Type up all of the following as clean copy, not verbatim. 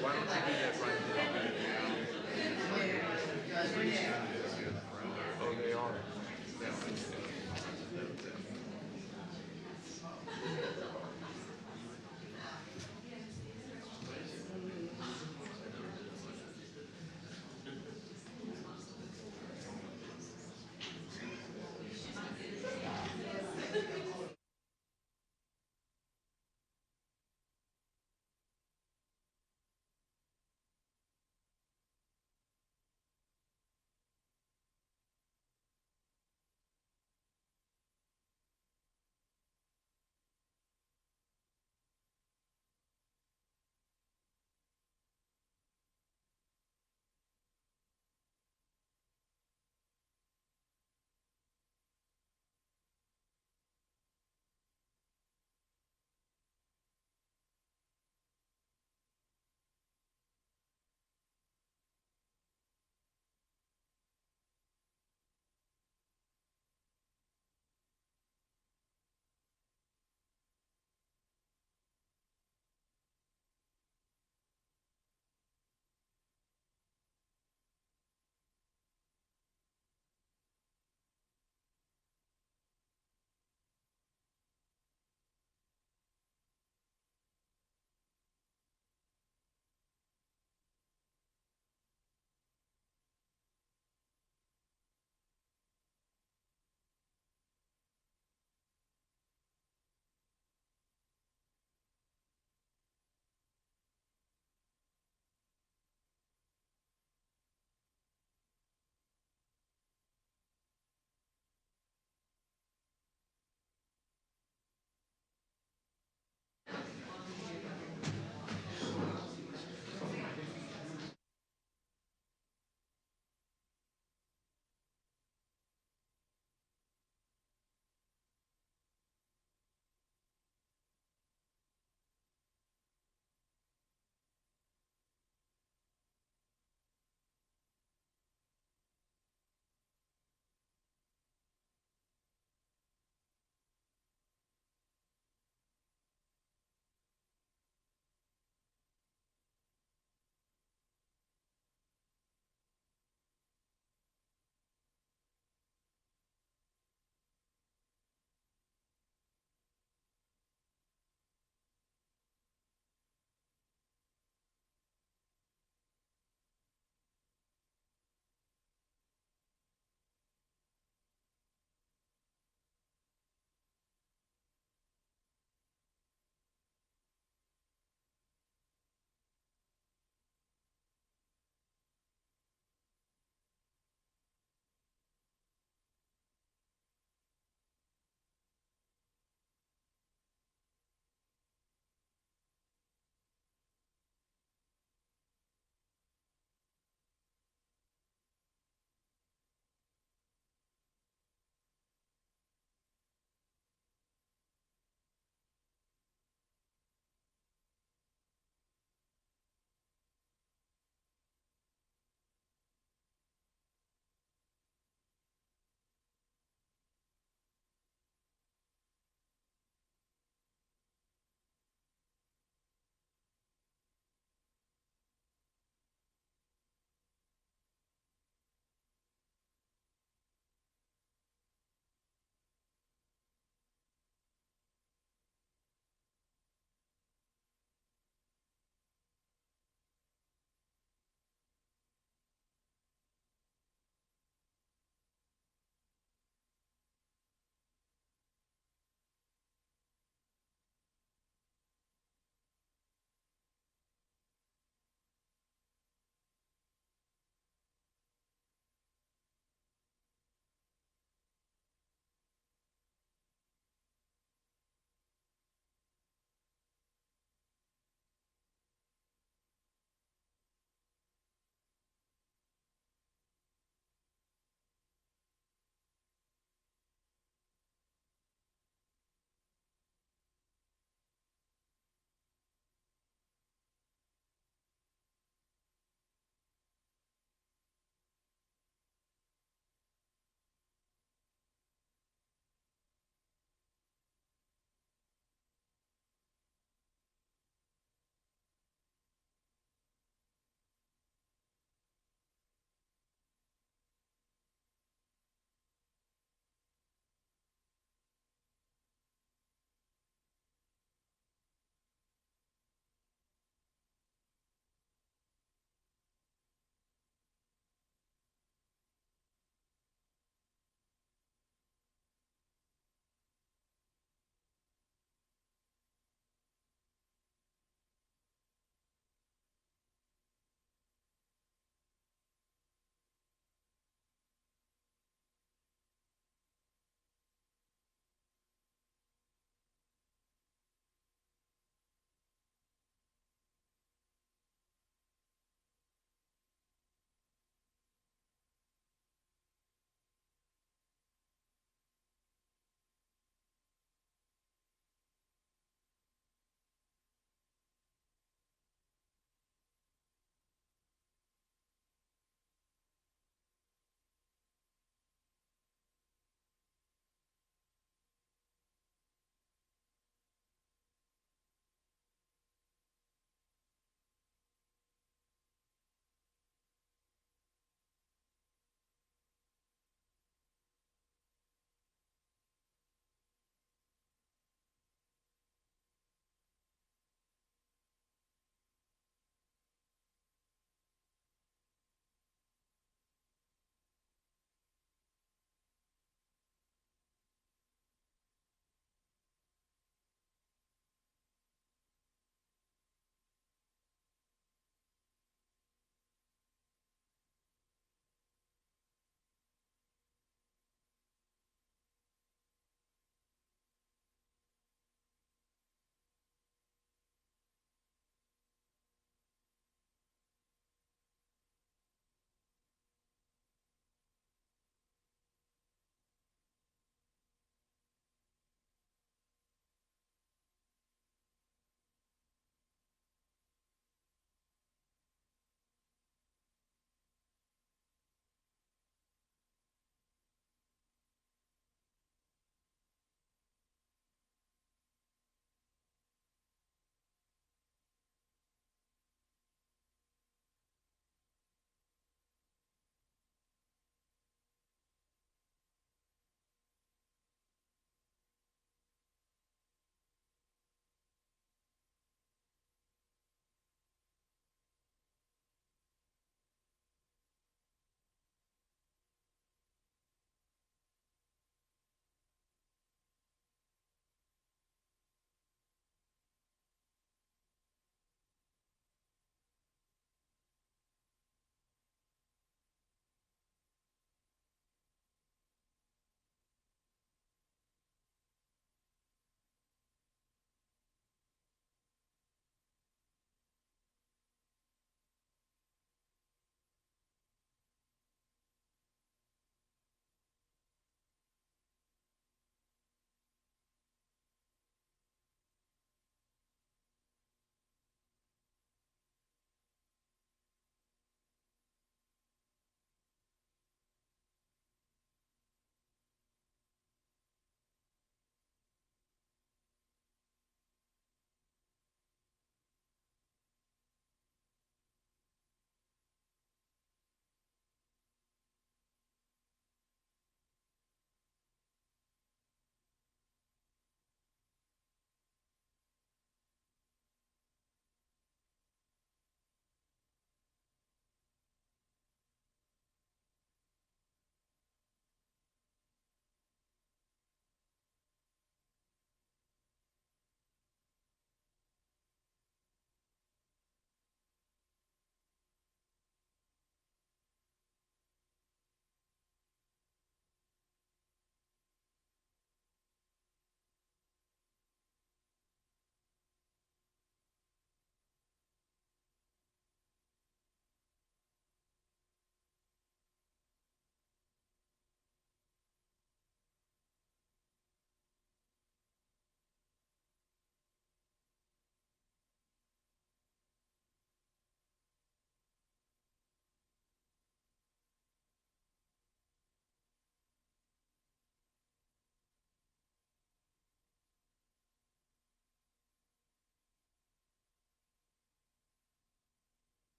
Why don't you do that right now? Oh, they are.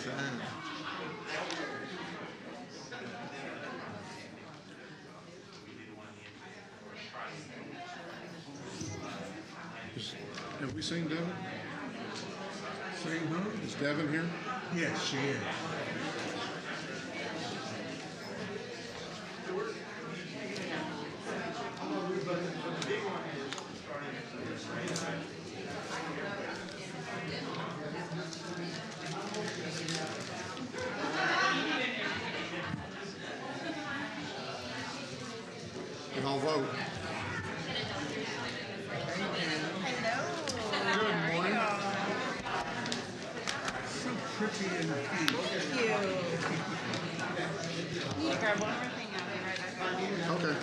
sign. Have we seen Devin? Seen who? Is Devin here? Yes, she is. And I'll vote. Good morning. So pretty and cute. Thank you. You need to grab one more thing out of right back. Okay.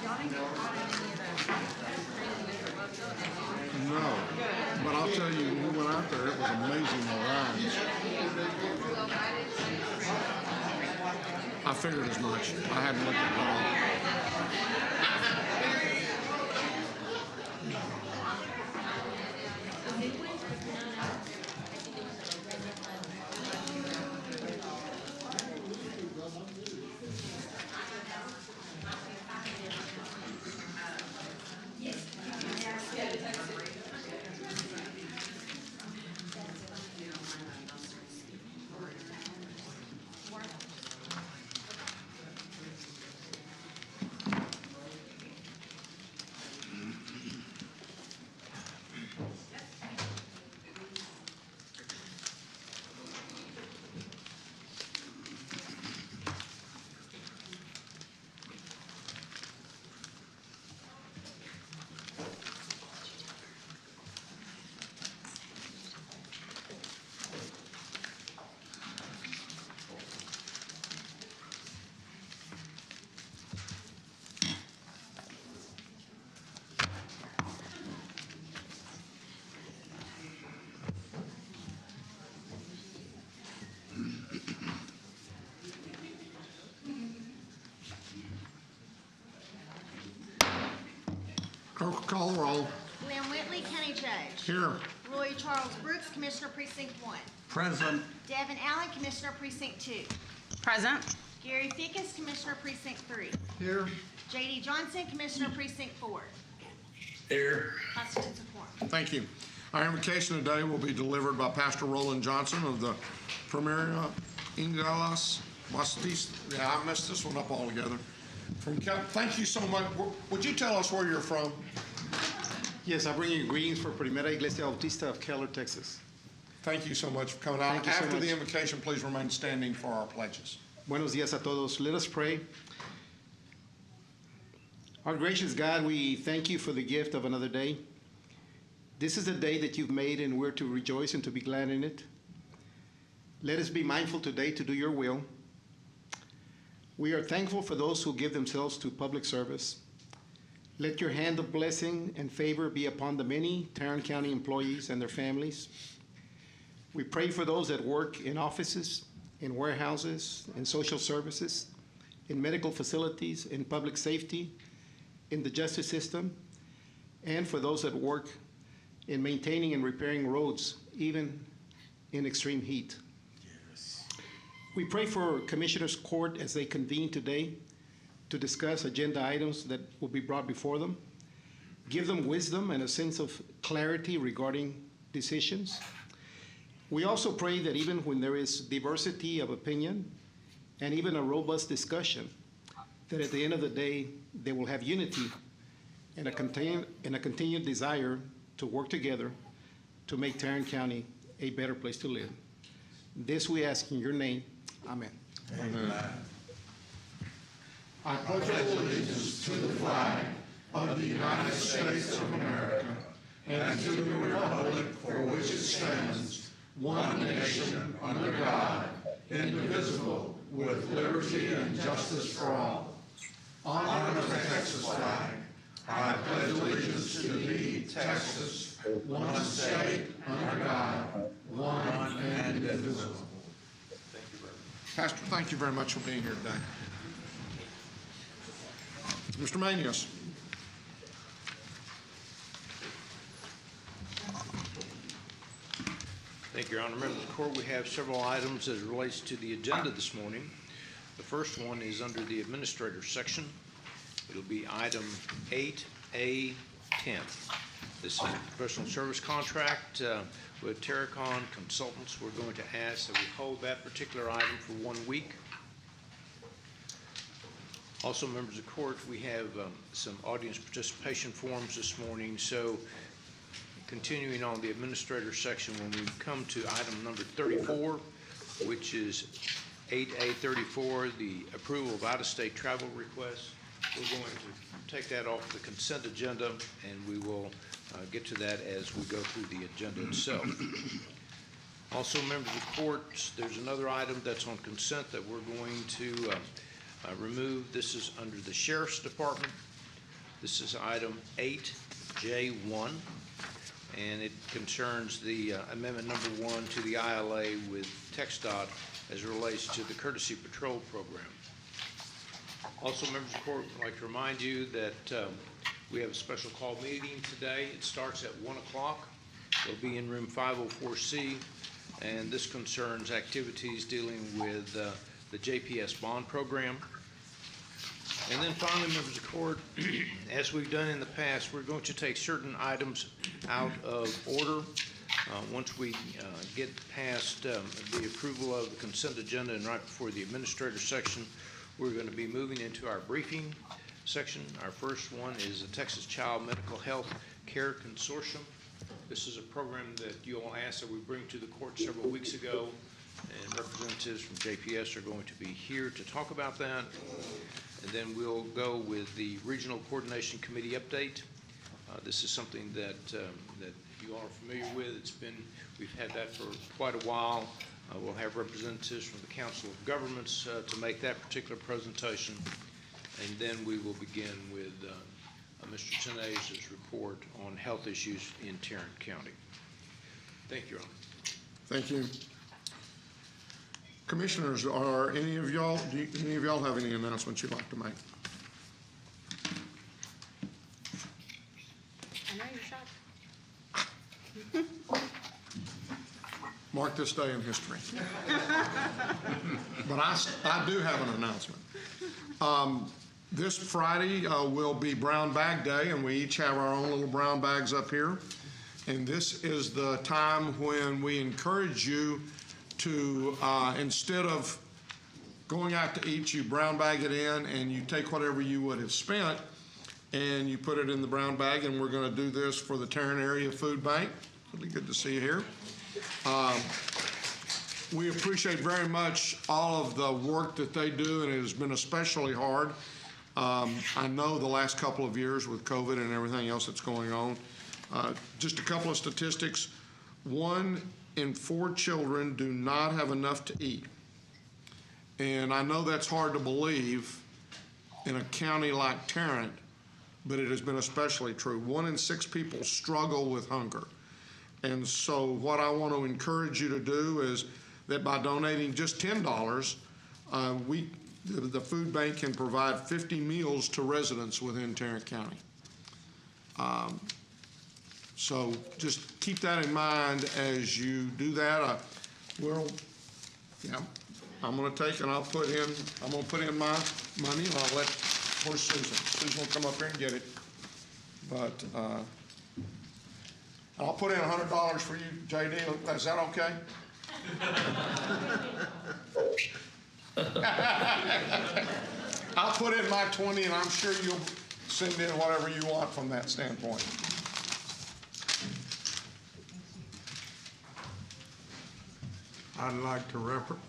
Y'all didn't get caught in any of that craziness or what's going on. No. But I'll tell you, when we went out there, it was amazing the lines. I figured as much. I hadn't looked at it all. Clerk, call the roll. Lynn Whitley, County Judge. Here. Roy Charles Brooks, Commissioner Precinct 1. Present. Devin Allen, Commissioner Precinct 2. Present. Gary Fickus, Commissioner Precinct 3. Here. J.D. Johnson, Commissioner Precinct 4. Here. Constitutes a quorum. Thank you. Our invocation today will be delivered by Pastor Roland Johnson of the Primaria Ingalas Bastis. Yeah, I messed this one up altogether. Thank you so much. Would you tell us where you're from? Yes, I bring you greetings for Primera Iglesia Bautista of Keller, Texas. Thank you so much for coming out. Thank you so After the much. invocation, please remain standing for our pledges. Buenos días a todos. Let us pray. Our gracious God, we thank you for the gift of another day. This is a day that you've made, and we're to rejoice and to be glad in it. Let us be mindful today to do your will. We are thankful for those who give themselves to public service. Let your hand of blessing and favor be upon the many Tarrant County employees and their families. We pray for those that work in offices, in warehouses, in social services, in medical facilities, in public safety, in the justice system, and for those that work in maintaining and repairing roads, even in extreme heat. We pray for Commissioners' Court as they convene today to discuss agenda items that will be brought before them. Give them wisdom and a sense of clarity regarding decisions. We also pray that even when there is diversity of opinion and even a robust discussion, that at the end of the day, they will have unity and a continued desire to work together to make Tarrant County a better place to live. This we ask in your name. Amen. Amen. I pledge allegiance to the flag of the United States of America and to the republic for which it stands, one nation under God, indivisible, with liberty and justice for all. Honor the Texas flag. I pledge allegiance to thee, Texas, one state under God, one and indivisible. Pastor, thank you very much for being here today. Mr. Manius. Thank you, Your Honor. Members of the court, we have several items as it relates to the agenda this morning. The first one is under the administrator section. It'll be item 8A10. This is a professional service contract with Terracon Consultants. We're going to ask that we hold that particular item for 1 week. Also, members of the court, we have some audience participation forms this morning. So continuing on the administrator section, when we come to item number 34, which is 8A34, the approval of out-of-state travel requests, we're going to take that off the consent agenda, and we will get to that as we go through the agenda itself. Also, members of the court, there's another item that's on consent that we're going to remove. This is under the Sheriff's Department. This is item 8J1. And it concerns the amendment number 1 to the ILA with TxDOT as it relates to the Courtesy Patrol Program. Also, members of the court, I'd like to remind you that we have a special call meeting today. It starts at 1 o'clock. It'll be in room 504C, and this concerns activities dealing with the JPS bond program. And then finally, members of the court, as we've done in the past, we're going to take certain items out of order. Once we get past the approval of the consent agenda and right before the administrator section, we're going to be moving into our briefing section. Our first one is the Texas Child Medical Health Care Consortium. This is a program that you all asked that we bring to the court several weeks ago, and representatives from JPS are going to be here to talk about that. And then we'll go with the Regional Coordination Committee update. This is something that you all are familiar with. We've had that for quite a while. We'll have representatives from the Council of Governments to make that particular presentation. And then we will begin with Mr. Tenase's report on health issues in Tarrant County. Thank you, Your Honor. Thank you. Commissioners, are any of y'all have any announcements you'd like to make? I know you're shocked. Mark this day in history. But I do have an announcement. This Friday will be Brown Bag Day, and we each have our own little brown bags up here. And this is the time when we encourage you to, instead of going out to eat, you brown bag it in and you take whatever you would have spent and you put it in the brown bag. And we're going to do this for the Tarrant Area Food Bank. Really good to see you here. We appreciate very much all of the work that they do, and it has been especially hard. I know the last couple of years with COVID and everything else that's going on. Just a couple of statistics. 1 in 4 children do not have enough to eat. And I know that's hard to believe in a county like Tarrant, but it has been especially true. 1 in 6 people struggle with hunger. And so what I want to encourage you to do is that by donating just $10, the food bank can provide 50 meals to residents within Tarrant County. So just keep that in mind as you do that. I'm going to take and I'm going to put in my money, and I'll let, where's Susan? Susan will come up here and get it. But I'll put in $100 for you, JD. Is that okay? I'll put in my 20, and I'm sure you'll send in whatever you want from that standpoint. I'd like to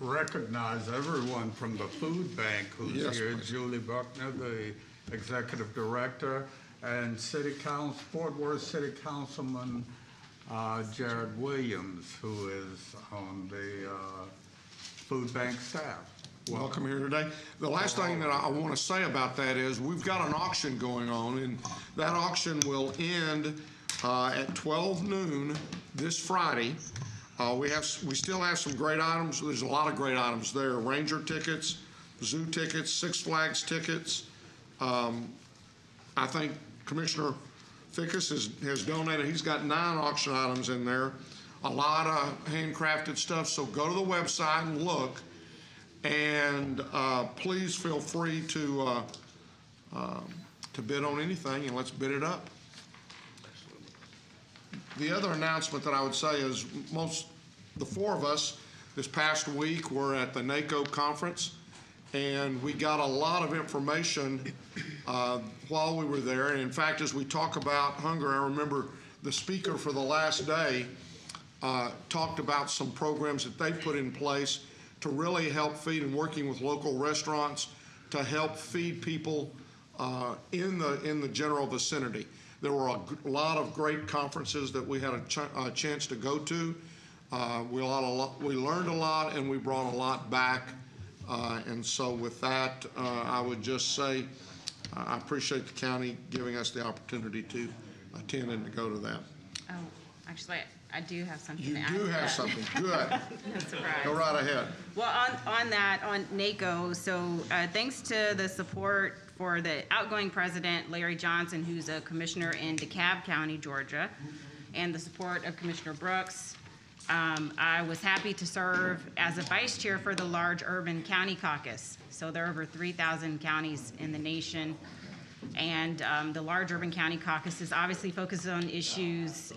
recognize everyone from the food bank who's here. Please. Julie Buckner, the executive director, and Fort Worth City Councilman Jared Williams, who is on the food bank staff. Welcome here today. The last thing that I want to say about that is we've got an auction going on, and that auction will end at 12 noon this Friday. We still have some great items. There's a lot of great items there. Ranger tickets, zoo tickets, Six Flags tickets. I think Commissioner Fickus has donated. He's got 9 auction items in there. a lot of handcrafted stuff, so go to the website and look. And please feel free to bid on anything, and let's bid it up. The other announcement that I would say is the four of us this past week were at the NACO conference, and we got a lot of information while we were there. And in fact, as we talk about hunger, I remember the speaker for the last day talked about some programs that they put in place to really help feed, and working with local restaurants to help feed people in the general vicinity. There were a lot of great conferences that we had a chance to go to. We learned a lot, and we brought a lot back. And so with that, I would just say I appreciate the county giving us the opportunity to attend and to go to that. Oh, actually, I do have something You to add. do to have that. something. Good. No surprise. Go right ahead. Well, on that, on NACO, so thanks to the support for the outgoing president, Larry Johnson, who's a commissioner in DeKalb County, Georgia, and the support of Commissioner Brooks, I was happy to serve as a vice chair for the large urban county caucus. So there are over 3,000 counties in the nation. And the large urban county caucus is obviously focused on issues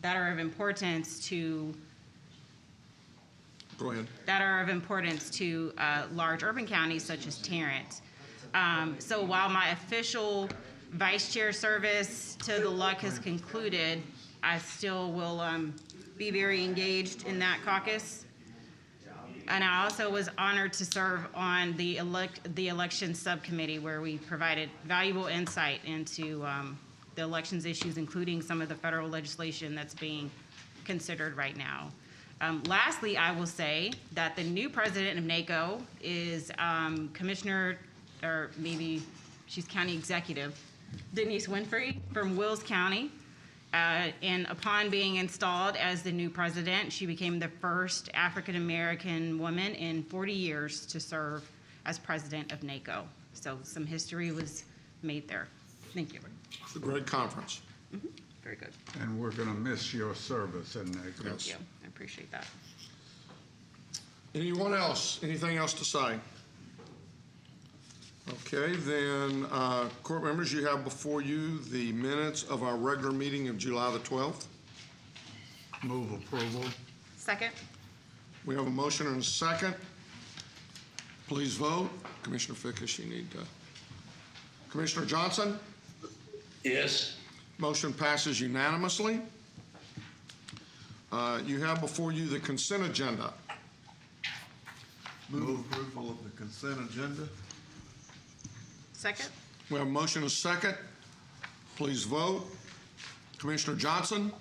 that are of importance to Go ahead. large urban counties such as Tarrant. So while my official vice chair service to the LUC has concluded, I still will be very engaged in that caucus. And I also was honored to serve on the election subcommittee, where we provided valuable insight into the elections issues, including some of the federal legislation that's being considered right now. Lastly, I will say that the new president of NACO is Commissioner, or maybe she's county executive, Denise Winfrey from Wills County. And upon being installed as the new president, she became the first African-American woman in 40 years to serve as president of NACO. So some history was made there. Thank you. It's a great conference. Mm-hmm. Very good. And we're going to miss your service in NACO. Thank you. I appreciate that. Anyone else? Anything else to say? Okay, then, court members, you have before you the minutes of our regular meeting of July the 12th. Move approval. Second? We have a motion and a second. Please vote. Commissioner Fickus, you need to. Commissioner Johnson? Yes. Motion passes unanimously. You have before you the consent agenda. Move approval of the consent agenda. Second? We have a motion and a second. Please vote. Commissioner Johnson?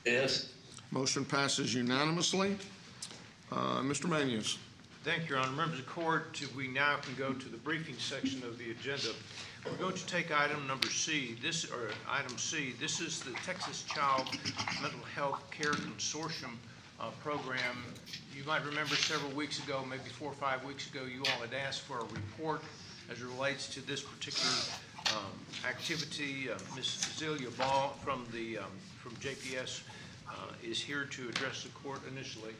Yes. Motion passes unanimously. Mr. Manius. Thank you, Your Honor. Members of the court, we now can go to the briefing section of the agenda. We're going to take item number C. Item C. This is the Texas Child Mental Health Care Consortium program. You might remember several weeks ago, maybe 4 or 5 weeks ago, you all had asked for a report as it relates to this particular activity. Ms. Cecilia Ball from JPS is here to address the court initially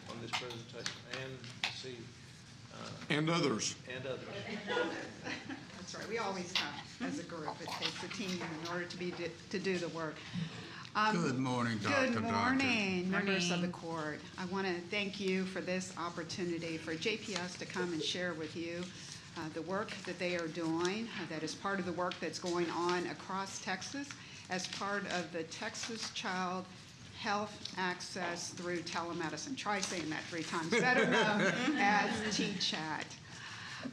on this presentation, and let's see. And others. And others. That's right. We always come as a group. It takes a team in order to do the work. Good morning, Dr. Good morning, members of the Morning. court. I want to thank you for this opportunity for JPS to come and share with you the work that they are doing, that is part of the work that's going on across Texas as part of the Texas Child Health Access through Telemedicine. Try saying that 3 times, better known as TCHAT.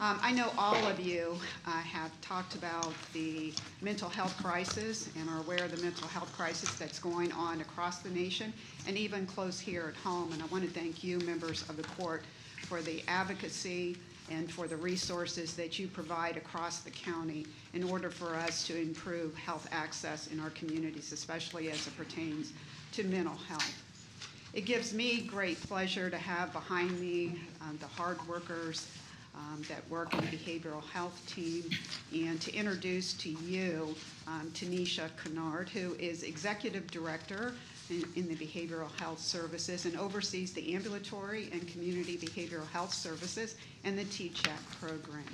I know all of you have talked about the mental health crisis and are aware of the mental health crisis that's going on across the nation and even close here at home. And I want to thank you, members of the court, for the advocacy and for the resources that you provide across the county in order for us to improve health access in our communities, especially as it pertains to mental health. It gives me great pleasure to have behind me the hard workers that work in the behavioral health team, and to introduce to you Tanisha Kennard, who is Executive Director in the behavioral health services and oversees the ambulatory and community behavioral health services and the T-Chat program.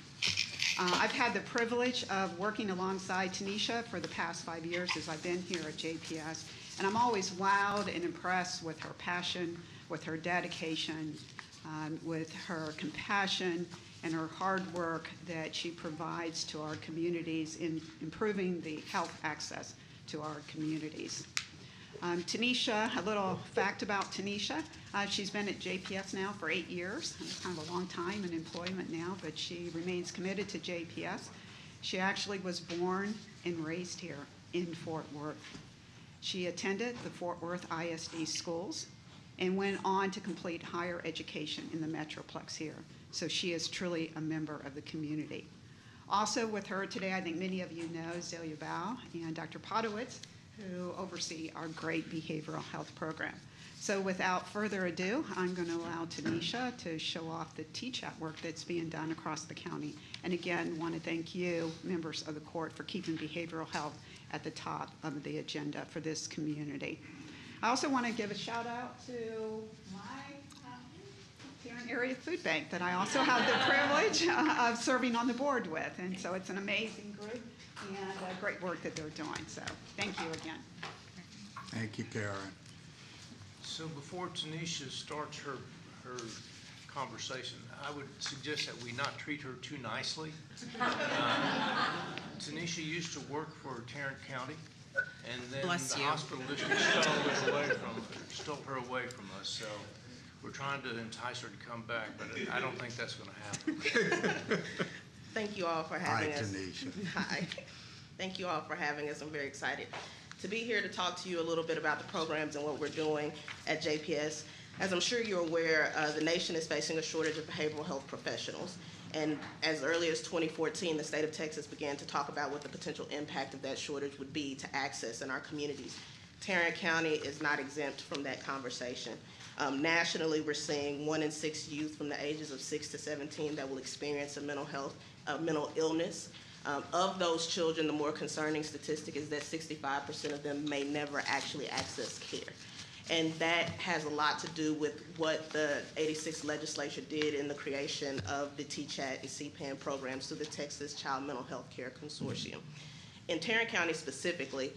I've had the privilege of working alongside Tanisha for the past 5 years as I've been here at JPS, and I'm always wowed and impressed with her passion, with her dedication, with her compassion, and her hard work that she provides to our communities in improving the health access to our communities. Tanisha, a little fact about Tanisha. She's been at JPS now for 8 years. It's kind of a long time in employment now, but she remains committed to JPS. She actually was born and raised here in Fort Worth. She attended the Fort Worth ISD schools and went on to complete higher education in the Metroplex here. So she is truly a member of the community. Also with her today, I think many of you know Zelia Bao and Dr. Podowitz, who oversee our great behavioral health program. So without further ado, I'm going to allow Tanisha to show off the T-Chat work that's being done across the county. And again, want to thank you, members of the court, for keeping behavioral health at the top of the agenda for this community. I also want to give a shout out to my Tarrant Area Food Bank that I also have the privilege of serving on the board with. And so it's an amazing group and great work that they're doing. So thank you again. Thank you, Karen. So before Tanisha starts her conversation, I would suggest that we not treat her too nicely. Tanisha used to work for Tarrant County, and then Bless the you. hospital district stole her away from us. So we're trying to entice her to come back, but I don't think that's going to happen. Thank you all for Hi, having us. Tanisha. Hi. Thank you all for having us. I'm very excited to be here to talk to you a little bit about the programs and what we're doing at JPS. As I'm sure you're aware, the nation is facing a shortage of behavioral health professionals. And as early as 2014, the state of Texas began to talk about what the potential impact of that shortage would be to access in our communities. Tarrant County is not exempt from that conversation. Nationally, we're seeing 1 in 6 youth from the ages of 6 to 17 that will experience a mental illness. Of those children, the more concerning statistic is that 65% of them may never actually access care. And that has a lot to do with what the '86 legislature did in the creation of the T-Chat and CPAN programs through the Texas Child Mental Health Care Consortium. In Tarrant County specifically,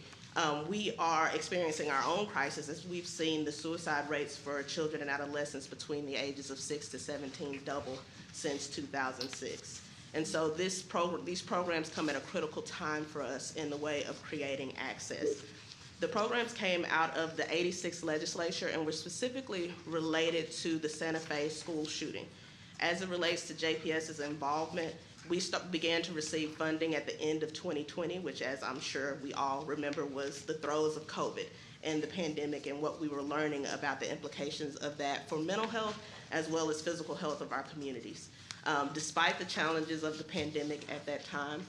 we are experiencing our own crisis as we've seen the suicide rates for children and adolescents between the ages of 6 to 17 double since 2006. And so these programs come at a critical time for us in the way of creating access. The programs came out of the '86 legislature and were specifically related to the Santa Fe school shooting. As it relates to JPS's involvement, we began to receive funding at the end of 2020, which, as I'm sure we all remember, was the throes of COVID and the pandemic and what we were learning about the implications of that for mental health as well as physical health of our communities. Despite the challenges of the pandemic at that time,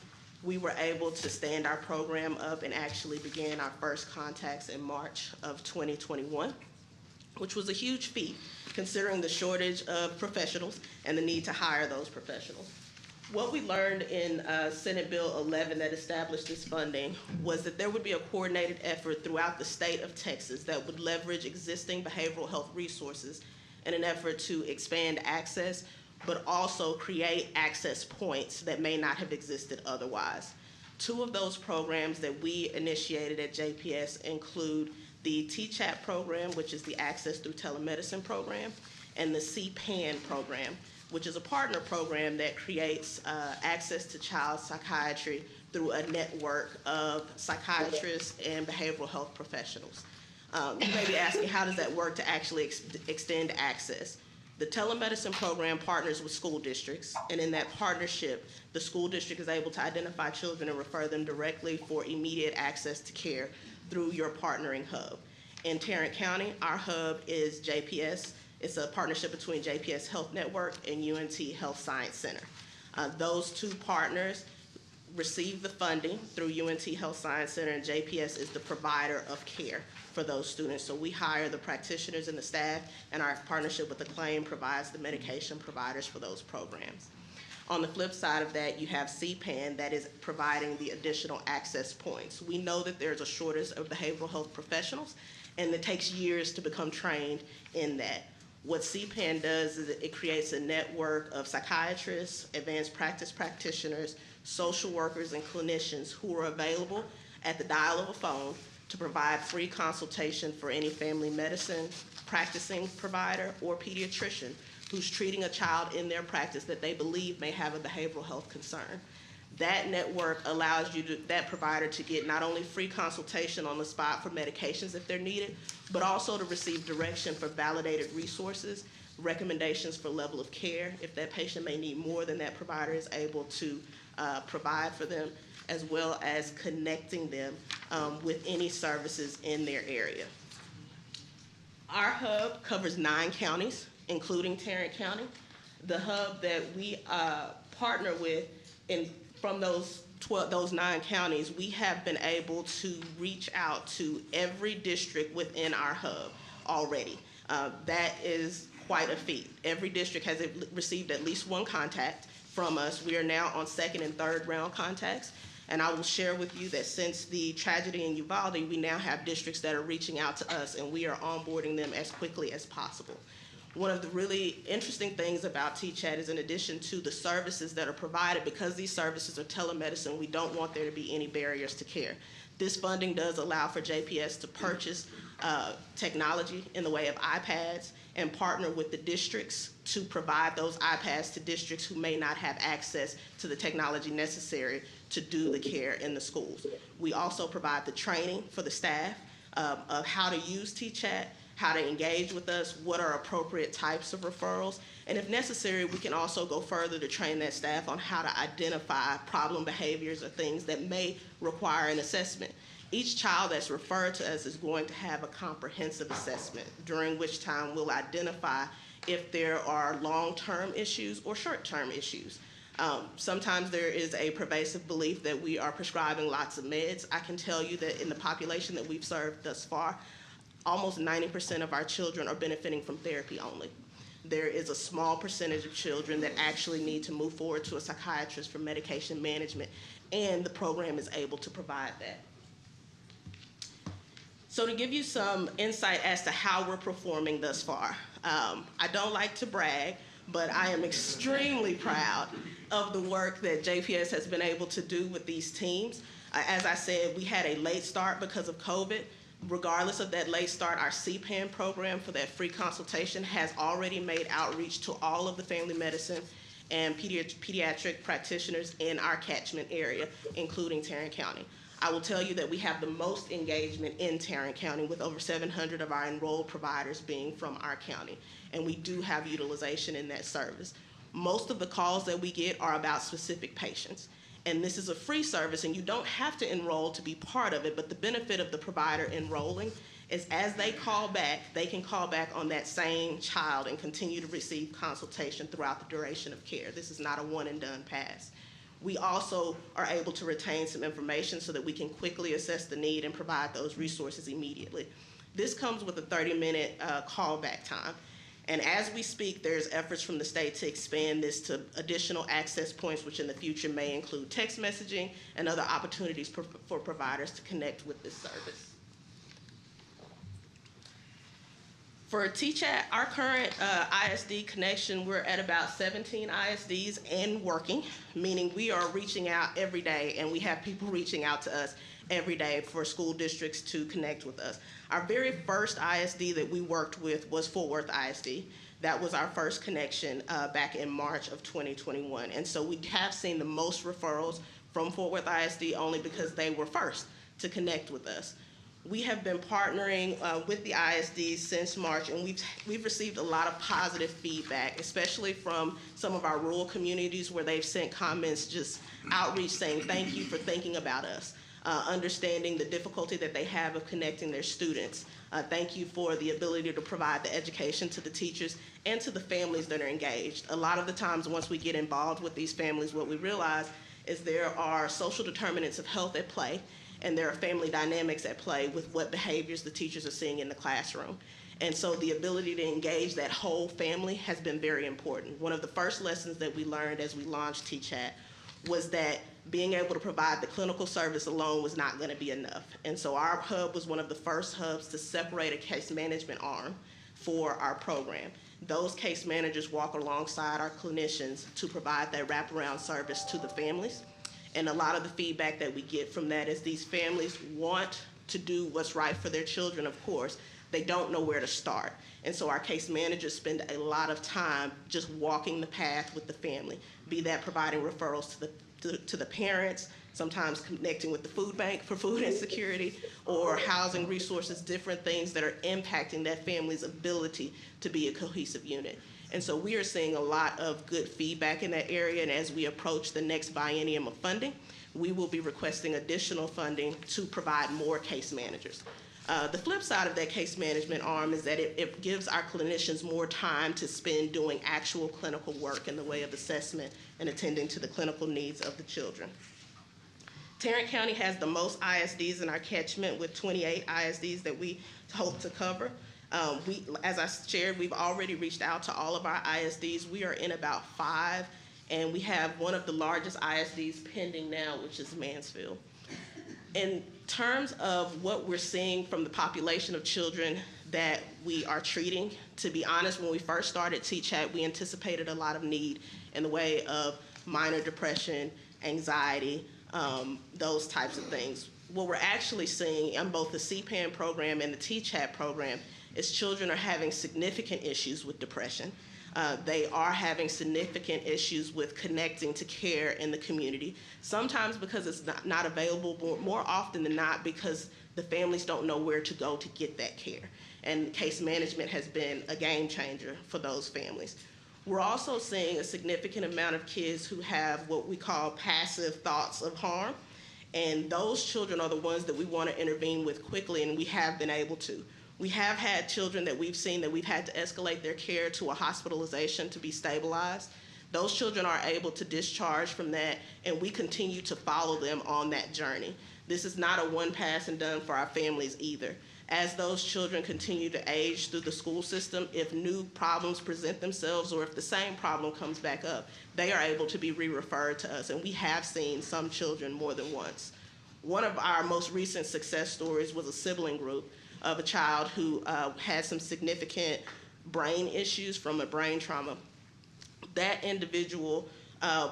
we were able to stand our program up and actually begin our first contacts in March of 2021, which was a huge feat considering the shortage of professionals and the need to hire those professionals. What we learned in Senate Bill 11 that established this funding was that there would be a coordinated effort throughout the state of Texas that would leverage existing behavioral health resources in an effort to expand access, but also create access points that may not have existed otherwise. 2 of those programs that we initiated at JPS include the T-Chat program, which is the Access Through Telemedicine program, and the CPAN program, which is a partner program that creates access to child psychiatry through a network of psychiatrists and behavioral health professionals. You may be asking, how does that work to actually extend access? The telemedicine program partners with school districts, and in that partnership, the school district is able to identify children and refer them directly for immediate access to care through your partnering hub. In Tarrant County, our hub is JPS. It's a partnership between JPS Health Network and UNT Health Science Center. Those 2 partners receive the funding through UNT Health Science Center, and JPS is the provider of care for those students. So we hire the practitioners and the staff, and our partnership with Acclaim provides the medication providers for those programs. On the flip side of that, you have CPAN that is providing the additional access points. We know that there's a shortage of behavioral health professionals, and it takes years to become trained in that. What CPAN does is it creates a network of psychiatrists, advanced practice practitioners, social workers, and clinicians who are available at the dial of a phone to provide free consultation for any family medicine practicing provider or pediatrician who's treating a child in their practice that they believe may have a behavioral health concern. That network allows that provider to get not only free consultation on the spot for medications if they're needed, but also to receive direction for validated resources, recommendations for level of care if that patient may need more than that provider is able to provide for them, as well as connecting them with any services in their area. Our hub covers 9 counties, including Tarrant County. The hub that we partner with from those 9 counties, we have been able to reach out to every district within our hub already. That is quite a feat. Every district has received at least one contact from us. We are now on 2nd and 3rd round contacts. And I will share with you that since the tragedy in Uvalde, we now have districts that are reaching out to us, and we are onboarding them as quickly as possible. One of the really interesting things about TChat is, in addition to the services that are provided, because these services are telemedicine, we don't want there to be any barriers to care. This funding does allow for JPS to purchase technology in the way of iPads and partner with the districts to provide those iPads to districts who may not have access to the technology necessary to do the care in the schools. We also provide the training for the staff of how to use TChat, how to engage with us, what are appropriate types of referrals, and if necessary, we can also go further to train that staff on how to identify problem behaviors or things that may require an assessment. Each child that's referred to us is going to have a comprehensive assessment, during which time we'll identify if there are long-term issues or short-term issues. Sometimes there is a pervasive belief that we are prescribing lots of meds. I can tell you that in the population that we've served thus far, almost 90% of our children are benefiting from therapy only. There is a small percentage of children that actually need to move forward to a psychiatrist for medication management, and the program is able to provide that. So to give you some insight as to how we're performing thus far, I don't like to brag, but I am extremely proud of the work that JPS has been able to do with these teams. As I said, we had a late start because of COVID. Regardless of that late start, our CPAN program for that free consultation has already made outreach to all of the family medicine and pediatric practitioners in our catchment area, including Tarrant County. I will tell you that we have the most engagement in Tarrant County, with over 700 of our enrolled providers being from our county, and we do have utilization in that service. Most of the calls that we get are about specific patients. And this is a free service, and you don't have to enroll to be part of it, but the benefit of the provider enrolling is as they call back, they can call back on that same child and continue to receive consultation throughout the duration of care. This is not a one and done pass. We also are able to retain some information so that we can quickly assess the need and provide those resources immediately. This comes with a 30-minute callback time. And as we speak, there's efforts from the state to expand this to additional access points, which in the future may include text messaging and other opportunities for providers to connect with this service. For TChat, our current ISD connection, we're at about 17 ISDs and working, meaning we are reaching out every day, and we have people reaching out to us every day for school districts to connect with us. Our very first ISD that we worked with was Fort Worth ISD. That was our first connection back in March of 2021. And so we have seen the most referrals from Fort Worth ISD only because they were first to connect with us. We have been partnering with the ISDs since March, and we've received a lot of positive feedback, especially from some of our rural communities where they've sent comments, just outreach saying thank you for thinking about us. Understanding the difficulty that they have of connecting their students. Thank you for the ability to provide the education to the teachers and to the families that are engaged. A lot of the times once we get involved with these families, what we realize is there are social determinants of health at play, and there are family dynamics at play with what behaviors the teachers are seeing in the classroom. And so the ability to engage that whole family has been very important. One of the first lessons that we learned as we launched T-Chat was that being able to provide the clinical service alone was not going to be enough. And so our hub was one of the first hubs to separate a case management arm for our program. Those case managers walk alongside our clinicians to provide that wraparound service to the families. And a lot of the feedback that we get from that is these families want to do what's right for their children, of course. They don't know where to start. And so our case managers spend a lot of time just walking the path with the family, be that providing referrals to the parents, sometimes connecting with the food bank for food insecurity, or housing resources, different things that are impacting that family's ability to be a cohesive unit. And so we are seeing a lot of good feedback in that area, and as we approach the next biennium of funding, we will be requesting additional funding to provide more case managers. The flip side of that case management arm is that it gives our clinicians more time to spend doing actual clinical work in the way of assessment and attending to the clinical needs of the children. Tarrant County has the most ISDs in our catchment, with 28 ISDs that we hope to cover. As I shared, we've already reached out to all of our ISDs. We are in about 5, and we have one of the largest ISDs pending now, which is Mansfield. In terms of what we're seeing from the population of children that we are treating, to be honest, when we first started T-Chat, we anticipated a lot of need in the way of minor depression, anxiety, those types of things. What we're actually seeing in both the CPAN program and the T-Chat program is children are having significant issues with depression. They are having significant issues with connecting to care in the community, sometimes because it's not available, but more often than not because the families don't know where to go to get that care. And case management has been a game changer for those families. We're also seeing a significant amount of kids who have what we call passive thoughts of harm, and those children are the ones that we want to intervene with quickly, and we have been able to. We have had children that we've seen that we've had to escalate their care to a hospitalization to be stabilized. Those children are able to discharge from that, and we continue to follow them on that journey. This is not a one pass and done for our families either. As those children continue to age through the school system, if new problems present themselves or if the same problem comes back up, they are able to be re-referred to us, and we have seen some children more than once. One of our most recent success stories was a sibling group of a child who had some significant brain issues from a brain trauma. That individual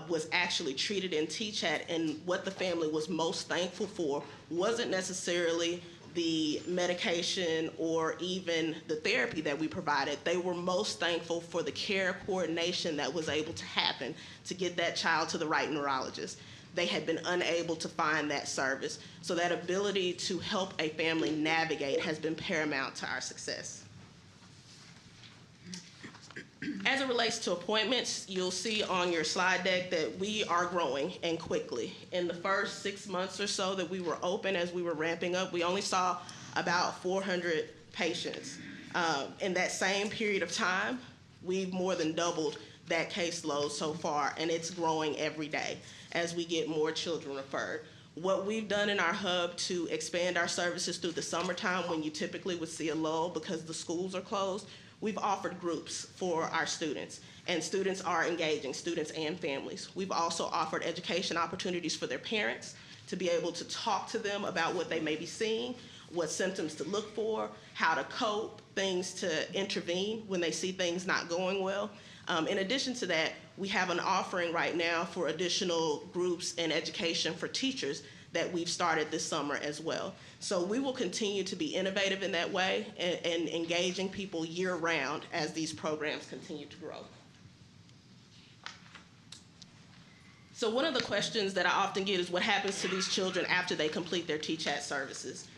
was actually treated in T-Chat, and what the family was most thankful for wasn't necessarily the medication or even the therapy that we provided. They were most thankful for the care coordination that was able to happen to get that child to the right neurologist. They had been unable to find that service. So that ability to help a family navigate has been paramount to our success. As it relates to appointments, you'll see on your slide deck that we are growing and quickly. In the first 6 months or so that we were open, as we were ramping up, we only saw about 400 patients. In that same period of time, we've more than doubled that caseload so far, and it's growing every day as we get more children referred. What we've done in our hub to expand our services through the summertime, when you typically would see a lull because the schools are closed, we've offered groups for our students, and students are engaging, students and families. We've also offered education opportunities for their parents to be able to talk to them about what they may be seeing, what symptoms to look for, how to cope, things to intervene when they see things not going well. In addition to that, we have an offering right now for additional groups and education for teachers that we've started this summer as well. So we will continue to be innovative in that way and engaging people year-round as these programs continue to grow. So one of the questions that I often get is what happens to these children after they complete their T-Chat services.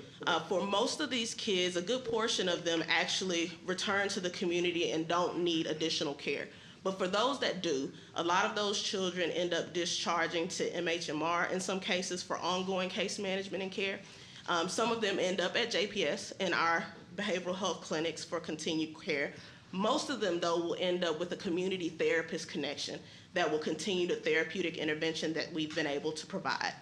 For most of these kids, a good portion of them actually return to the community and don't need additional care. But for those that do, a lot of those children end up discharging to MHMR in some cases for ongoing case management and care. Some of them end up at JPS in our behavioral health clinics for continued care. Most of them, though, will end up with a community therapist connection that will continue the therapeutic intervention that we've been able to provide.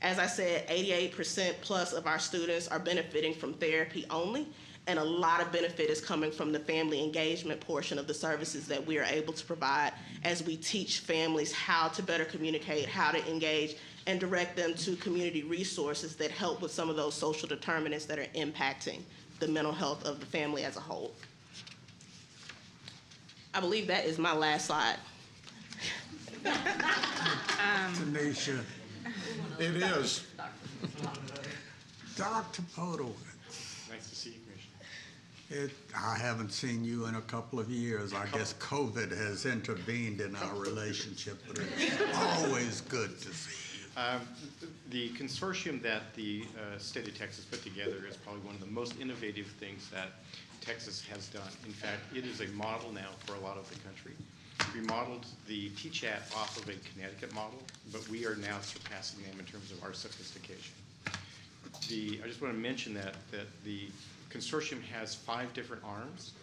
As I said, 88% plus of our students are benefiting from therapy only, and a lot of benefit is coming from the family engagement portion of the services that we are able to provide as we teach families how to better communicate, how to engage, and direct them to community resources that help with some of those social determinants that are impacting the mental health of the family as a whole. I believe that is my last slide. Tanisha, It is. Dr. Podowitz, Nice to see you, Commissioner. I haven't seen you in a couple of years. I guess COVID has intervened in our relationship, but it's always good to see you. The consortium that the state of Texas put together is probably one of the most innovative things that Texas has done. In fact, it is a model now for a lot of the country. We modeled the TCHAT off of a Connecticut model, but we are now surpassing them in terms of our sophistication. I just want to mention that the consortium has 5 different arms,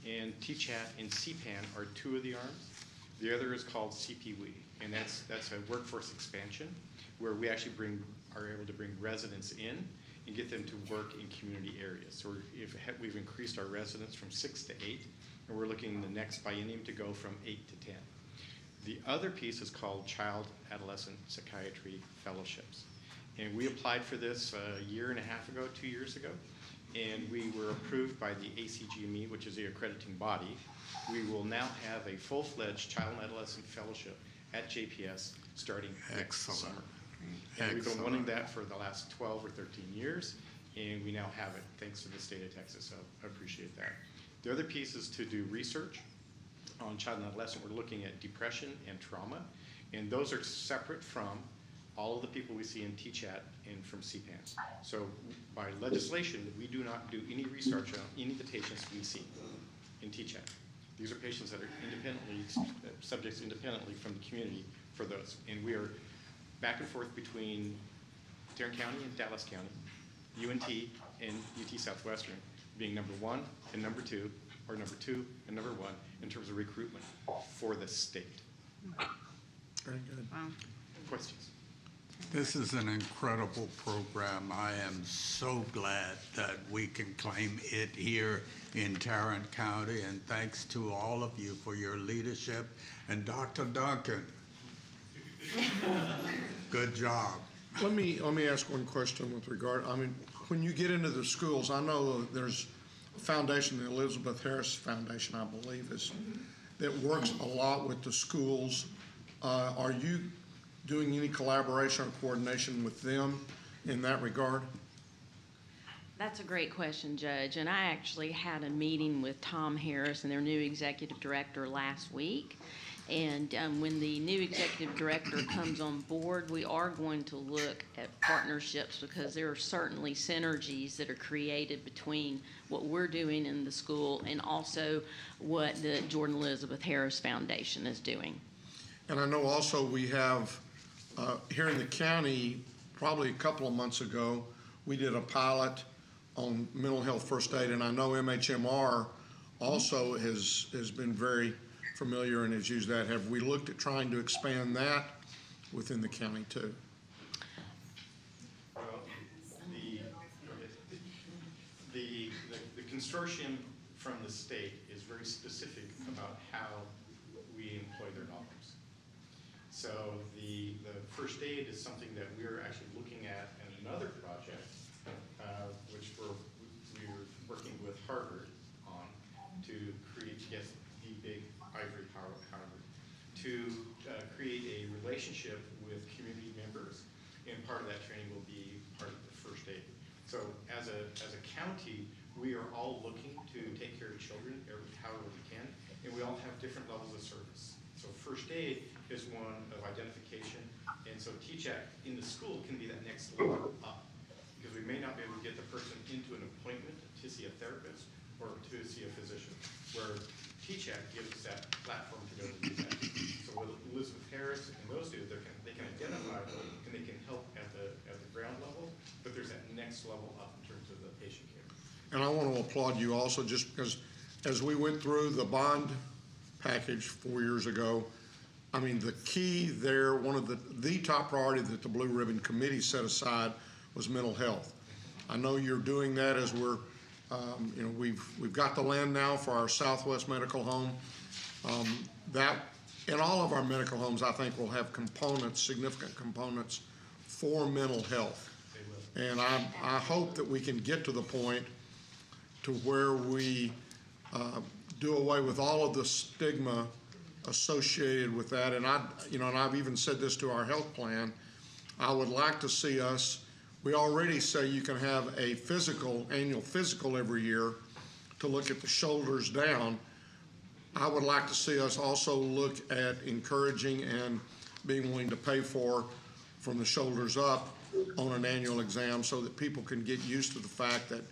and TCHAT and CPAN are 2 of the arms. The other is called CPWE, and that's a workforce expansion, where we actually are able to bring residents in and get them to work in community areas. So we've increased our residents from 6 to 8, and we're looking in the next biennium to go from 8 to 10. The other piece is called Child Adolescent Psychiatry Fellowships. And we applied for this a year and a half ago, 2 years ago, and we were approved by the ACGME, which is the accrediting body. We will now have a full-fledged Child and Adolescent Fellowship at JPS starting next summer. And we've been wanting that for the last 12 or 13 years, and we now have it thanks to the state of Texas, so I appreciate that. The other piece is to do research on child and adolescent. We're looking at depression and trauma, and those are separate from all of the people we see in TCHAT and from CPAN. So by legislation, we do not do any research on any of the patients we see in TCHAT. These are patients that are subjects independently from the community for those. And we are back and forth between Tarrant County and Dallas County, UNT and UT Southwestern being number 1 and number 2, or number 2 and number 1 in terms of recruitment for the state. Very good. Wow. Questions? This is an incredible program. I am so glad that we can claim it here in Tarrant County, and thanks to all of you for your leadership. And Dr. Duncan, good job. Let me ask one question with regard, when you get into the schools, I know there's a foundation, the Elizabeth Harris Foundation, I believe, that works a lot with the schools. Are you doing any collaboration or coordination with them in that regard? That's a great question, Judge. And I actually had a meeting with Tom Harris and their new executive director last week. And when the new executive director comes on board, we are going to look at partnerships, because there are certainly synergies that are created between what we're doing in the school and also what the Jordan Elizabeth Harris Foundation is doing. And I know also we have, here in the county, probably a couple of months ago, we did a pilot on mental health first aid, and I know MHMR also has been very familiar and has used that. Have we looked at trying to expand that within the county too? Well, the consortium from the state is very specific about how we employ their dollars. So the first aid is something that we're actually looking at in another project, which we're working with Harvard on to create, yes, the big ivory tower of Harvard, to create a relationship with community members, and part of that training will be part of the first aid. So as a county, we are all looking to take care of children however we can, and we all have different levels of service. So first aid is one of identification, and so TCHAT in the school can be that next level up, because we may not be able to get the person into an appointment to see a therapist or to see a physician, where TCHAT gives us that platform to be able to do that. So what Elizabeth Harris and those do, they can identify and they can help at the ground level, but there's that next level up in terms of the patient care. And I want to applaud you also, just because as we went through the bond package 4 years ago, I mean, the key there, one of the top priority that the Blue Ribbon Committee set aside was mental health. I know you're doing that as we're, you know, we've got the land now for our Southwest Medical Home. That, in all of our medical homes, I think will have components, significant components for mental health. And I hope that we can get to the point to where we do away with all of the stigma associated with that. And I've even said this to our health plan. I would like to see us, we already say you can have a annual physical every year to look at the shoulders down. I would like to see us also look at encouraging and being willing to pay for from the shoulders up on an annual exam so that people can get used to the fact that,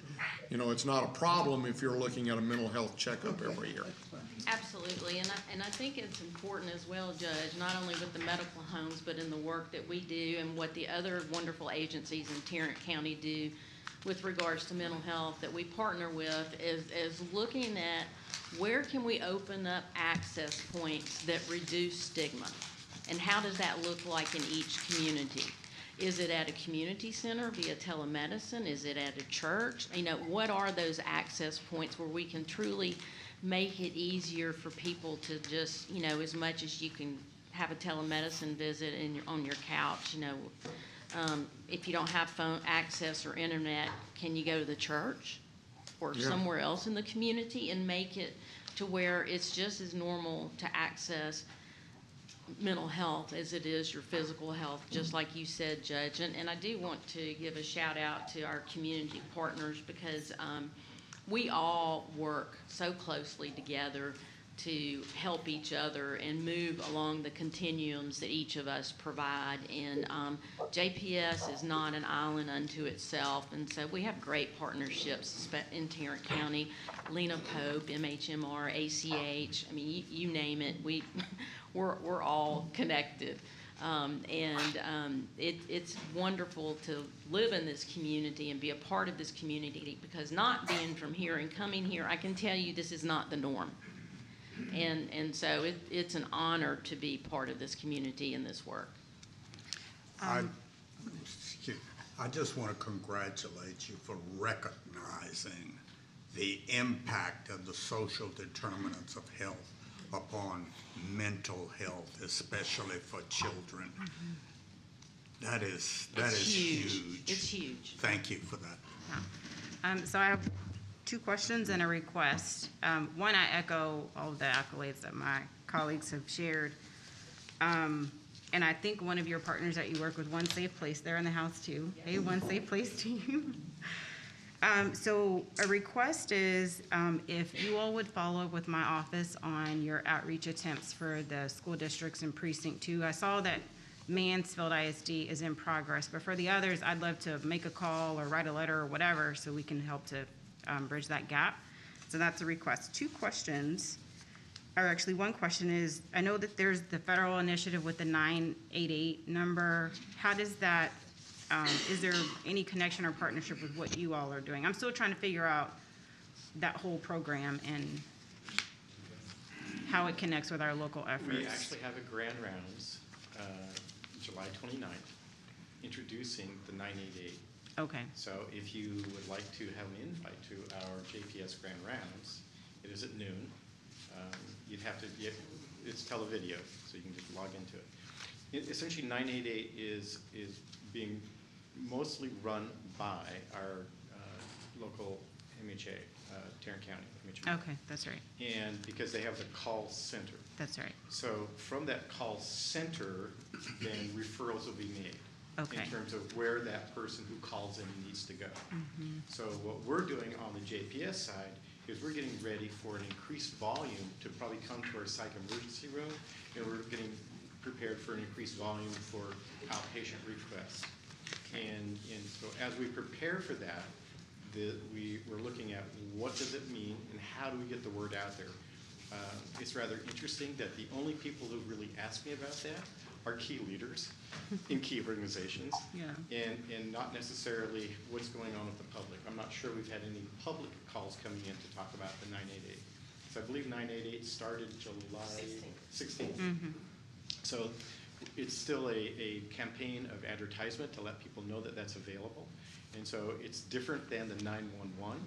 you know, it's not a problem if you're looking at a mental health checkup every year. Absolutely, and I think it's important as well, Judge, not only with the medical homes, but in the work that we do and what the other wonderful agencies in Tarrant County do with regards to mental health that we partner with is looking at where can we open up access points that reduce stigma, and how does that look like in each community? Is it at a community center via telemedicine? Is it at a church? You know, what are those access points where we can truly make it easier for people to just, you know, as much as you can have a telemedicine visit on your couch, you know, if you don't have phone access or internet, can you go to the church or somewhere else in the community and make it to where it's just as normal to access mental health as it is your physical health, just like you said, Judge. And I do want to give a shout out to our community partners because we all work so closely together to help each other and move along the continuums that each of us provide. And JPS is not an island unto itself, and so we have great partnerships in Tarrant County. Lena Pope, MHMR, ACH, I mean, you name it, we're all connected. It's wonderful to live in this community and be a part of this community, because not being from here and coming here, I can tell you this is not the norm. And so it's an honor to be part of this community and this work. I just want to congratulate you for recognizing the impact of the social determinants of health upon mental health, especially for children. That is huge. It's huge. Thank you for that. Yeah. So I have two questions and a request. One, I echo all of the accolades that my colleagues have shared. And I think one of your partners that you work with, One Safe Place, they're in the house too. Hey, One Safe Place team. So a request is if you all would follow up with my office on your outreach attempts for the school districts in Precinct 2. I saw that Mansfield ISD is in progress, but for the others, I'd love to make a call or write a letter or whatever so we can help to bridge that gap. So that's a request. Two questions, or actually one question is, I know that there's the federal initiative with the 988 number. How does that, is there any connection or partnership with what you all are doing? I'm still trying to figure out that whole program and how it connects with our local efforts. We actually have a grand rounds, July 29th, introducing the 988. Okay. So if you would like to have an invite to our JPS Grand Rounds, it is at noon. You'd have to, it's televideo, so you can just log into it. Essentially, 988 is being mostly run by our local MHA, Tarrant County MHA. Okay, that's right. And because they have the call center. That's right. So from that call center, then referrals will be made. Okay. In terms of where that person who calls in needs to go. So what we're doing on the JPS side is we're getting ready for an increased volume to probably come to our psych emergency room, and we're getting prepared for an increased volume for outpatient requests. And so as we prepare for that, we're looking at what does it mean and how do we get the word out there. It's rather interesting that the only people who really ask me about that are key leaders in key organizations, and not necessarily what's going on with the public. I'm not sure we've had any public calls coming in to talk about the 988. So I believe 988 started July 16th. So it's still a campaign of advertisement to let people know that that's available. And so it's different than the 911,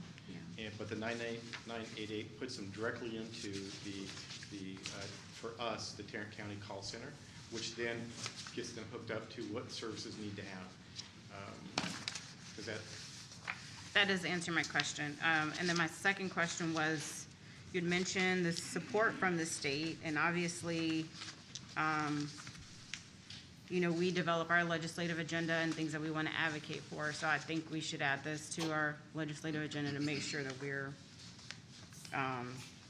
but the 988 puts them directly into for us, the Tarrant County Call Center, which then gets them hooked up to what services need to have. Does That does answer my question. And then my second question was, you'd mentioned the support from the state, and obviously, we develop our legislative agenda and things that we want to advocate for. So I think we should add this to our legislative agenda to make sure that we're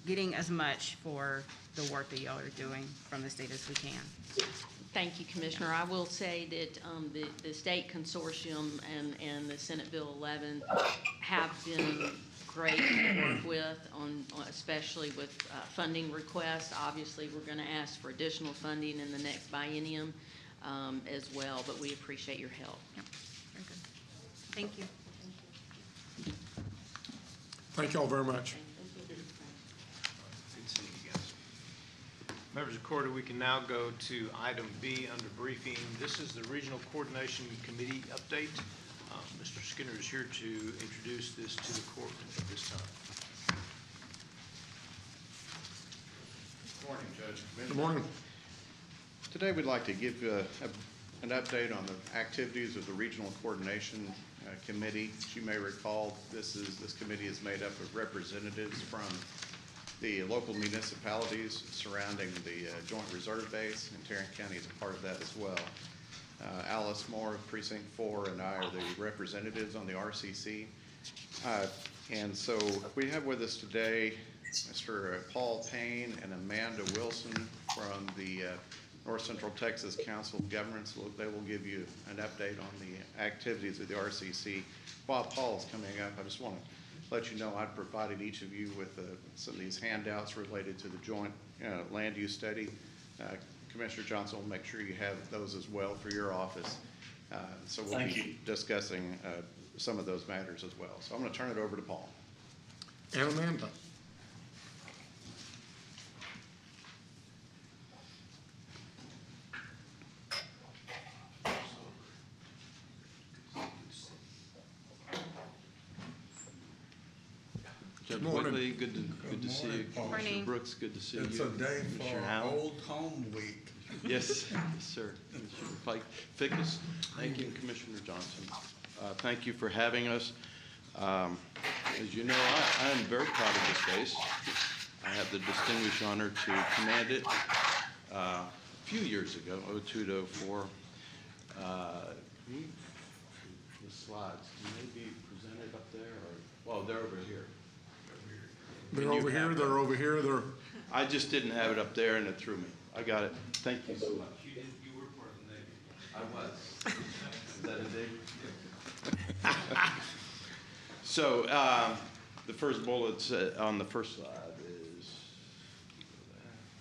getting as much for the work that y'all are doing from the state as we can. Thank you, Commissioner. I will say that the state consortium and the Senate Bill 11 have been great to work with, especially with funding requests. Obviously, we're going to ask for additional funding in the next biennium as well, but we appreciate your help. Yep, very good. Thank you. Thank you all very much. Good seeing you guys. Members of court, we can now go to item B under briefing. This is the Regional Coordination Committee update. Mr. Skinner is here to introduce this to the court at this time. Good morning, Judge. Good morning. Today we'd like to give an update on the activities of the Regional Coordination Committee. As you may recall, this committee is made up of representatives from the local municipalities surrounding the Joint Reserve Base, and Tarrant County is a part of that as well. Alice Moore of Precinct 4 and I are the representatives on the RCC. And so we have with us today Mr. Paul Payne and Amanda Wilson from the North Central Texas Council of Governments. They will give you an update on the activities of the RCC. While Paul is coming up, I just want to let you know I've provided each of you with some of these handouts related to the joint land use study. Commissioner Johnson will make sure you have those as well for your office. So we'll be discussing some of those matters as well. So I'm going to turn it over to Paul. And Amanda. Judge morning. Whitley, good to see you. Paul. Morning. Commissioner Brooks, good to see you. It's a day Commissioner for Howell. Old Home Week. Yes, yes, sir. Commissioner Pike, Fickus, thank you, and Commissioner Johnson. Thank you for having us. As you know, I am very proud of this base. I had the distinguished honor to command it a few years ago, 02 to 04. The slides, can they be presented up there? Or, well, they're over here. They're over here, they're over here, they're... I just didn't have it up there and it threw me. I got it. Thank you so much. You were part of the Navy. I was. Is that a dig? So the first bullet on the first slide is,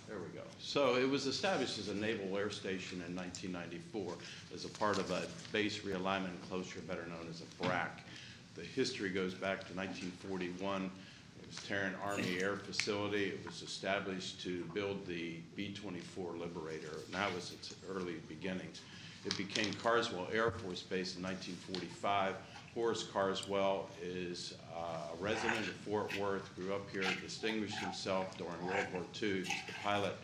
there we go. So it was established as a naval air station in 1994 as a part of a base realignment and closure, better known as a BRAC. The history goes back to 1941. Tarrant Army Air Facility. It was established to build the B-24 Liberator, and that was its early beginnings. It became Carswell Air Force Base in 1945. Horace Carswell is a resident of Fort Worth, grew up here, distinguished himself during World War II. He was the pilot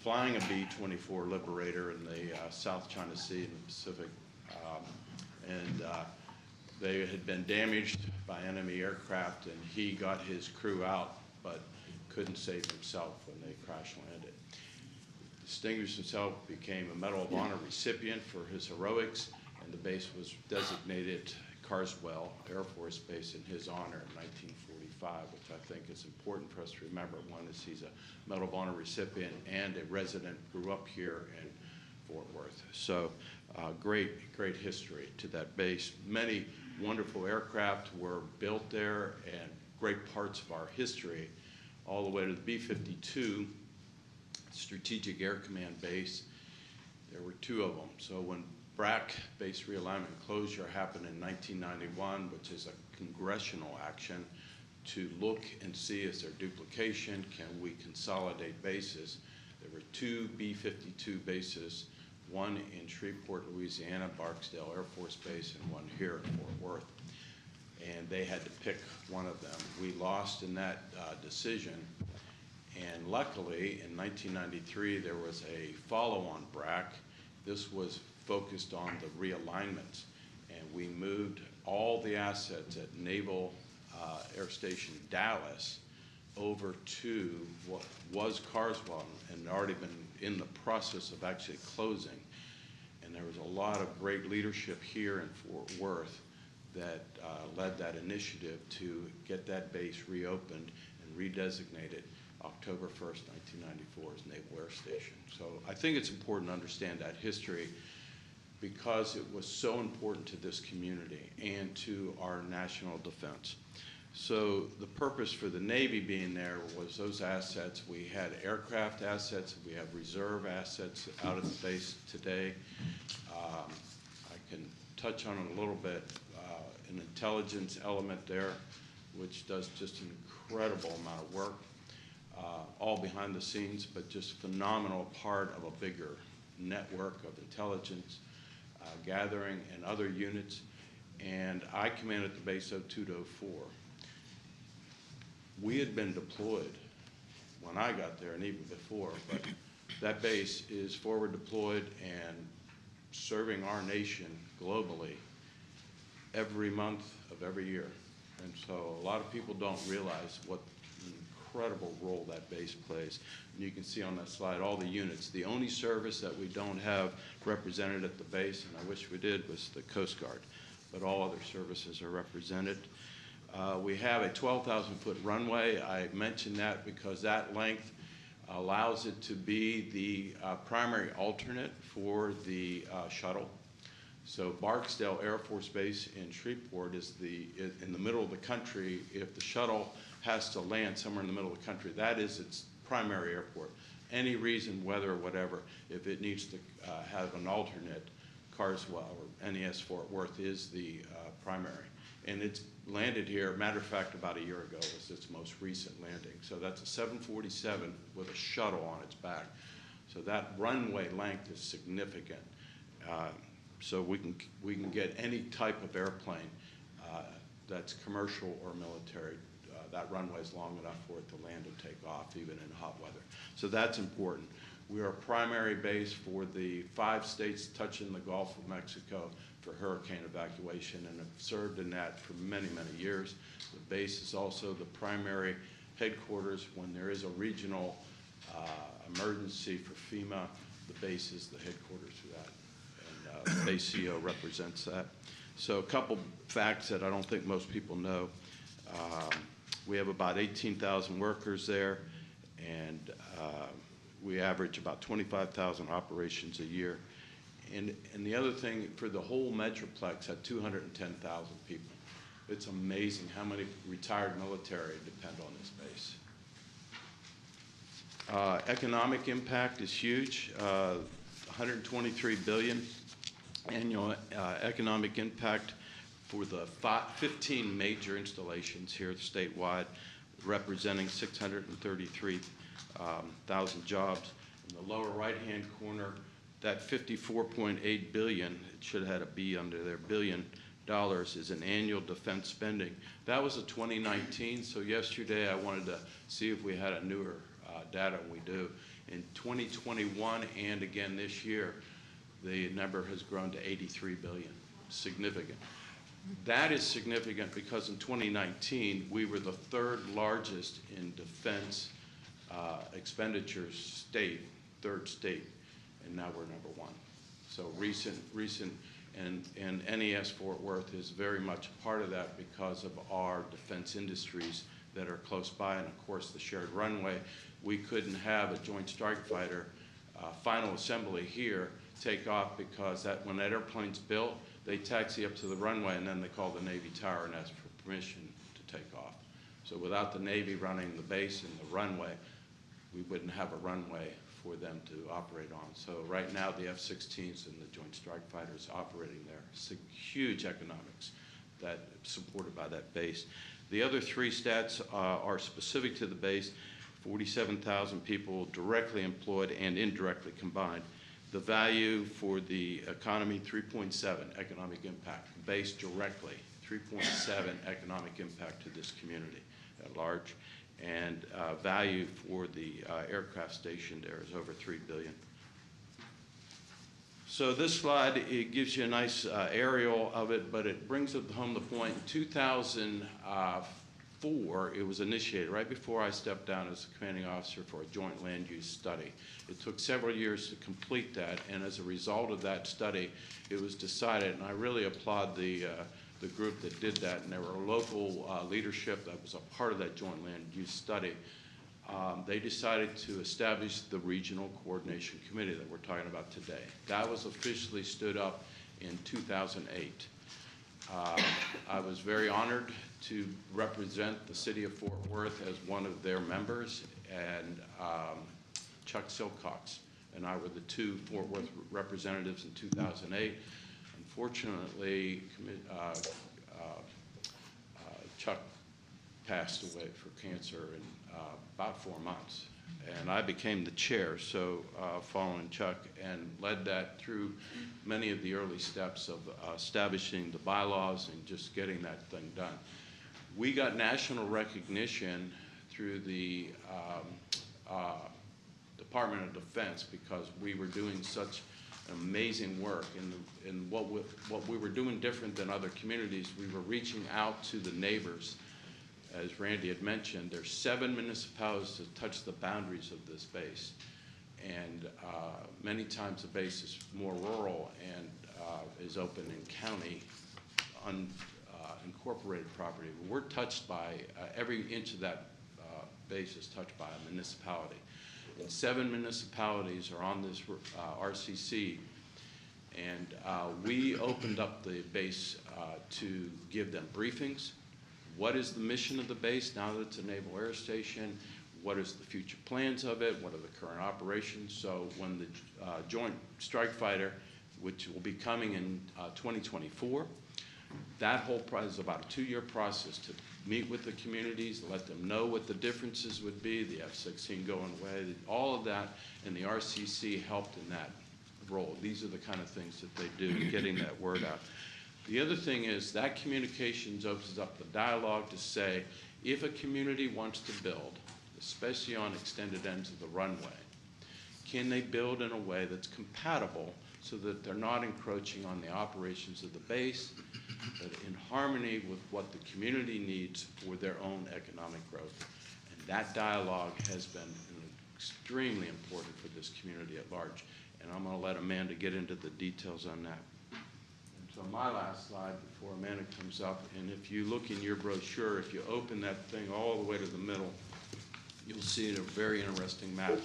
flying a B-24 Liberator in the South China Sea and the Pacific. They had been damaged by enemy aircraft, and he got his crew out, but couldn't save himself when they crash landed. Distinguished himself, became a Medal of Honor recipient for his heroics, and the base was designated Carswell Air Force Base in his honor in 1945, which I think is important for us to remember. One is he's a Medal of Honor recipient and a resident, grew up here in Fort Worth. So great history to that base. Many wonderful aircraft were built there, and great parts of our history, all the way to the B-52 Strategic Air Command Base. There were two of them. So when BRAC, Base Realignment Closure, happened in 1991, which is a congressional action to look and see is there duplication, can we consolidate bases, There were 2 B-52 bases, one in Shreveport, Louisiana, Barksdale Air Force Base, and one here in Fort Worth. And they had to pick one of them. We lost in that decision, and luckily in 1993 there was a follow-on BRAC. This was focused on the realignments, and we moved all the assets at Naval Air Station Dallas over to what was Carswell and already been in the process of actually closing. And there was a lot of great leadership here in Fort Worth that led that initiative to get that base reopened and redesignated October 1st, 1994 as Naval Air Station. So I think it's important to understand that history because it was so important to this community and to our national defense. So the purpose for the Navy being there was those assets. We had aircraft assets, we have reserve assets out at the base today. I can touch on it a little bit. An intelligence element there, which does just an incredible amount of work, all behind the scenes, but just phenomenal part of a bigger network of intelligence gathering and other units. And I commanded the base 02 to 04. We had been deployed when I got there and even before, but that base is forward deployed and serving our nation globally every month of every year. And so a lot of people don't realize what an incredible role that base plays. And you can see on that slide all the units. The only service that we don't have represented at the base, and I wish we did, was the Coast Guard. But all other services are represented. We have a 12,000-foot runway. I mentioned that because that length allows it to be the primary alternate for the shuttle. So Barksdale Air Force Base in Shreveport is in the middle of the country. If the shuttle has to land somewhere in the middle of the country, that is its primary airport. Any reason, weather or whatever, if it needs to have an alternate, Carswell or NES Fort Worth is the primary. And it's landed here, matter of fact, about a year ago was its most recent landing. So that's a 747 with a shuttle on its back. So that runway length is significant. So we can get any type of airplane that's commercial or military. That runway is long enough for it to land and take off, even in hot weather. So that's important. We are a primary base for the 5 states touching the Gulf of Mexico for hurricane evacuation and have served in that for many, many years. The base is also the primary headquarters when there is a regional emergency for FEMA. The base is the headquarters for that. And base CO represents that. So a couple facts that I don't think most people know. We have about 18,000 workers there, and we average about 25,000 operations a year. And the other thing, for the whole Metroplex, had 210,000 people. It's amazing how many retired military depend on this base. Economic impact is huge, 123 billion annual economic impact for the 15 major installations here statewide, representing 633,000 jobs. In the lower right-hand corner, that 54.8 billion, it should have had a B under there, billion dollars is an annual defense spending. That was a 2019, so yesterday I wanted to see if we had a newer data, and we do. In 2021 and again this year, the number has grown to 83 billion, significant. That is significant because in 2019, we were the 3rd largest in defense expenditures state, 3rd state, and now we're number 1. So recent, and NES Fort Worth is very much a part of that because of our defense industries that are close by, and of course the shared runway. We couldn't have a Joint Strike Fighter final assembly here take off because when that airplane's built, they taxi up to the runway and then they call the Navy Tower and ask for permission to take off. So without the Navy running the base and the runway, we wouldn't have a runway for them to operate on. So right now the F-16s and the Joint Strike Fighters operating there. Huge economics that supported by that base. The other 3 stats are specific to the base. 47,000 people directly employed and indirectly combined. The value for the economy, 3.7 economic impact, based directly, 3.7 economic impact to this community at large. And value for the aircraft station there is over $3 billion. So this slide, it gives you a nice aerial of it, but it brings up home the point. In 2004, it was initiated right before I stepped down as a commanding officer for a joint land use study. It took several years to complete that, and as a result of that study, it was decided, and I really applaud the group that did that, and there were local leadership that was a part of that joint land use study. They decided to establish the Regional Coordination Committee that we're talking about today. That was officially stood up in 2008. I was very honored to represent the city of Fort Worth as one of their members, and Chuck Silcox and I were the two Fort Worth representatives in 2008. Unfortunately, Chuck passed away for cancer in about 4 months, and I became the chair, so following Chuck, and led that through many of the early steps of establishing the bylaws and just getting that thing done. We got national recognition through the Department of Defense because we were doing such amazing work, and what we were doing different than other communities, we were reaching out to the neighbors. As Randy had mentioned, there's 7 municipalities that touch the boundaries of this base, and many times the base is more rural and is open in county unincorporated property. We're touched by every inch of that base is touched by a municipality. And 7 municipalities are on this RCC, and we opened up the base to give them briefings. What is the mission of the base now that it's a Naval Air Station? What is the future plans of it? What are the current operations? So when the Joint Strike Fighter, which will be coming in 2024, that whole process is about a 2-year process to meet with the communities, let them know what the differences would be, the F-16 going away, all of that, and the RCC helped in that role. These are the kind of things that they do, getting that word out. The other thing is that communications opens up the dialogue to say, if a community wants to build, especially on extended ends of the runway, can they build in a way that's compatible so that they're not encroaching on the operations of the base, but in harmony with what the community needs for their own economic growth. And that dialogue has been extremely important for this community at large. And I'm going to let Amanda get into the details on that. And so my last slide before Amanda comes up, and if you look in your brochure, if you open that thing all the way to the middle, you'll see a very interesting map,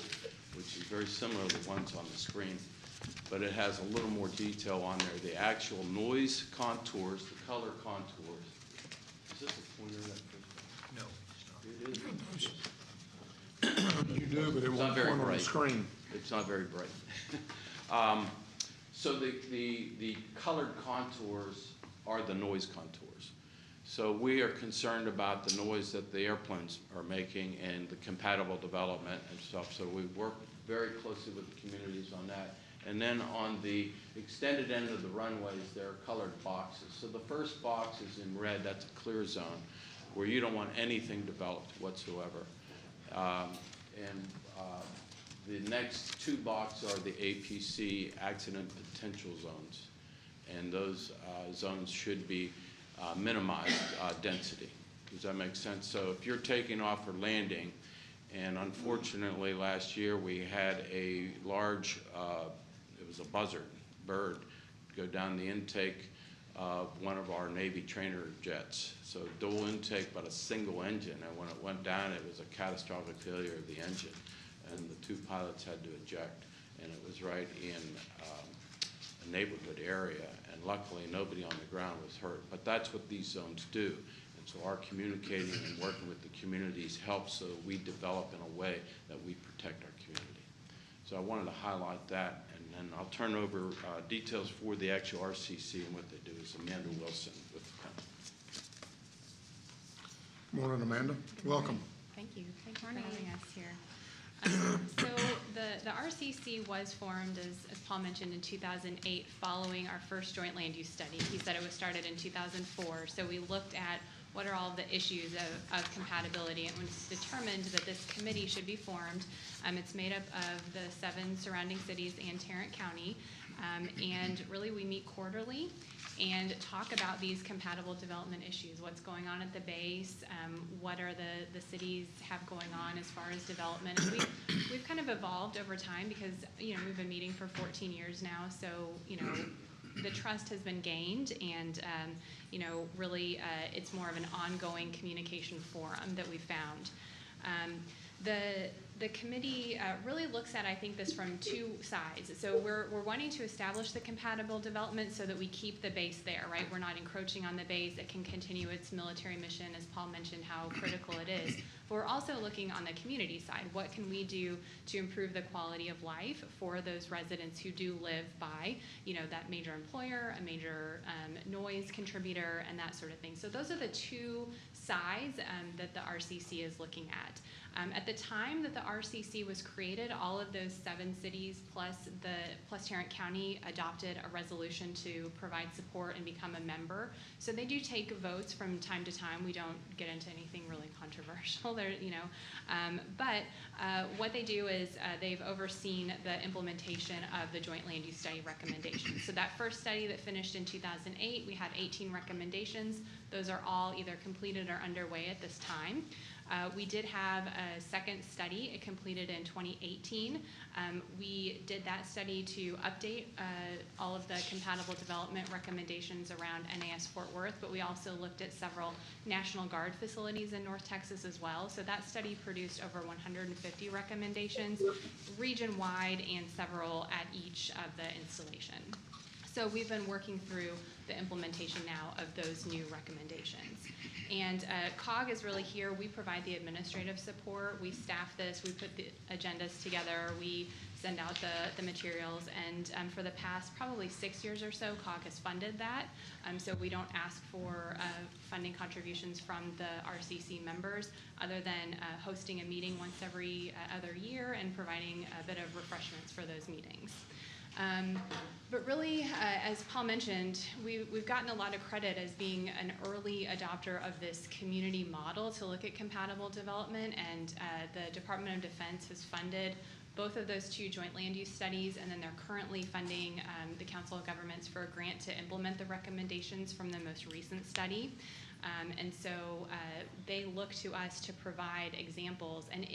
which is very similar to the ones on the screen, but it has a little more detail on there. The actual noise contours, the color contours. Is this a pointer? No, it's not. It is. You do, but it It's won't not very point on the bright. screen. It's not very bright. So the colored contours are the noise contours. So we are concerned about the noise that the airplanes are making and the compatible development and stuff. So we work very closely with the communities on that. And then on the extended end of the runways, there are colored boxes. So the first box is in red, that's a clear zone, where you don't want anything developed whatsoever. The next 2 boxes are the APC, accident potential zones. And those zones should be minimized density. Does that make sense? So if you're taking off or landing, and unfortunately last year we had a large, it was a bird, go down the intake of one of our Navy trainer jets. So dual intake, but a single engine. And when it went down, it was a catastrophic failure of the engine. And the 2 pilots had to eject. And it was right in a neighborhood area. And luckily, nobody on the ground was hurt. But that's what these zones do. And so our communicating and working with the communities helps so that we develop in a way that we protect our community. So I wanted to highlight that. And then I'll turn over details for the actual RCC and what they do is Amanda Wilson with the company. Morning, Amanda. Welcome. Thank Thank you. Thanks for Morning. having us here. So the RCC was formed, as Paul mentioned, in 2008 following our first joint land use study. He said it was started in 2004. So we looked at what are all the issues of compatibility, and it was determined that this committee should be formed. It's made up of the 7 surrounding cities and Tarrant County. And really we meet quarterly and talk about these compatible development issues, what's going on at the base, what are the cities have going on as far as development. And we've kind of evolved over time because, we've been meeting for 14 years now, so, the trust has been gained, and, really it's more of an ongoing communication forum that we found. The committee really looks at, I think, this from 2 sides. So we're wanting to establish the compatible development so that we keep the base there, right? We're not encroaching on the base. It can continue its military mission, as Paul mentioned, how critical it is. But we're also looking on the community side. What can we do to improve the quality of life for those residents who do live by, that major employer, a major noise contributor, and that sort of thing. So those are the 2 sides that the RCC is looking at. At the time that the RCC was created, all of those 7 cities plus Tarrant County adopted a resolution to provide support and become a member. So they do take votes from time to time. We don't get into anything really controversial there, but what they do is they've overseen the implementation of the joint land use study recommendations. So that first study that finished in 2008, we had 18 recommendations. Those are all either completed or underway at this time. We did have a second study. It completed in 2018. We did that study to update all of the compatible development recommendations around NAS Fort Worth, but we also looked at several National Guard facilities in North Texas as well. So that study produced over 150 recommendations region-wide and several at each of the installation. So we've been working through the implementation now of those new recommendations. And COG is really here. We provide the administrative support. We staff this. We put the agendas together. We send out the materials. And for the past probably 6 years or so, COG has funded that. So we don't ask for funding contributions from the RCC members other than hosting a meeting once every other year and providing a bit of refreshments for those meetings. But really, as Paul mentioned, we've gotten a lot of credit as being an early adopter of this community model to look at compatible development, and the Department of Defense has funded both of those 2 joint land use studies, and then they're currently funding the Council of Governments for a grant to implement the recommendations from the most recent study. And so they look to us to provide examples. And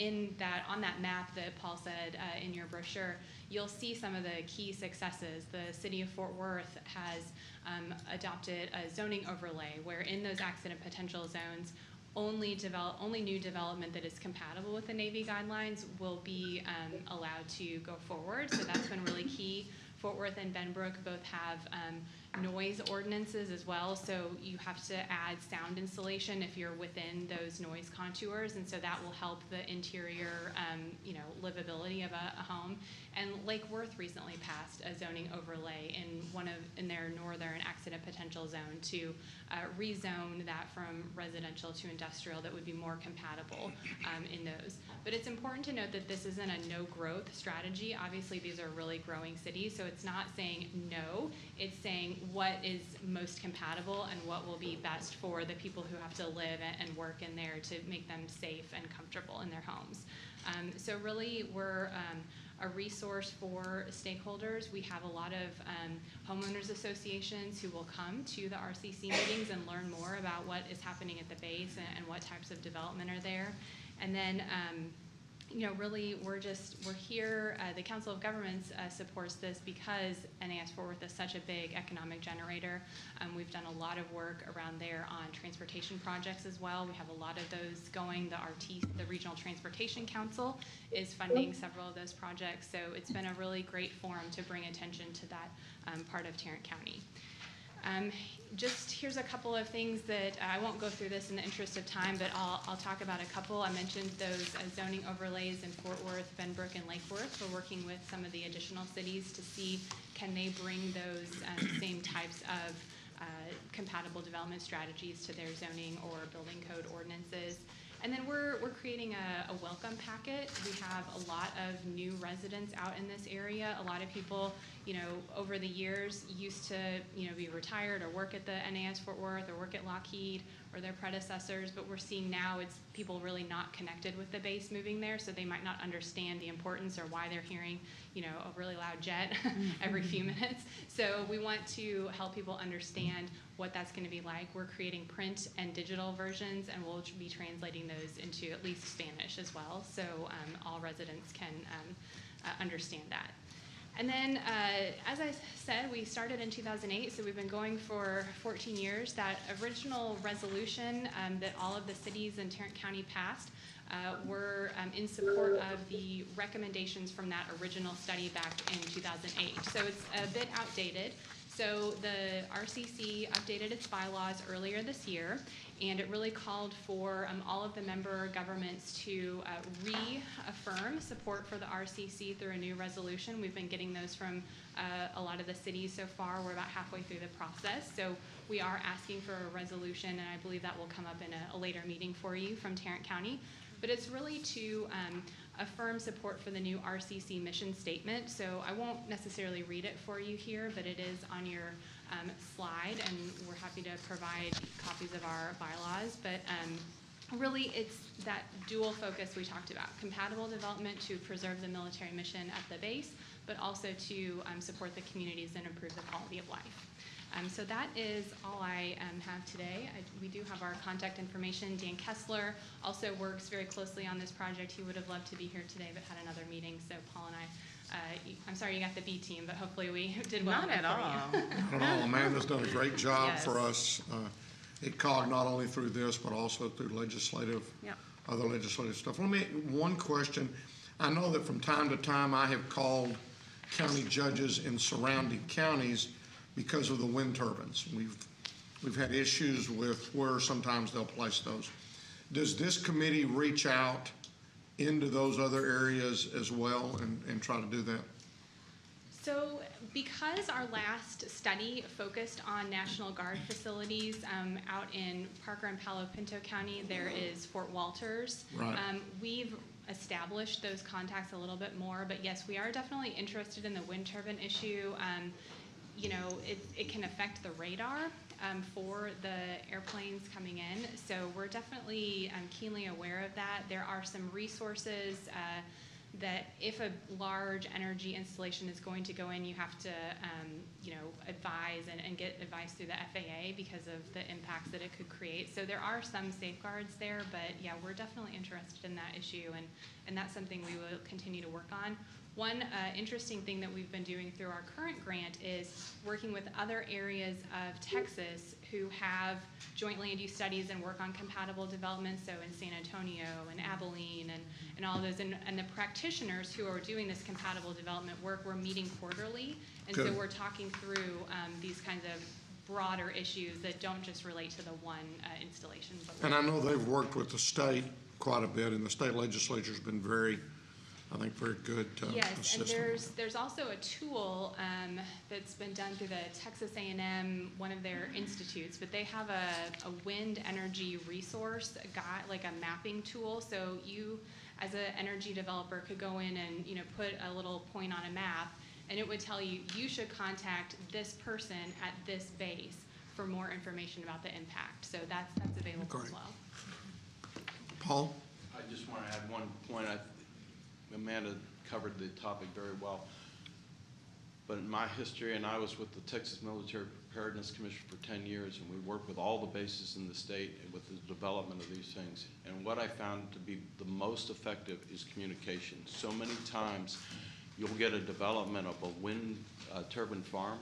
on that map that Paul said in your brochure, you'll see some of the key successes. The city of Fort Worth has adopted a zoning overlay where in those accident potential zones, only new development that is compatible with the Navy guidelines will be allowed to go forward. So that's been really key. Fort Worth and Benbrook both have noise ordinances as well, so you have to add sound insulation if you're within those noise contours, and so that will help the interior, livability of a home. And Lake Worth recently passed a zoning overlay in their northern accident potential zone to rezone that from residential to industrial that would be more compatible in those. But it's important to note that this isn't a no-growth strategy. Obviously, these are really growing cities, so it's not saying no. It's saying what is most compatible and what will be best for the people who have to live and work in there to make them safe and comfortable in their homes. So really, we're a resource for stakeholders. We have a lot of homeowners associations who will come to the RCC meetings and learn more about what is happening at the base and what types of development are there. And then, really, we're here. The Council of Governments supports this because NAS Fort Worth is such a big economic generator. We've done a lot of work around there on transportation projects as well. We have a lot of those going. The Regional Transportation Council is funding several of those projects. So it's been a really great forum to bring attention to that part of Tarrant County. Just here's a couple of things that I won't go through this in the interest of time, but I'll talk about a couple. I mentioned those zoning overlays in Fort Worth, Benbrook, and Lake Worth. We're working with some of the additional cities to see can they bring those same types of compatible development strategies to their zoning or building code ordinances. And then we're creating a welcome packet. We have a lot of new residents out in this area. A lot of people, over the years used to, be retired or work at the NAS Fort Worth or work at Lockheed or their predecessors, but we're seeing now it's people really not connected with the base moving there, so they might not understand the importance or why they're hearing, a really loud jet every few minutes. So we want to help people understand what that's going to be like. We're creating print and digital versions, and we'll be translating those into at least Spanish as well, so all residents can understand that. And then, as I said, we started in 2008, so we've been going for 14 years. That original resolution that all of the cities in Tarrant County passed were in support of the recommendations from that original study back in 2008. So it's a bit outdated. So the RCC updated its bylaws earlier this year, and it really called for all of the member governments to reaffirm support for the RCC through a new resolution. We've been getting those from a lot of the cities so far. We're about halfway through the process. So we are asking for a resolution, and I believe that will come up in a later meeting for you from Tarrant County. But it's really to affirm support for the new RCC mission statement. So I won't necessarily read it for you here, but it is on your slide, and we're happy to provide copies of our bylaws. But really, it's that dual focus we talked about: compatible development to preserve the military mission at the base, but also to support the communities and improve the quality of life. So that is all I have today. We do have our contact information. Dan Kessler also works very closely on this project. He would have loved to be here today, but had another meeting. So Paul and I, I'm sorry you got the B team, but hopefully we did well. Not at all. Not at all. Amanda's done a great job Yes. for us at COG, not only through this, but also through other legislative stuff. Let me, one question. I know that from time to time I have called county judges in surrounding counties because of the wind turbines. We've had issues with where sometimes they'll place those. Does this committee reach out into those other areas as well and try to do that? So because our last study focused on National Guard facilities out in Parker and Palo Pinto County, there is Fort Walters. Right. We've established those contacts a little bit more, but yes, we are definitely interested in the wind turbine issue. It can affect the radar for the airplanes coming in. So we're definitely keenly aware of that. There are some resources that if a large energy installation is going to go in, you have to, advise and get advice through the FAA because of the impacts that it could create. So there are some safeguards there, but yeah, we're definitely interested in that issue, and that's something we will continue to work on. One interesting thing that we've been doing through our current grant is working with other areas of Texas who have joint land use studies and work on compatible development, so in San Antonio and Abilene and all those, and the practitioners who are doing this compatible development work, we're meeting quarterly, and Good. So we're talking through these kinds of broader issues that don't just relate to the one installation. And I know they've worked with the state quite a bit, and the state legislature's been very good to Yes, assist and them. there's also a tool that's been done through the Texas A&M, one of their institutes, but they have a wind energy resource guide, like a mapping tool. So you, as an energy developer, could go in and put a little point on a map, and it would tell you should contact this person at this base for more information about the impact. So that's available Great. as well. Paul? I just want to add one point. Amanda covered the topic very well. But in my history, and I was with the Texas Military Preparedness Commission for 10 years, and we worked with all the bases in the state with the development of these things. And what I found to be the most effective is communication. So many times you'll get a development of a wind turbine farm,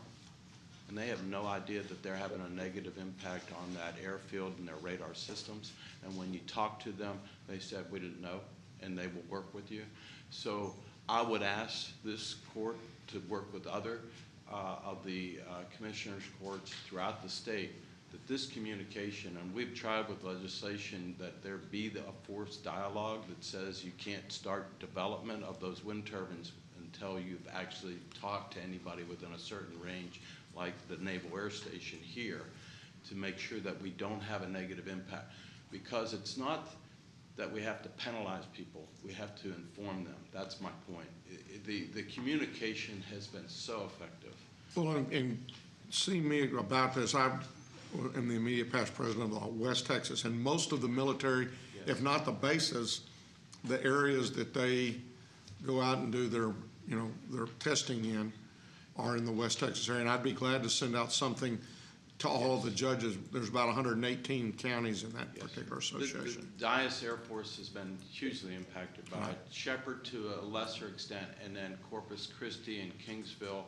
and they have no idea that they're having a negative impact on that airfield and their radar systems. And when you talk to them, they said, we didn't know, and they will work with you. So I would ask this court to work with other of the commissioners' courts throughout the state that this communication, and we've tried with legislation that there be a forced dialogue that says you can't start development of those wind turbines until you've actually talked to anybody within a certain range, like the Naval Air Station here, to make sure that we don't have a negative impact. Because it's not that we have to penalize people. We have to inform them. That's my point. The communication has been so effective. Well, and see me about this, I am the immediate past president of West Texas, and most of the military, if not the bases, the areas that they go out and do their, their testing in are in the West Texas area. And I'd be glad to send out something to all of the judges. There's about 118 counties in that particular association. The Dias Air Force has been hugely impacted by it. Shepherd to a lesser extent, and then Corpus Christi and Kingsville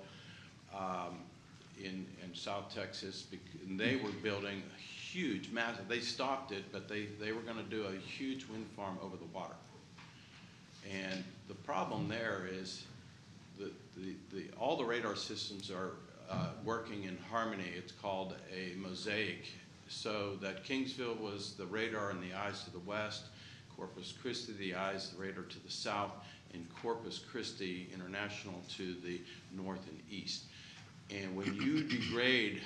in South Texas. And they were building a huge, massive, they stopped it, but they were going to do a huge wind farm over the water. And the problem there is all the radar systems are working in harmony. It's called a mosaic. So that Kingsville was the radar in the eyes to the west, Corpus Christi the eyes, the radar to the south, and Corpus Christi International to the north and east. And when you degrade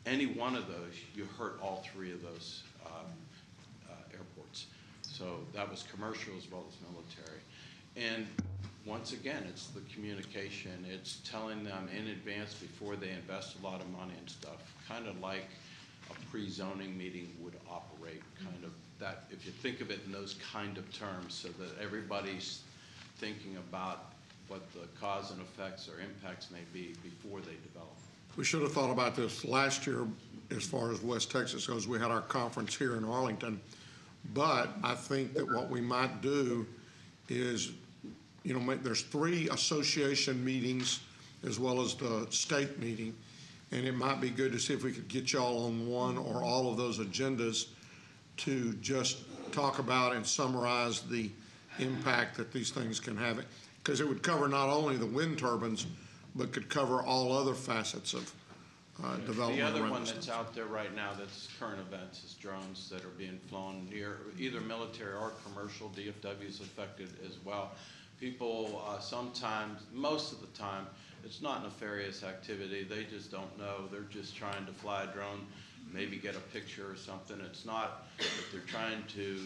any one of those, you hurt all three of those airports. So that was commercial as well as military. And once again, it's the communication. It's telling them in advance before they invest a lot of money and stuff, kind of like a pre-zoning meeting would operate, kind of that, if you think of it in those kind of terms, so that everybody's thinking about what the cause and effects or impacts may be before they develop. We should have thought about this last year as far as West Texas goes. We had our conference here in Arlington. But I think that what we might do is, there's 3 association meetings as well as the state meeting. And it might be good to see if we could get y'all on one or all of those agendas to just talk about and summarize the impact that these things can have. Because it would cover not only the wind turbines, but could cover all other facets of development. The other around one this. that's out there right now that's current events is drones that are being flown near either military or commercial. DFW is affected as well. People sometimes, most of the time, it's not nefarious activity. They just don't know. They're just trying to fly a drone, maybe get a picture or something. It's not that they're trying to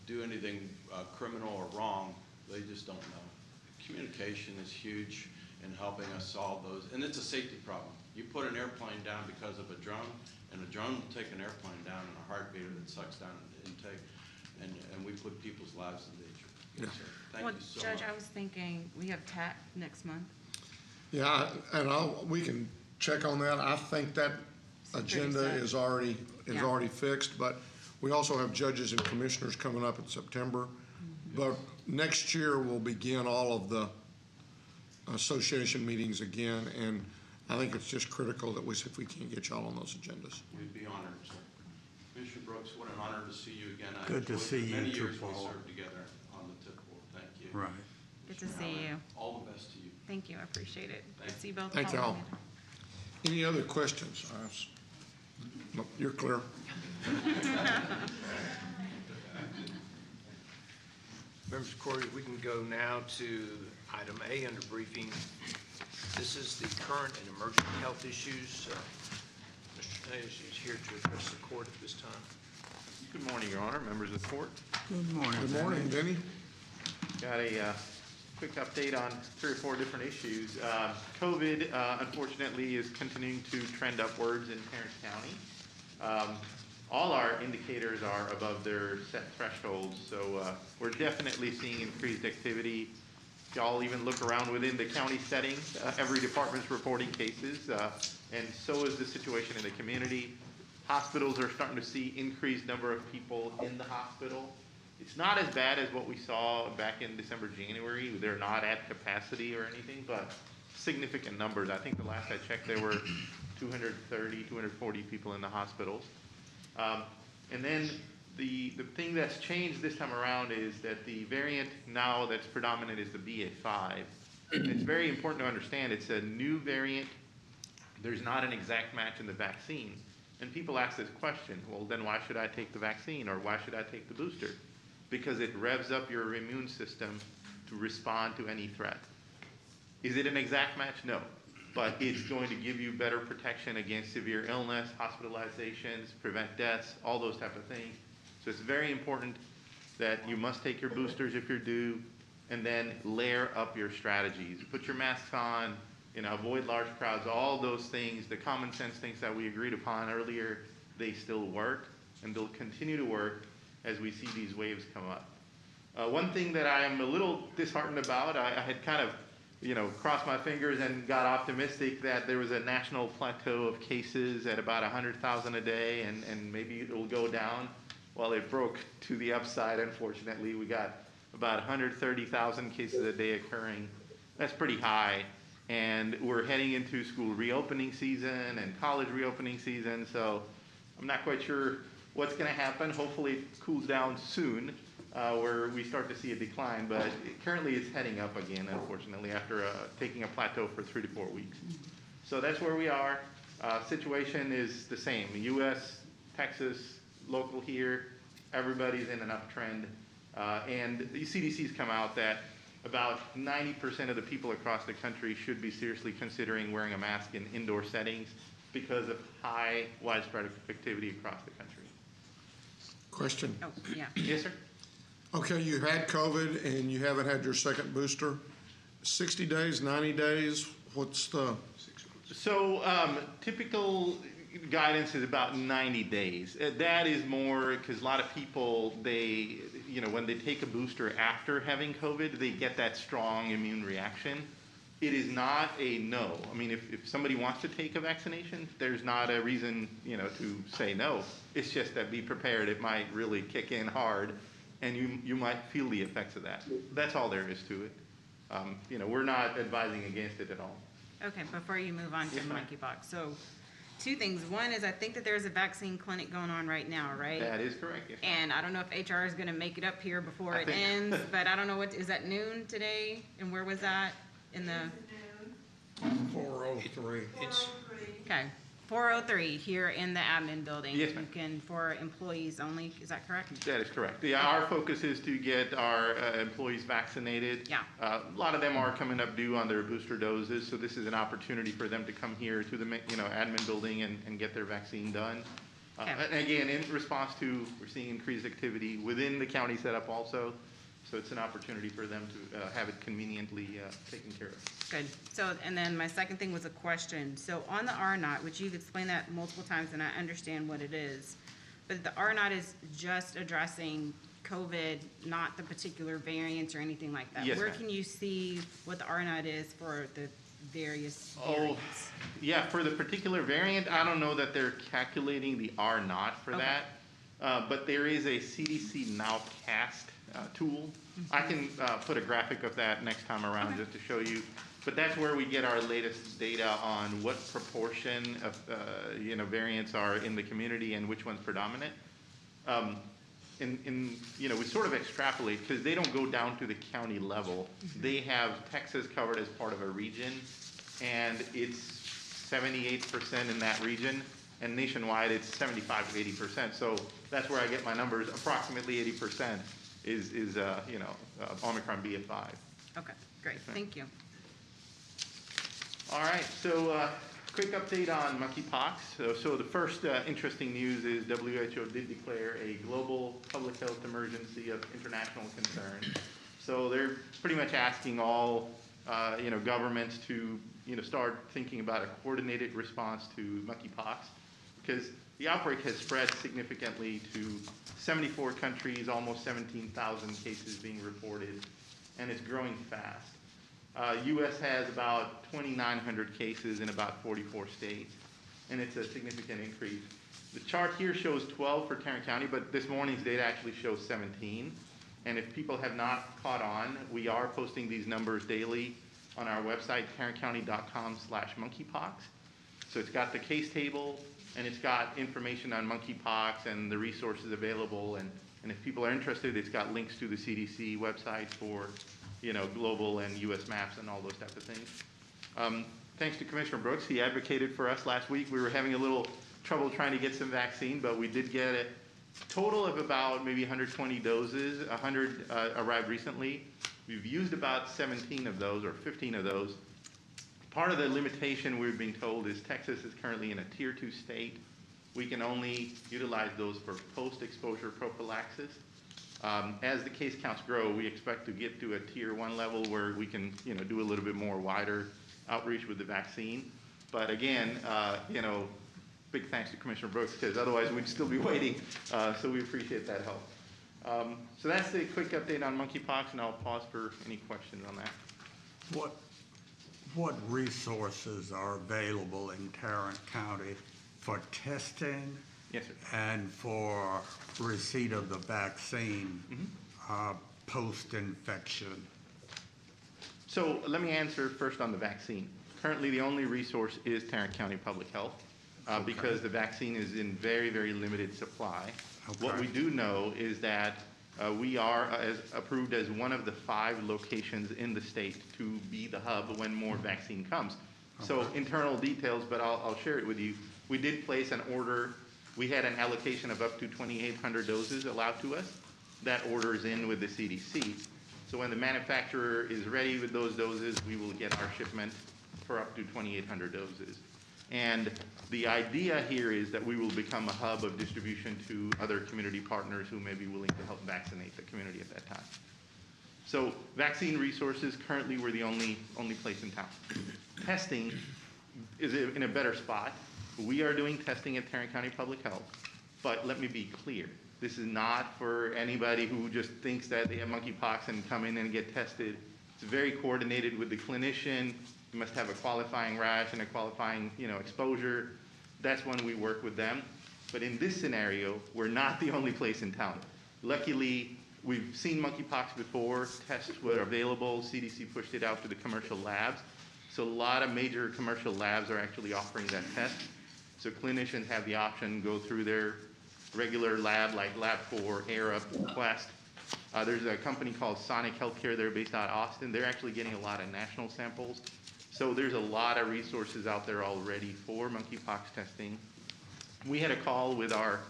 do anything criminal or wrong. They just don't know. Communication is huge in helping us solve those. And it's a safety problem. You put an airplane down because of a drone, and a drone will take an airplane down in a heartbeat that sucks down an intake. And we put people's lives in danger. Yeah. So, thank Well, you so Judge, much. I was thinking, we have TAC next month. Yeah, and we can check on that. I think that agenda set. is already Yeah. fixed, but we also have judges and commissioners coming up in September. But next year, we'll begin all of the association meetings again, and I think it's just critical that we see if we can get y'all on those agendas. We'd be honored, sir. Commissioner Brooks, what an honor to see you again. Good to see you Many too, years we Paul. served together on the TIP board. Thank you. Right. Good to see you. All the best to you. Thank you, I appreciate it. Good to see you both. Thank Paul and y'all. Amanda. Any other questions? No, you're clear. Members of the court, we can go now to item A under briefing. This is the current and emerging health issues. Mr. Tays is here to address the court at this time. Good morning, Your Honor, members of the court. Good morning. Good morning, Denny. Got a quick update on 3 or 4 different issues. COVID, unfortunately, is continuing to trend upwards in Tarrant County. All our indicators are above their set thresholds, so we're definitely seeing increased activity. If y'all even look around within the county setting, every department's reporting cases, and so is the situation in the community. Hospitals are starting to see increased number of people in the hospital. It's not as bad as what we saw back in December, January. They're not at capacity or anything, but significant numbers. I think the last I checked, there were 230, 240 people in the hospitals. And then the thing that's changed this time around is that the variant now that's predominant is the BA.5. And it's very important to understand it's a new variant. There's not an exact match in the vaccine. And people ask this question, well, then why should I take the vaccine or why should I take the booster? Because it revs up your immune system to respond to any threat. Is it an exact match? No. But it's going to give you better protection against severe illness, hospitalizations, prevent deaths, all those type of things. So it's very important that you must take your boosters if you're due, and then layer up your strategies. Put your masks on, avoid large crowds, all those things, the common sense things that we agreed upon earlier, they still work, and they'll continue to work as we see these waves come up. One thing that I am a little disheartened about, I had kind of, crossed my fingers and got optimistic that there was a national plateau of cases at about 100,000 a day, and maybe it'll go down. Well, it broke to the upside, unfortunately. We got about 130,000 cases a day occurring. That's pretty high. And we're heading into school reopening season and college reopening season, so I'm not quite sure what's going to happen. Hopefully it cools down soon, where we start to see a decline, but currently it's heading up again, unfortunately, after taking a plateau for 3 to 4 weeks. So that's where we are. Situation is the same. U.S., Texas, local here, everybody's in an uptrend. And the CDC's come out that about 90% of the people across the country should be seriously considering wearing a mask in indoor settings because of high widespread activity across the country. Question. Oh, yeah. Yes, sir? Okay, you had COVID and you haven't had your second booster. 60 days, 90 days, what's the? So typical guidance is about 90 days. That is more because a lot of people, when they take a booster after having COVID, they get that strong immune reaction. It is not a no. I mean, if somebody wants to take a vaccination, there's not a reason, to say no. It's just that be prepared. It might really kick in hard, and you might feel the effects of that. That's all there is to it. We're not advising against it at all. Okay, before you move on to monkeypox, so 2 things. One is I think that there's a vaccine clinic going on right now, right? That is correct, yes. And I don't know if HR is going to make it up here before it ends, but I don't know is that noon today? And where was that? In the 403. Okay, 403 here in the admin building. Yes, ma'am. For employees only, is that correct? That is correct. Yeah, our focus is to get our employees vaccinated. Yeah. A lot of them are coming up due on their booster doses, so this is an opportunity for them to come here to the admin building and get their vaccine done. Okay. And again, in response to, we're seeing increased activity within the county setup also, so it's an opportunity for them to have it conveniently taken care of. Good. So, and then my second thing was a question. So on the R0, which you've explained that multiple times and I understand what it is, but the R0 is just addressing COVID, not the particular variants or anything like that. Yes, Where ma'am. can you see what the R0 is for the various variants? Yeah, for the particular variant, I don't know that they're calculating the R0 for that, but there is a CDC Nowcast tool. I can put a graphic of that next time around just to show you. But that's where we get our latest data on what proportion of variants are in the community and which one's predominant. We sort of extrapolate because they don't go down to the county level. They have Texas covered as part of a region, and it's 78% in that region, and nationwide it's 75 to 80%. So that's where I get my numbers. Approximately 80% is Omicron BA.5. Okay, great. Thank you. All right, so quick update on monkeypox. So the first interesting news is WHO did declare a global public health emergency of international concern. So they're pretty much asking all governments to start thinking about a coordinated response to monkeypox because the outbreak has spread significantly to 74 countries, almost 17,000 cases being reported, and it's growing fast. U.S. has about 2,900 cases in about 44 states, and it's a significant increase. The chart here shows 12 for Tarrant County, but this morning's data actually shows 17. And if people have not caught on, we are posting these numbers daily on our website, tarrantcounty.com/monkeypox. So it's got the case table, and it's got information on monkeypox and the resources available. And if people are interested, it's got links to the CDC website for global and U.S. maps and all those types of things. Thanks to Commissioner Brooks, he advocated for us last week. We were having a little trouble trying to get some vaccine, but we did get a total of about maybe 120 doses. 100 arrived recently. We've used about 17 of those or 15 of those. Part of the limitation we're being told is Texas is currently in a Tier 2 state. We can only utilize those for post-exposure prophylaxis. As the case counts grow, we expect to get to a tier 1 level where we can, do a little bit more wider outreach with the vaccine. But again, big thanks to Commissioner Brooks, because otherwise we'd still be waiting. So we appreciate that help. So that's the quick update on monkeypox, and I'll pause for any questions on that. What resources are available in Tarrant County for testing? Yes, sir. And for receipt of the vaccine post-infection? So let me answer first on the vaccine. Currently, the only resource is Tarrant County Public Health because the vaccine is in very, very limited supply. Okay. What we do know is that we are approved as one of the 5 locations in the state to be the hub when more vaccine comes. Okay. So internal details, but I'll share it with you. We did place an order. We had an allocation of up to 2,800 doses allowed to us. That order is in with the CDC. So when the manufacturer is ready with those doses, we will get our shipment for up to 2,800 doses. And the idea here is that we will become a hub of distribution to other community partners who may be willing to help vaccinate the community at that time. So vaccine resources, currently we're the only place in town. Testing is in a better spot. We are doing testing at Tarrant County Public Health, but let me be clear. This is not for anybody who just thinks that they have monkeypox and come in and get tested. It's very coordinated with the clinician. You must have a qualifying rash and a qualifying, exposure. That's when we work with them. But in this scenario, we're not the only place in town. Luckily, we've seen monkeypox before. Tests were available. CDC pushed it out to the commercial labs. So a lot of major commercial labs are actually offering that test. So clinicians have the option, go through their regular lab, like Lab4, ARPA, Quest. There's a company called Sonic Healthcare. They're based out of Austin. They're actually getting a lot of national samples. So there's a lot of resources out there already for monkeypox testing. We had a call with our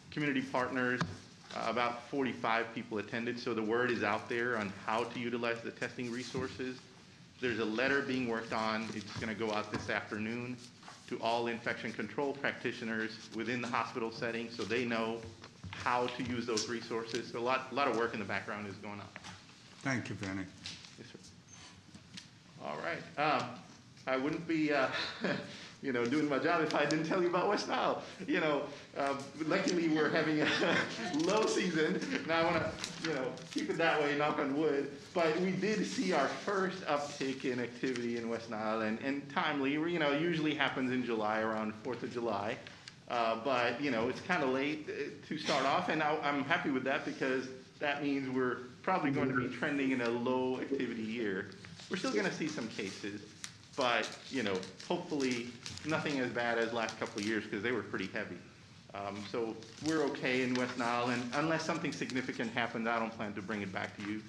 community partners. About 45 people attended. So the word is out there on how to utilize the testing resources. There's a letter being worked on. It's going to go out this afternoon to all infection control practitioners within the hospital setting so they know how to use those resources. So a lot of work in the background is going on. Thank you, Vinny. Yes, sir. All right. I wouldn't be doing my job if I didn't tell you about West Nile. Luckily we're having a low season. Now I want to, keep it that way, knock on wood. But we did see our first uptick in activity in West Nile, and timely. Usually happens in July, around 4th of July. But it's kind of late to start off, and I'm happy with that because that means we're probably going to be trending in a low activity year. We're still going to see some cases. But, hopefully nothing as bad as last couple of years because they were pretty heavy. So we're okay in West Nile, and unless something significant happens, I don't plan to bring it back to you.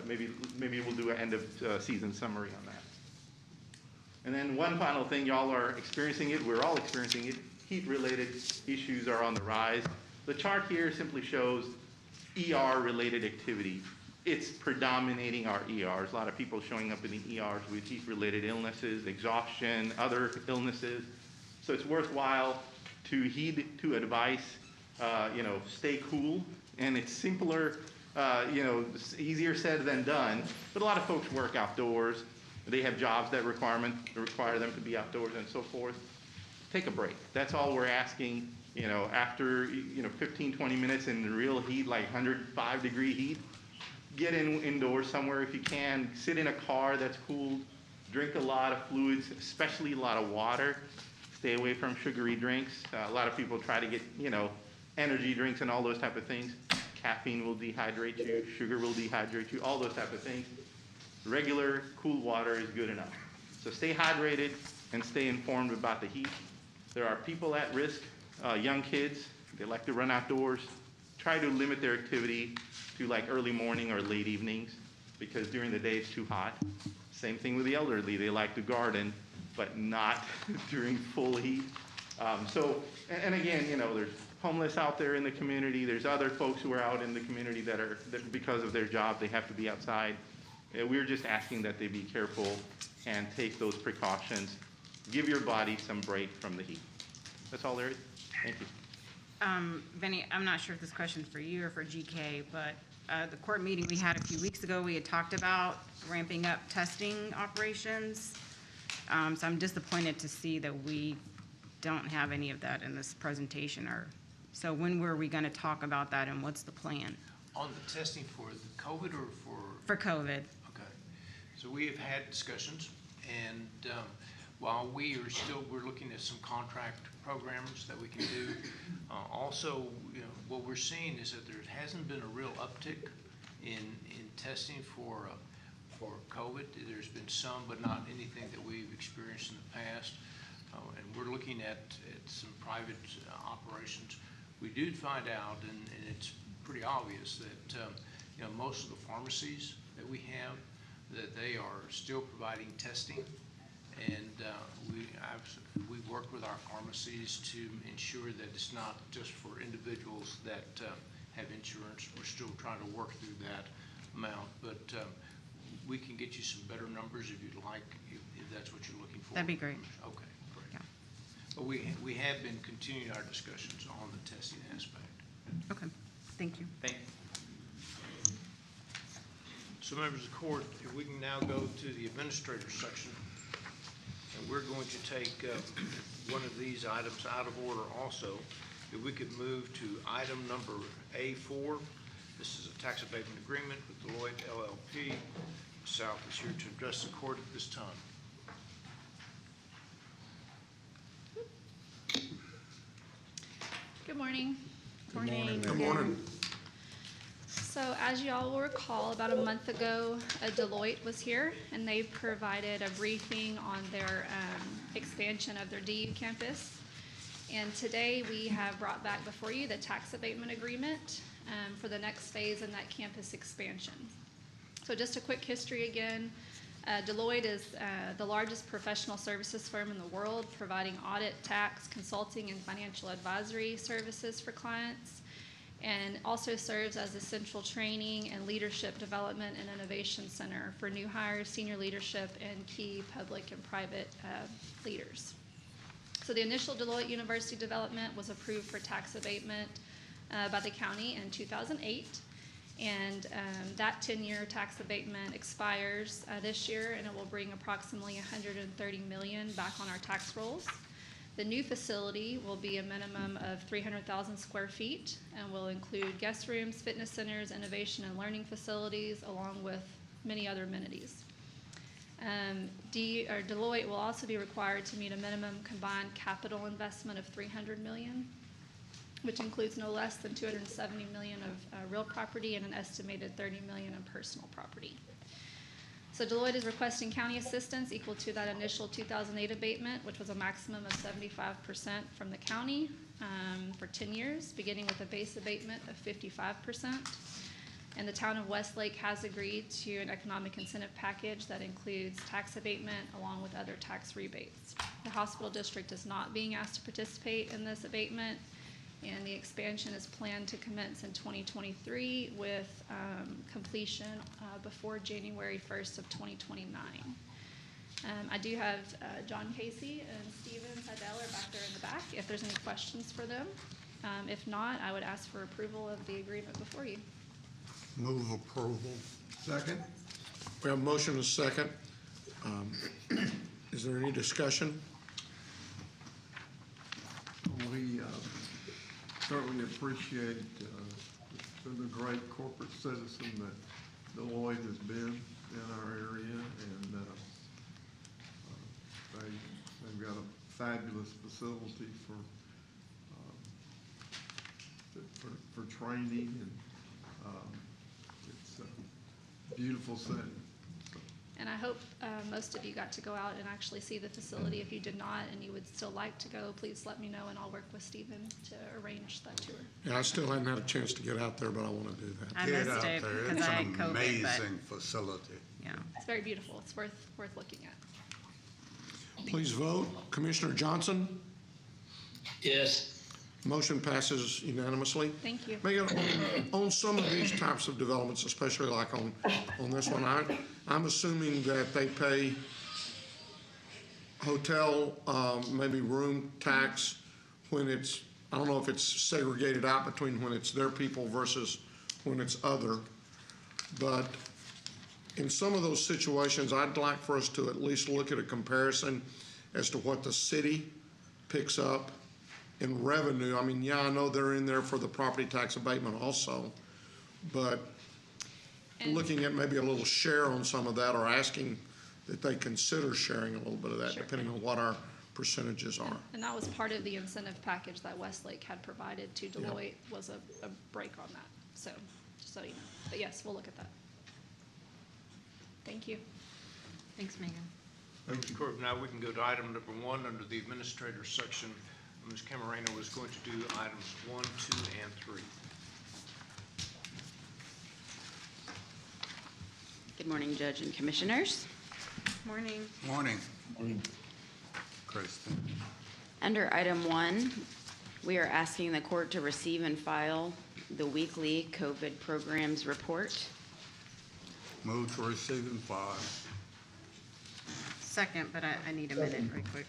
Maybe we'll do an end of season summary on that. And then one final thing, y'all are experiencing it, we're all experiencing it. Heat-related issues are on the rise. The chart here simply shows ER-related activity. It's predominating our ERs. A lot of people showing up in the ERs with heat-related illnesses, exhaustion, other illnesses. So it's worthwhile to heed to advice, stay cool. And it's simpler, easier said than done. But a lot of folks work outdoors. They have jobs that require them to be outdoors and so forth. Take a break. That's all we're asking. After 15, 20 minutes in the real heat, like 105-degree heat, get indoors somewhere if you can. Sit in a car that's cooled. Drink a lot of fluids, especially a lot of water. Stay away from sugary drinks. A lot of people try to get, energy drinks and all those type of things. Caffeine will dehydrate you. Sugar will dehydrate you. All those type of things. Regular, cool water is good enough. So stay hydrated and stay informed about the heat. There are people at risk, young kids. They like to run outdoors. Try to limit their activity to like early morning or late evenings because during the day it's too hot. Same thing with the elderly. They like to garden, but not during full heat. And again, there's homeless out there in the community. There's other folks who are out in the community that because of their job, they have to be outside. We're just asking that they be careful and take those precautions. Give your body some break from the heat. That's all there is. Thank you. Vinny, I'm not sure if this question's for you or for GK, but the court meeting we had a few weeks ago, we had talked about ramping up testing operations. So I'm disappointed to see that we don't have any of that in this presentation. So when were we going to talk about that, and what's the plan? On the testing for the COVID or for? For COVID. Okay. So we have had discussions, and while we're looking at some contract programs that we can do. Also, what we're seeing is that there hasn't been a real uptick in testing for COVID. There's been some, but not anything that we've experienced in the past. And we're looking at some private operations. We did find out, and it's pretty obvious that most of the pharmacies that we have, that they are still providing testing, and we work with our pharmacies to ensure that it's not just for individuals that have insurance. We're still trying to work through that amount, but we can get you some better numbers if you'd like, if that's what you're looking for. That'd be great. Okay, great. Yeah. But we have been continuing our discussions on the testing aspect. Okay, thank you. Thank you. So members of the court, if we can now go to the administrator section, and we're going to take one of these items out of order also. If we could move to item number A4. This is a tax abatement agreement with Deloitte LLP. South is here to address the court at this time. Good morning. Good morning. Good morning. So as you all will recall, about a month ago, Deloitte was here and they provided a briefing on their expansion of their DU campus. And today we have brought back before you the tax abatement agreement for the next phase in that campus expansion. So just a quick history again. Deloitte is the largest professional services firm in the world, providing audit, tax, consulting, and financial advisory services for clients, and also serves as a central training and leadership development and innovation center for new hires, senior leadership, and key public and private leaders. So the initial Deloitte University development was approved for tax abatement by the county in 2008. And that 10-year tax abatement expires this year, and it will bring approximately $130 million back on our tax rolls. The new facility will be a minimum of 300,000 square feet and will include guest rooms, fitness centers, innovation and learning facilities, along with many other amenities. Deloitte will also be required to meet a minimum combined capital investment of $300 million, which includes no less than $270 million of real property and an estimated $30 million in personal property. So Deloitte is requesting county assistance equal to that initial 2008 abatement, which was a maximum of 75% from the county for 10 years, beginning with a base abatement of 55%. And the town of Westlake has agreed to an economic incentive package that includes tax abatement along with other tax rebates. The hospital district is not being asked to participate in this abatement, and the expansion is planned to commence in 2023 with completion before January 1st of 2029. I do have John Casey and Steven Seidel are back there in the back if there's any questions for them. If not, I would ask for approval of the agreement before you. Move approval. Second. We have a motion and a second. Is there any discussion? We certainly appreciate the great corporate citizen that Deloitte has been in our area, and they've got a fabulous facility for training, and it's a beautiful setting. And I hope most of you got to go out and actually see the facility. If you did not and you would still like to go, please let me know and I'll work with Stephen to arrange that tour. Yeah, I still haven't had a chance to get out there, but I want to do that. I missed it because I had COVID. It's an amazing facility. Yeah. It's very beautiful. It's worth looking at. Please vote. Commissioner Johnson? Yes. Motion passes unanimously. Thank you. Megan, on some of these types of developments, especially like on this one, I'm assuming that they pay hotel, maybe room tax when it's I don't know if it's segregated out between when it's their people versus when it's other. But in some of those situations, I'd like for us to at least look at a comparison as to what the city picks up in revenue. I mean, yeah, I know they're in there for the property tax abatement also, but looking at maybe a little share on some of that, or asking that they consider sharing a little bit of that, depending on what our percentages are. And that was part of the incentive package that Westlake had provided to Deloitte, was a break on that. So, just so you know. But yes, we'll look at that. Thank you. Thanks, Megan. Members of the court, now we can go to item number 1 under the administrator section. Ms. Camarena was going to do items 1, 2, and 3. Good morning, Judge and Commissioners. Morning. Morning. Kristen. Under item 1, we are asking the court to receive and file the weekly COVID programs report. Move to receive and file. Second, but I need a minute right quick.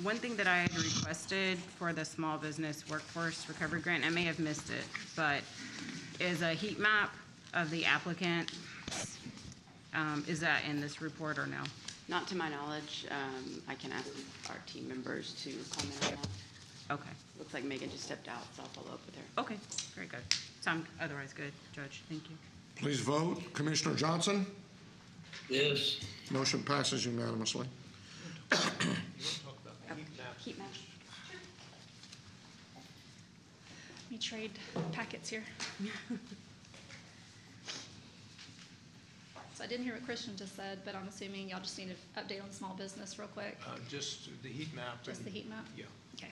One thing that I had requested for the Small Business Workforce Recovery Grant, I may have missed it, but is a heat map of the applicant. Is that in this report or no? Not to my knowledge. I can ask our team members to comment on that. Okay. Looks like Megan just stepped out, so I'll follow up with her. Okay, very good. So I'm otherwise good, Judge. Thank you. Please vote. Commissioner Johnson? Yes. Motion passes unanimously. Heat map. Let me trade packets here. So I didn't hear what Christian just said, but I'm assuming y'all just need an update on small business real quick. Just the heat map. Just the heat map? Yeah. Okay.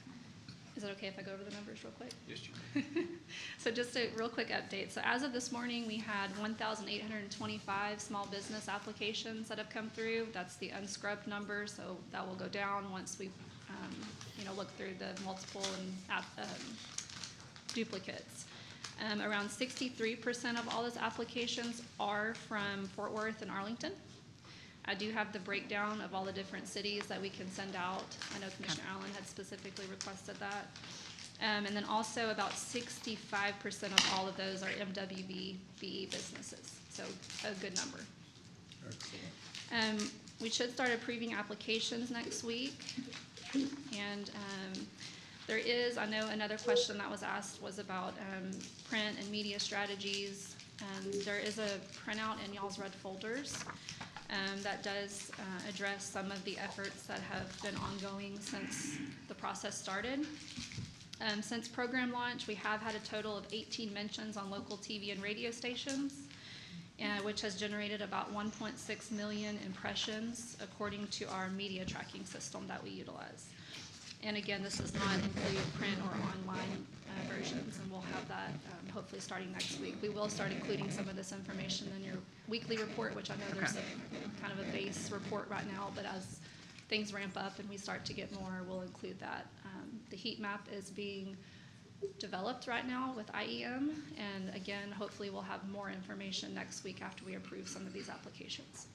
Is it okay if I go over the numbers real quick? Yes, you can. So just a real quick update. So as of this morning, we had 1,825 small business applications that have come through. That's the unscrubbed number, so that will go down once we, look through the multiple and duplicates. Around 63% of all those applications are from Fort Worth and Arlington. I do have the breakdown of all the different cities that we can send out. I know Commissioner Allen had specifically requested that. And then also about 65% of all of those are MWBE businesses, so a good number. Excellent. We should start approving applications next week. And there is, I know another question that was asked was about print and media strategies. There is a printout in y'all's red folders that does address some of the efforts that have been ongoing since the process started. Since program launch, we have had a total of 18 mentions on local TV and radio stations, which has generated about 1.6 million impressions according to our media tracking system that we utilize. And again, this does not include print or online versions, and we'll have that hopefully starting next week. We will start including some of this information in your weekly report, which I know there's a kind of a base report right now, but as things ramp up and we start to get more, we'll include that. The heat map is being developed right now with IEM, and again, hopefully we'll have more information next week after we approve some of these applications.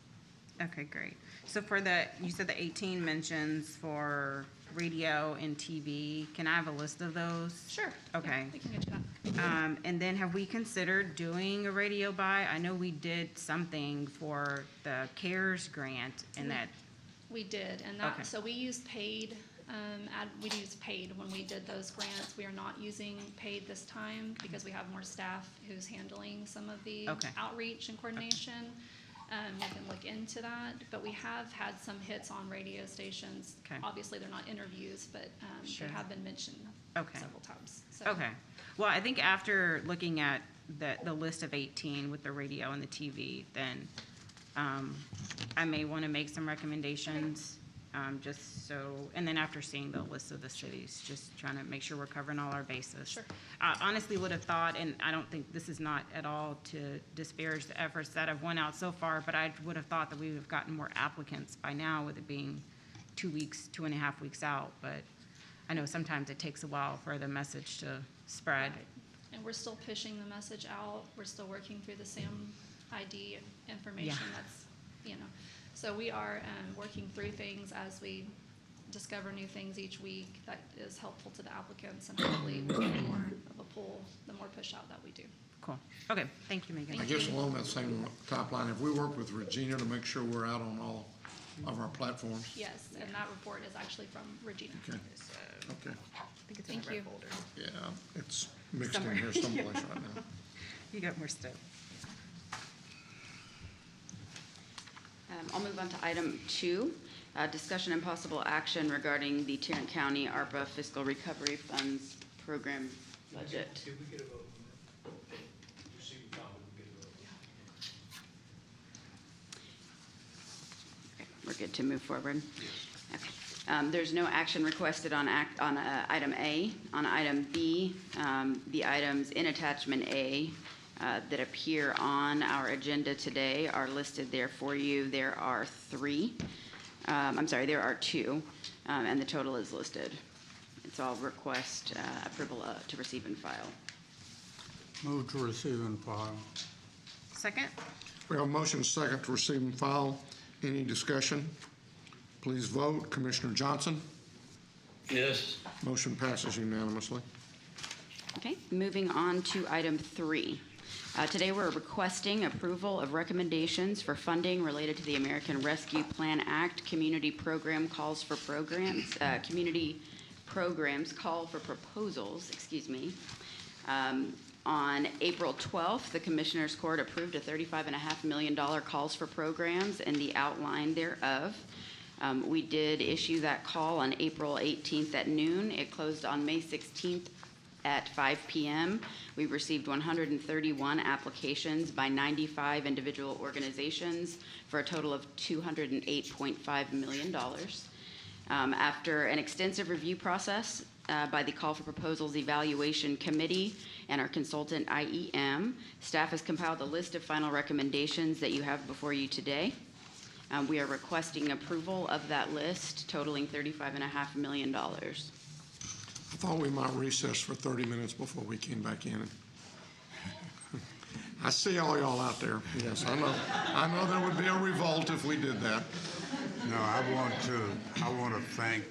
Okay, great. So for you said the 18 mentions for radio and TV. Can I have a list of those? Sure. Okay. Yeah, we can get you that. And then have we considered doing a radio buy? I know we did something for the CARES grant and that. We did, and that, Okay. so we used paid, we used paid when we did those grants. We are not using paid this time because we have more staff who's handling some of the outreach and coordination. We can look into that, but we have had some hits on radio stations. Okay. Obviously, they're not interviews, but Sure. they have been mentioned several times. So. Okay. Well, I think after looking at the list of 18 with the radio and the TV, then I may want to make some recommendations, just so, and then after seeing the list of the cities, just trying to make sure we're covering all our bases. Sure. I honestly would have thought, and I don't think this is not at all to disparage the efforts that have went out so far, but I would have thought that we would have gotten more applicants by now with it being 2 weeks, 2.5 weeks out, but I know sometimes it takes a while for the message to spread. And we're still pushing the message out. We're still working through the SAM ID information that's, so we are working through things as we discover new things each week that is helpful to the applicants, and hopefully we get more of a pull the more push out that we do. Cool. Okay, thank you, Megan. I guess along that same top line, have we worked with Regina to make sure we're out on all of our platforms? Yes, and that report is actually from Regina. Okay. Okay. I think it's Thank you. Yeah, it's mixed Somewhere. in here someplace right now. You got more stuff. I'll move on to item 2, discussion and possible action regarding the Tarrant County ARPA Fiscal Recovery Funds Program budget. Did we get a vote on that? Receive and file, did we get a vote? Okay, we're good to move forward? Okay. There's no action requested on item A. On item B, the items in attachment A that appear on our agenda today are listed there for you. There are 3. There are 2, and the total is listed. It's all request approval to receive and file. Move to receive and file. Second? We have a motion second to receive and file. Any discussion? Please vote. Commissioner Johnson? Yes. Motion passes unanimously. Okay, moving on to item 3. Today we're requesting approval of recommendations for funding related to the American Rescue Plan Act Community Program calls for programs, community programs call for proposals, on April 12th, the Commissioners Court approved a $35.5 million calls for programs and the outline thereof. We did issue that call on April 18th at noon. It closed on May 16th at 5 p.m. We received 131 applications by 95 individual organizations for a total of $208.5 million. After an extensive review process by the Call for Proposals Evaluation Committee and our consultant IEM, staff has compiled a list of final recommendations that you have before you today. We are requesting approval of that list totaling $35.5 million. I thought we might recess for 30 minutes before we came back in. I see all y'all out there. Yes, I know. I know there would be a revolt if we did that. No, I want to thank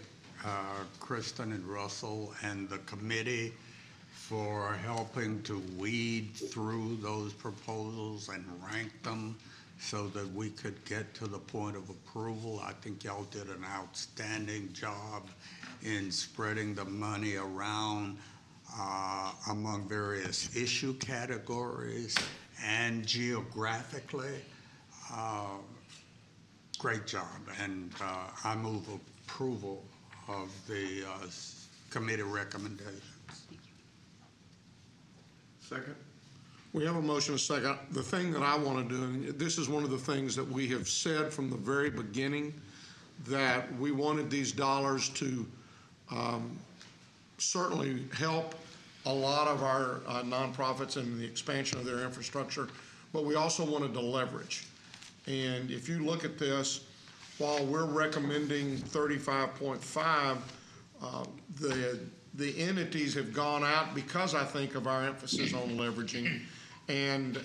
Kristen and Russell and the committee for helping to weed through those proposals and rank them so that we could get to the point of approval. I think y'all did an outstanding job in spreading the money around among various issue categories and geographically. Great job, and I move approval of the committee recommendations. Second. We have a motion and a second. The thing that I want to do, and this is one of the things that we have said from the very beginning, that we wanted these dollars to certainly help a lot of our nonprofits in the expansion of their infrastructure, but we also wanted to leverage. And if you look at this, while we're recommending 35.5, the entities have gone out because I think of our emphasis on leveraging, and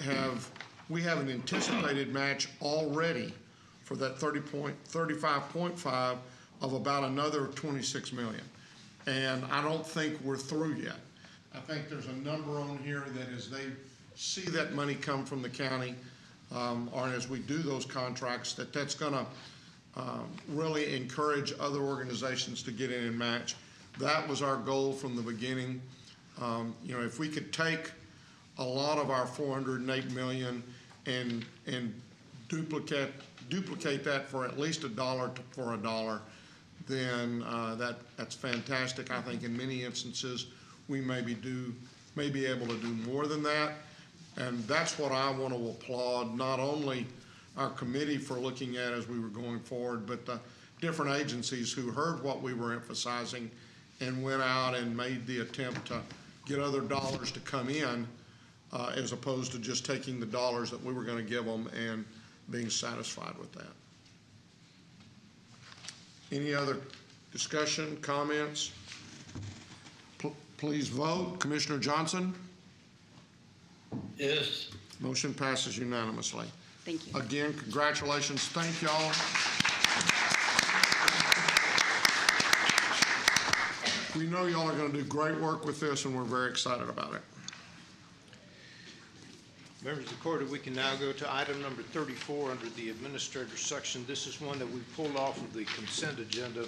we have an anticipated match already for that 35.5 of about another 26 million. And I don't think we're through yet. I think there's a number on here that as they see that money come from the county, or as we do those contracts, that's gonna really encourage other organizations to get in and match. That was our goal from the beginning. If we could take a lot of our $408 million and duplicate that for at least $1 for $1, then that's fantastic. I think in many instances we may be able to do more than that, and that's what I want to applaud, not only our committee for looking at as we were going forward, but the different agencies who heard what we were emphasizing and went out and made the attempt to get other dollars to come in, as opposed to just taking the dollars that we were going to give them and being satisfied with that. Any other discussion, comments? Please vote. Commissioner Johnson? Yes. Motion passes unanimously. Thank you. Again, congratulations. Thank y'all. We know y'all are going to do great work with this, and we're very excited about it. Members of the court, if we can now go to item number 34 under the administrator section. This is one that we pulled off of the consent agenda.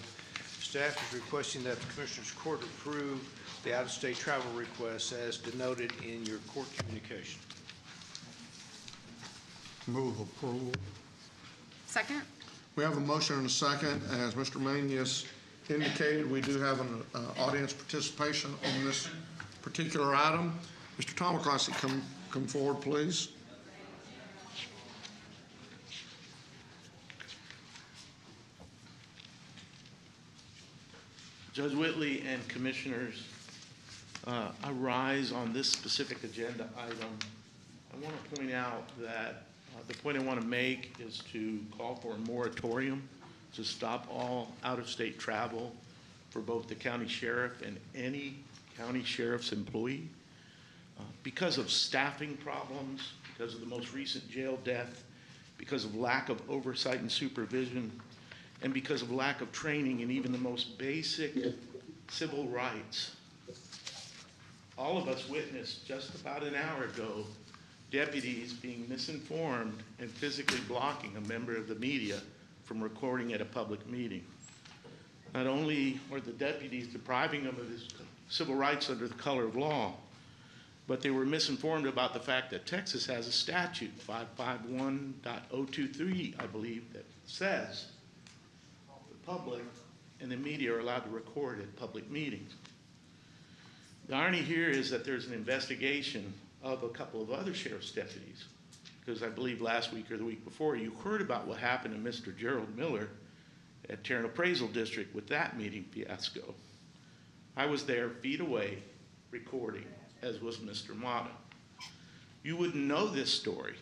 Staff is requesting that the Commissioners Court approve the out-of-state travel requests as denoted in your court communication. Move approval. Second? We have a motion and a second. As Mr. Manius indicated, we do have an audience participation on this particular item. Mr. Tomaclassi, come forward, please. Judge Whitley and Commissioners, I rise on this specific agenda item. I want to point out that the point I want to make is to call for a moratorium to stop all out-of-state travel for both the county sheriff and any county sheriff's employee. Because of staffing problems, because of the most recent jail death, because of lack of oversight and supervision, and because of lack of training in even the most basic civil rights. All of us witnessed just about an hour ago deputies being misinformed and physically blocking a member of the media from recording at a public meeting. Not only were the deputies depriving him of his civil rights under the color of law, but they were misinformed about the fact that Texas has a statute, 551.023, I believe, that says the public and the media are allowed to record at public meetings. The irony here is that there's an investigation of a couple of other sheriff's deputies, because I believe last week or the week before you heard about what happened to Mr. Gerald Miller at Tarrant Appraisal District with that meeting fiasco. I was there feet away recording, as was Mr. Mata. You wouldn't know this story,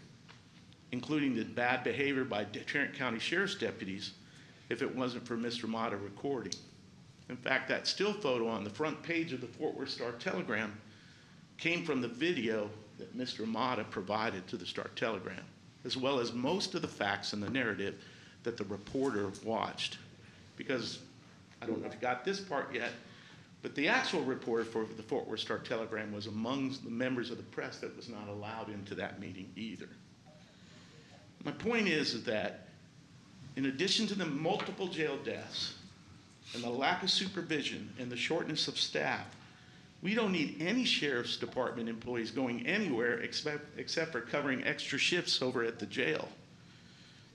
including the bad behavior by Tarrant County Sheriff's deputies, if it wasn't for Mr. Mata recording. In fact, that still photo on the front page of the Fort Worth Star-Telegram came from the video that Mr. Mata provided to the Star-Telegram, as well as most of the facts in the narrative that the reporter watched. Because, I don't know if you got this part yet, but the actual reporter for the Fort Worth Star-Telegram was among the members of the press that was not allowed into that meeting either. My point is that in addition to the multiple jail deaths and the lack of supervision and the shortness of staff, we don't need any sheriff's department employees going anywhere except for covering extra shifts over at the jail.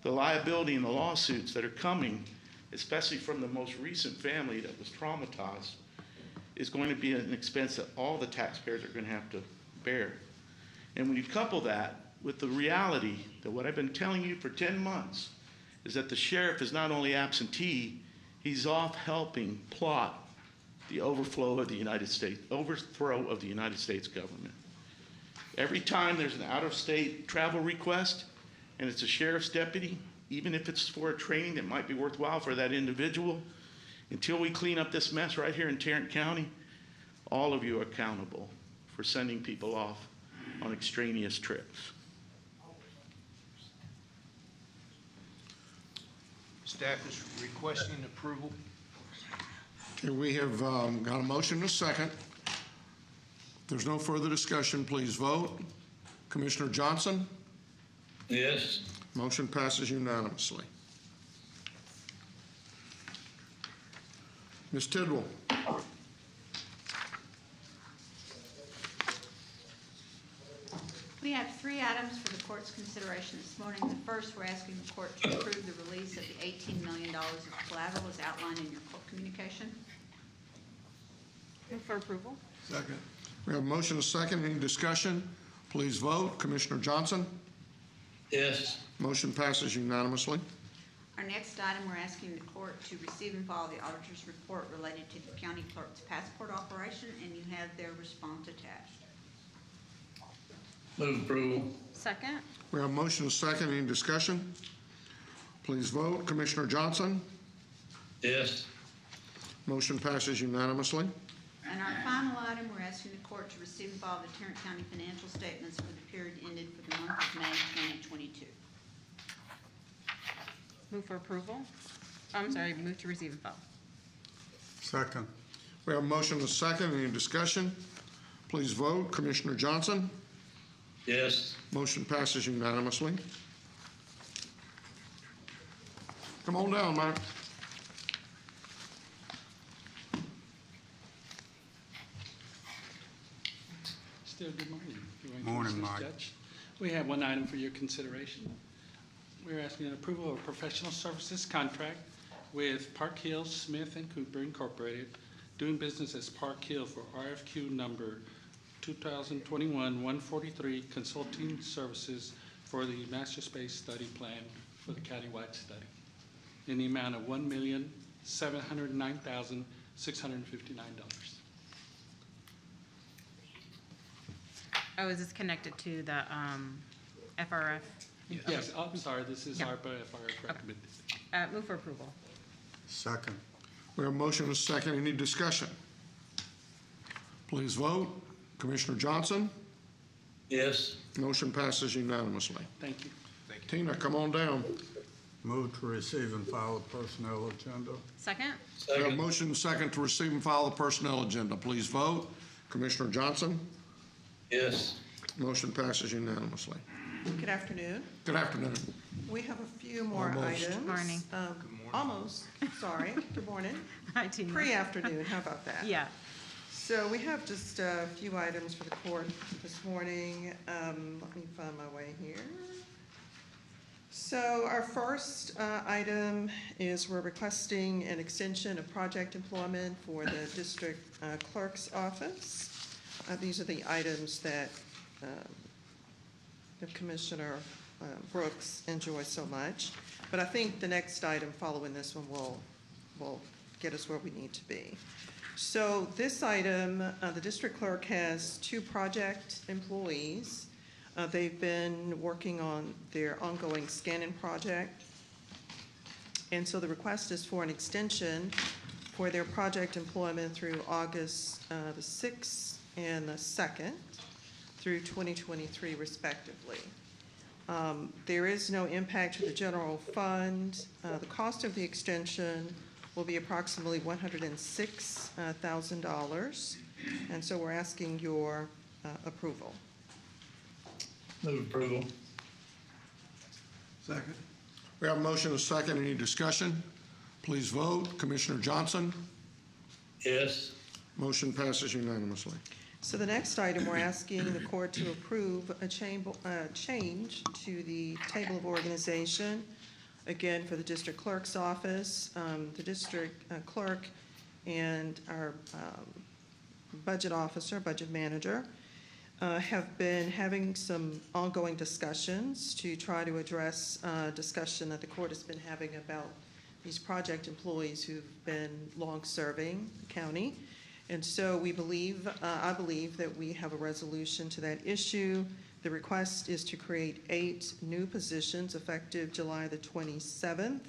The liability and the lawsuits that are coming, especially from the most recent family that was traumatized, is going to be an expense that all the taxpayers are going to have to bear. And when you couple that with the reality that what I've been telling you for 10 months is that the sheriff is not only absentee, he's off helping plot the overthrow of the United States government. Every time there's an out-of-state travel request and it's a sheriff's deputy, even if it's for a training that might be worthwhile for that individual, until we clean up this mess right here in Tarrant County, all of you are accountable for sending people off on extraneous trips. Staff is requesting approval. Okay, we have got a motion and a second. If there's no further discussion, please vote. Commissioner Johnson? Yes. Motion passes unanimously. Ms. Tidwell? We have 3 items for the court's consideration this morning. The first, we're asking the court to approve the release of the $18 million of collateral as outlined in your court communication. Move for approval. Second. We have a motion and a second. Any discussion? Please vote. Commissioner Johnson? Yes. Motion passes unanimously. Our next item, we're asking the court to receive and file the auditor's report related to the county clerk's passport operation, and you have their response attached. Move approval. Second? We have a motion and a second. Any discussion? Please vote. Commissioner Johnson? Yes. Motion passes unanimously. And our final item, we're asking the court to receive and file the Tarrant County financial statements for the period ended for the month of May 2022. Move for approval. I'm sorry, move to receive and file. Second. We have a motion and a second. Any discussion? Please vote. Commissioner Johnson? Yes. Motion passes unanimously. Come on down, Mike. Still, good morning. Morning, Mike. Judge. We have one item for your consideration. We're asking an approval of a professional services contract with Park Hill Smith and Cooper Incorporated, doing business as Park Hill for RFQ number 2021-143 consulting services for the master space study plan for the countywide study in the amount of $1,709,659. Oh, is this connected to the FRF? Yes, I'm sorry, this is ARPA FRF recommended. Move for approval. Second. We have a motion and a second. Any discussion? Please vote. Commissioner Johnson? Yes. Motion passes unanimously. Thank you. Tina, come on down. Move to receive and file the personnel agenda. Second? We have a motion and a second to receive and file the personnel agenda. Please vote. Commissioner Johnson? Yes. Motion passes unanimously. Good afternoon. Good afternoon. We have a few more Almost. items. Morning. Almost, sorry. Good morning. Hi, Tina. Pre-afternoon, how about that? Yeah. So we have just a few items for the court this morning. Let me find my way here. So our first item is we're requesting an extension of project employment for the district clerk's office. These are the items that the Commissioner Brooks enjoys so much. But I think the next item following this one will get us where we need to be. So this item, the district clerk has 2 project employees. They've been working on their ongoing scanning project. And so the request is for an extension for their project employment through August the 6th and the 2nd through 2023 respectively. There is no impact to the general fund. The cost of the extension will be approximately $106,000. And so we're asking your approval. Move approval. Second. We have a motion and a second. Any discussion? Please vote. Commissioner Johnson? Yes. Motion passes unanimously. So the next item, we're asking the court to approve a change to the table of organization, again, for the district clerk's office. The district clerk and our budget officer, budget manager, have been having some ongoing discussions to try to address discussion that the court has been having about these project employees who've been long-serving the county. And so we believe, I believe that we have a resolution to that issue. The request is to create 8 new positions effective July the 27th.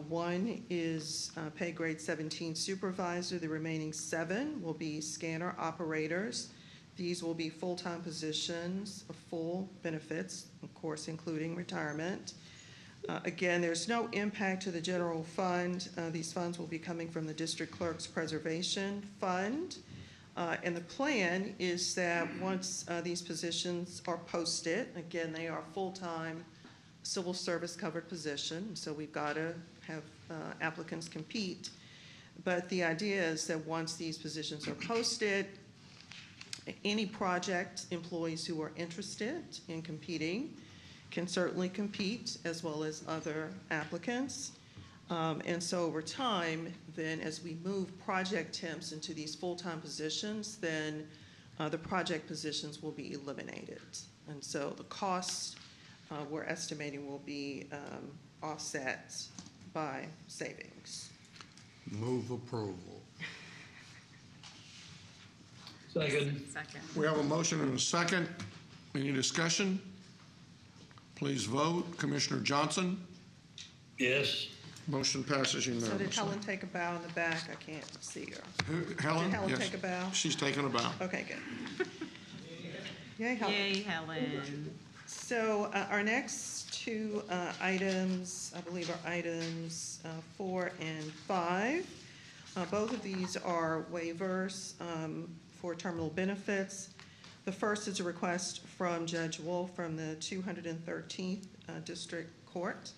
One is pay grade 17 supervisor. The remaining 7 will be scanner operators. These will be full-time positions, full benefits, of course, including retirement. Again, there's no impact to the general fund. These funds will be coming from the district clerk's preservation fund. And the plan is that once these positions are posted, again, they are full-time civil service covered positions, so we've got to have applicants compete. But the idea is that once these positions are posted, any project employees who are interested in competing can certainly compete, as well as other applicants. And so over time, then as we move project temps into these full-time positions, then the project positions will be eliminated. And so the costs we're estimating will be offset by savings. Move approval. Second. Second. We have a motion and a second. Any discussion? Please vote. Commissioner Johnson? Yes. Motion passes So did unanimously. Helen take a bow in the back? I can't see her. Helen? Did Helen Yes. take a bow? She's taking a bow. Okay, good. Yay, Helen. Yay, Helen. So our next two items, I believe, are items 4 and 5. Both of these are waivers for terminal benefits. The first is a request from Judge Wolf from the 213th District Court.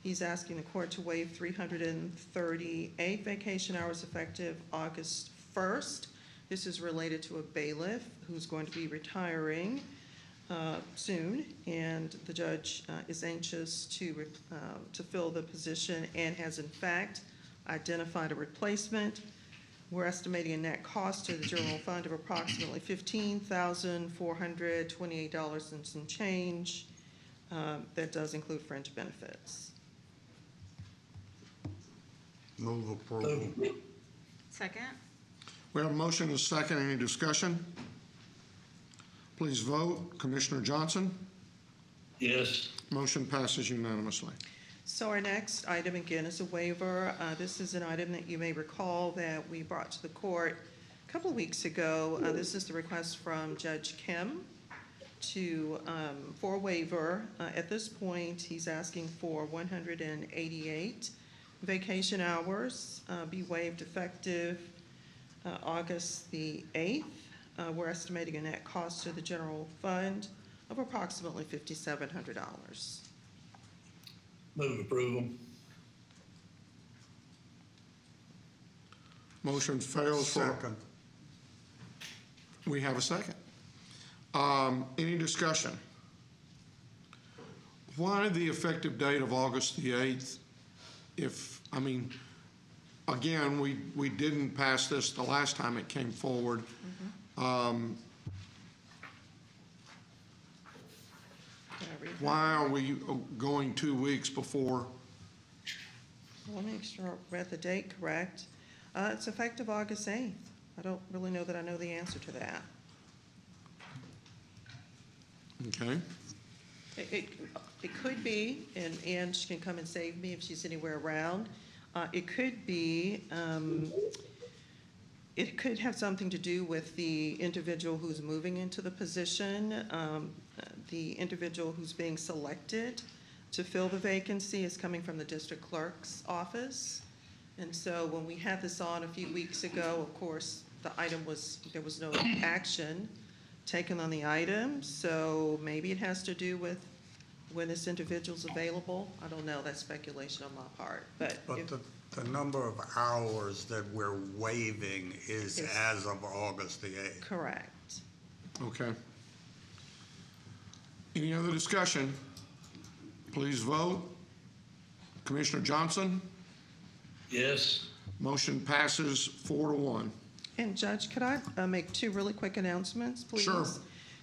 He's asking the court to waive 338 vacation hours effective August 1st. This is related to a bailiff who's going to be retiring soon, and the judge is anxious to fill the position and has in fact identified a replacement. We're estimating a net cost to the general fund of approximately $15,428 and some change. That does include fringe benefits. Move approval. Second? We have a motion and a second. Any discussion? Please vote. Commissioner Johnson? Yes. Motion passes unanimously. So our next item, again, is a waiver. This is an item that you may recall that we brought to the court a couple of weeks ago. This is the request from Judge Kim for a waiver. At this point, he's asking for 188 vacation hours be waived effective August the 8th. We're estimating a net cost to the general fund of approximately $5,700. Move approval. Motion fails for. Second. We have a second. Any discussion? Why the effective date of August the 8th? Again, we didn't pass this the last time it came forward. Why are we going 2 weeks before? Let me make sure I read the date correct. It's effective August 8th. I don't really know that I know the answer to that. Okay. It could be, and Ann can come and save me if she's anywhere around. It could be, it could have something to do with the individual who's moving into the position. The individual who's being selected to fill the vacancy is coming from the district clerk's office. And so when we had this on a few weeks ago, of course, there was no action taken on the item. So maybe it has to do with when this individual's available. I don't know, that's speculation on my part. But the number of hours that we're waiving is as of August the 8th. Correct. Okay. Any other discussion? Please vote. Commissioner Johnson? Yes. Motion passes 4-1. And Judge, could I make two really quick announcements, please? Sure.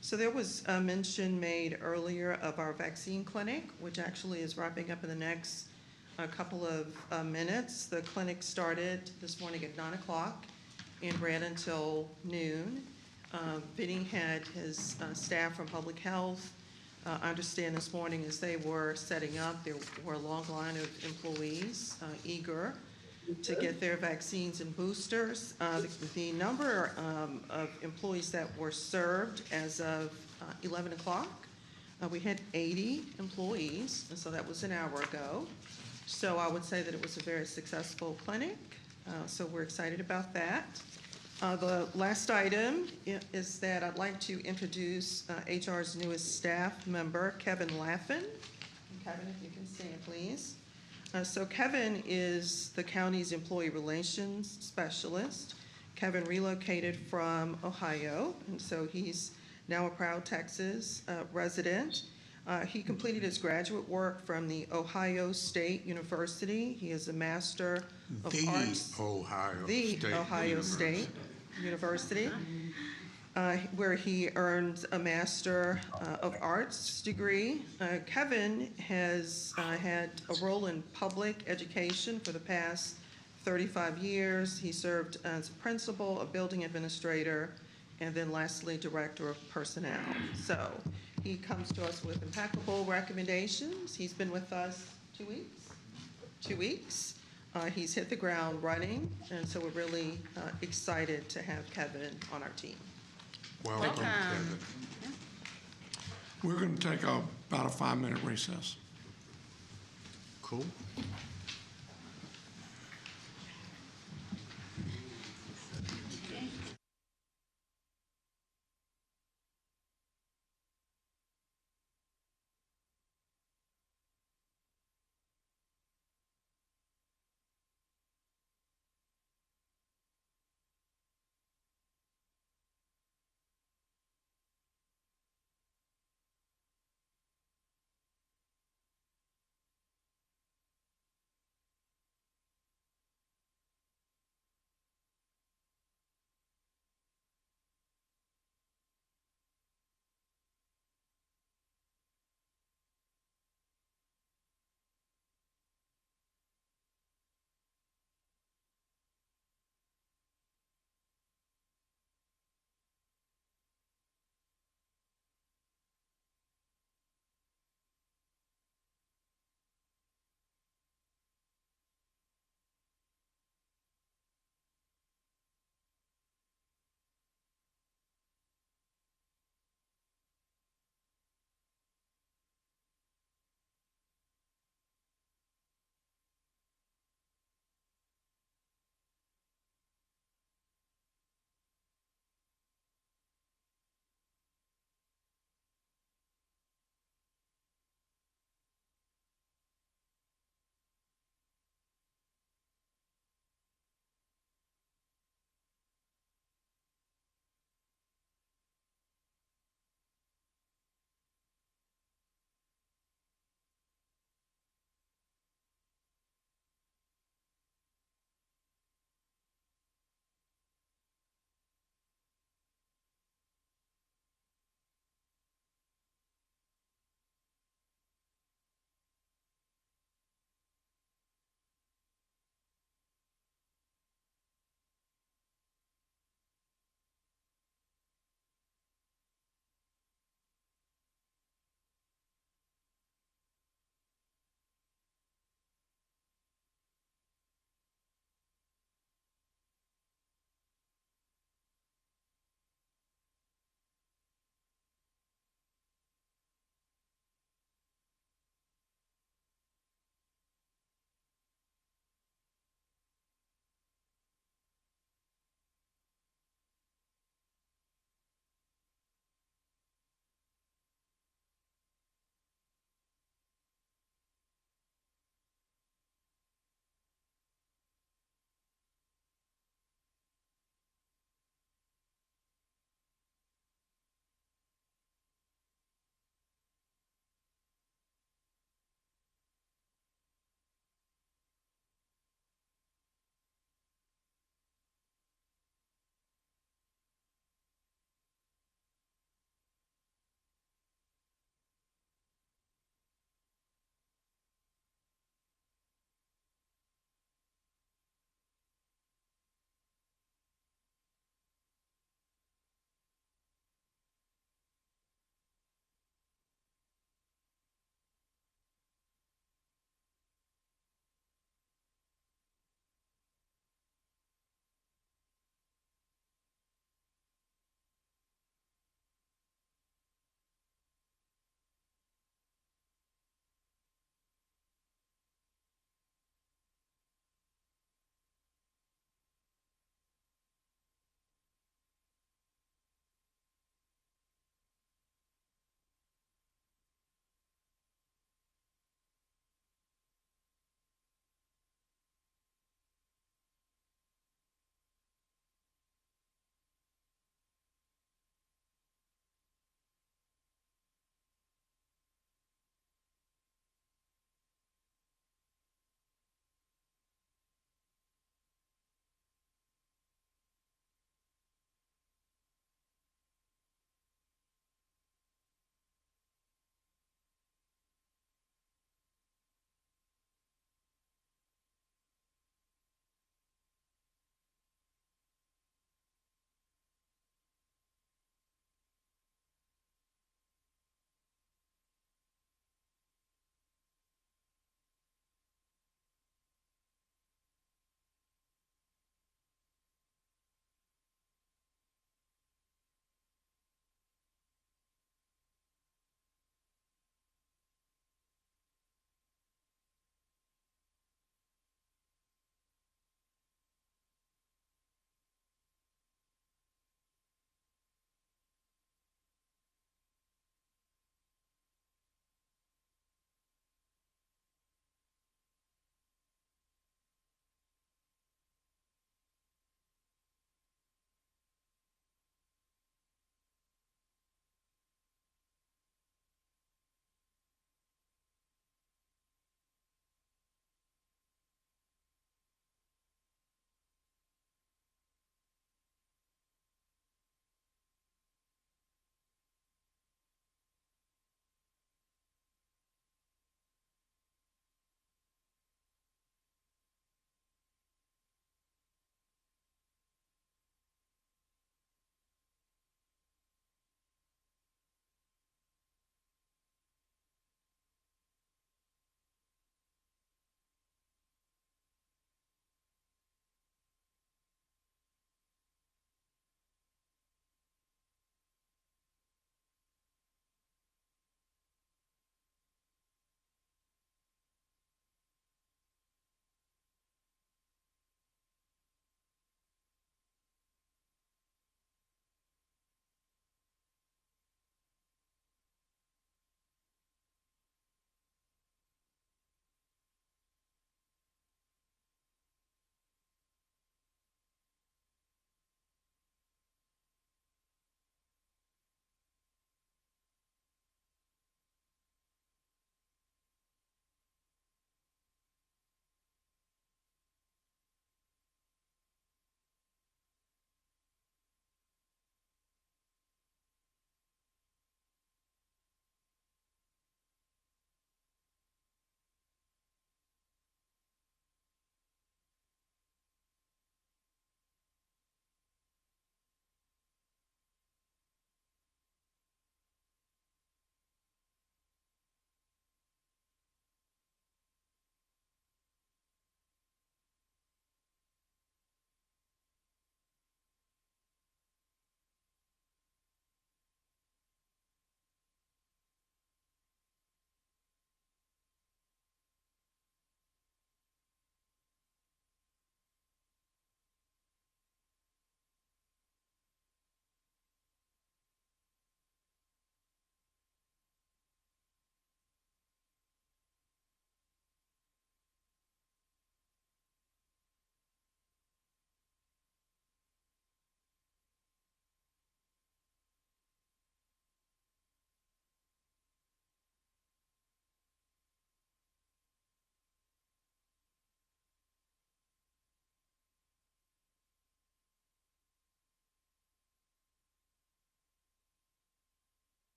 So there was a mention made earlier of our vaccine clinic, which actually is wrapping up in the next couple of minutes. The clinic started this morning at 9 o'clock and ran until noon. Vinny had his staff from public health. I understand this morning as they were setting up, there were a long line of employees eager to get their vaccines and boosters. The number of employees that were served as of 11 o'clock, we had 80 employees, and so that was an hour ago. So I would say that it was a very successful clinic, so we're excited about that. The last item is that I'd like to introduce HR's newest staff member, Kevin Laffin. Kevin, if you can stand, please. So Kevin is the county's employee relations specialist. Kevin relocated from Ohio, and so he's now a proud Texas resident. He completed his graduate work from the Ohio State University. He is a Master of Arts. The Ohio State University, where he earned a Master of Arts degree. Kevin has had a role in public education for the past 35 years. He served as a principal, a building administrator, and then lastly, director of personnel. So he comes to us with impeccable recommendations. He's been with us 2 weeks. 2 weeks. He's hit the ground running, and so we're really excited to have Kevin on our team. Welcome, Kevin. We're going to take about a 5-minute recess. Cool.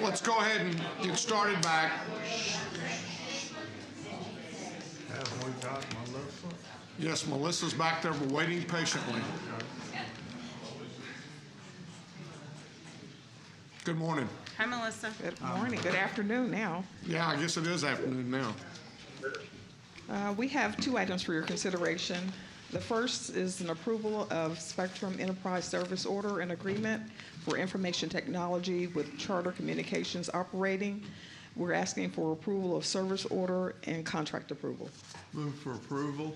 let's go ahead and get started back. Have we got Melissa? Yes, Melissa's back there waiting patiently. Good morning. Hi, Melissa. Good morning, good afternoon now. Yeah, I guess it is afternoon now. We have 2 items for your consideration. The first is an approval of Spectrum Enterprise Service Order and Agreement for Information Technology with Charter Communications Operating. We're asking for approval of service order and contract approval. Move for approval.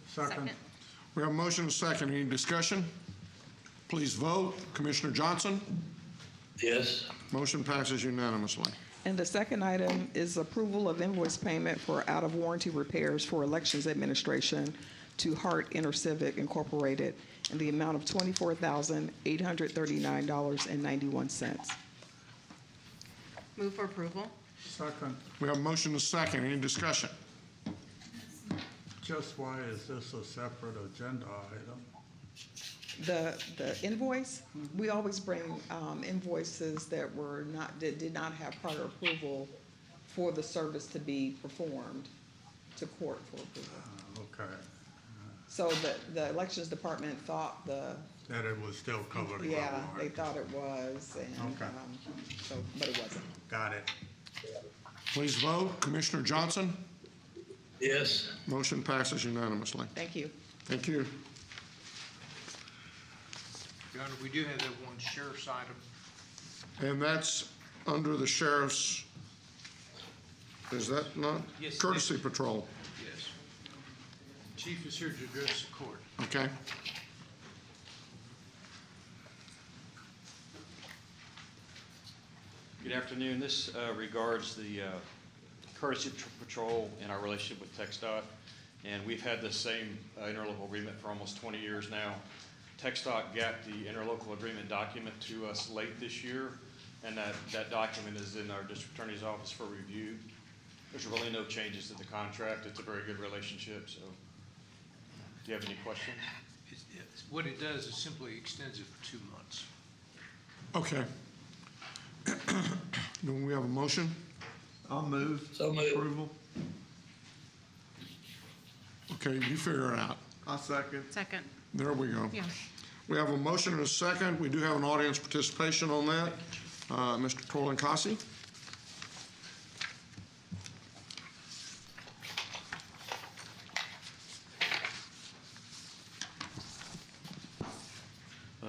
Second. We have a motion and a second. Any discussion? Please vote. Commissioner Johnson? Yes. Motion passes unanimously. And the second item is approval of invoice payment for out-of-warranty repairs for Elections Administration to Hart InterCivic Incorporated in the amount of $24,839.91. Move for approval. Second. We have a motion and a second. Any discussion? Just why is this a separate agenda item? The invoice, we always bring invoices that did not have prior approval for the service to be performed to court for approval. Okay. So the elections department thought That it was still covered by yeah, warrant. they thought it was, and Okay. but it wasn't. Got it. Please vote. Commissioner Johnson? Yes. Motion passes unanimously. Thank you. Thank you. Your Honor, we do have that one sheriff's item. And that's under the sheriff's, is that not? Yes, Courtesy patrol. Yes. Chief is here to address the court. Okay. Good afternoon. This regards the courtesy patrol and our relationship with TxDOT. And we've had the same interlocal agreement for almost 20 years now. TxDOT got the interlocal agreement document to us late this year, and that document is in our district attorney's office for review. There's really no changes to the contract. It's a very good relationship, so do you have any questions? What it does is simply extends it for 2 months. Okay. Do we have a motion? I'll move. So moved. Approval. Okay, you figure it out. I'll second. Second. There we go. Yeah. We have a motion and a second. We do have an audience participation on that. Mr. Torlankasi?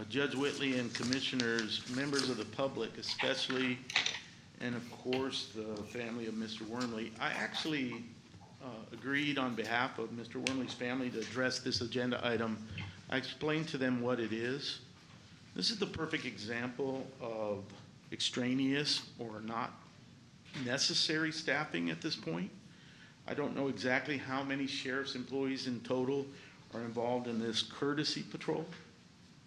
Judge Whitley and commissioners, members of the public especially, and of course the family of Mr. Wormley. I actually agreed on behalf of Mr. Wormley's family to address this agenda item. I explained to them what it is. This is the perfect example of extraneous or not necessary staffing at this point. I don't know exactly how many sheriff's employees in total are involved in this courtesy patrol,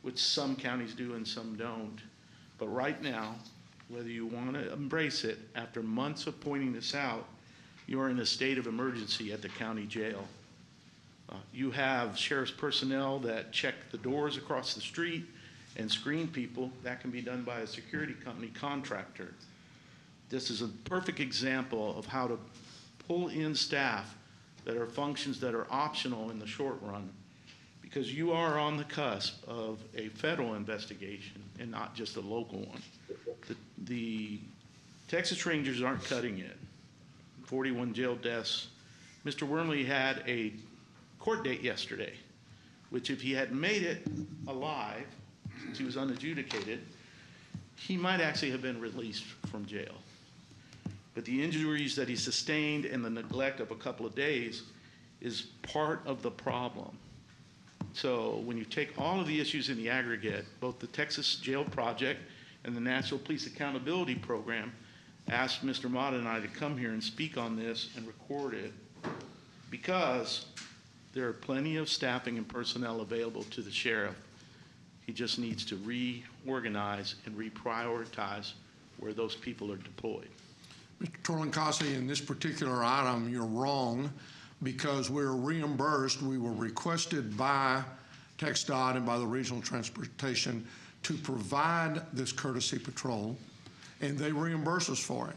which some counties do and some don't. But right now, whether you want to embrace it, after months of pointing this out, you're in a state of emergency at the county jail. You have sheriff's personnel that check the doors across the street and screen people. That can be done by a security company contractor. This is a perfect example of how to pull in staff that are functions that are optional in the short run, because you are on the cusp of a federal investigation and not just a local one. The Texas Rangers aren't cutting it. 41 jail deaths. Mr. Wormley had a court date yesterday, which if he had made it alive, since he was unadjudicated, he might actually have been released from jail. But the injuries that he sustained and the neglect of a couple of days is part of the problem. So when you take all of the issues in the aggregate, both the Texas Jail Project and the National Police Accountability Program asked Mr. Mata and I to come here and speak on this and record it, because there are plenty of staffing and personnel available to the sheriff. He just needs to reorganize and reprioritize where those people are deployed. Mr. Torlankasi, in this particular item, you're wrong, because we're reimbursed. We were requested by TxDOT and by the Regional Transportation to provide this courtesy patrol, and they reimburse us for it.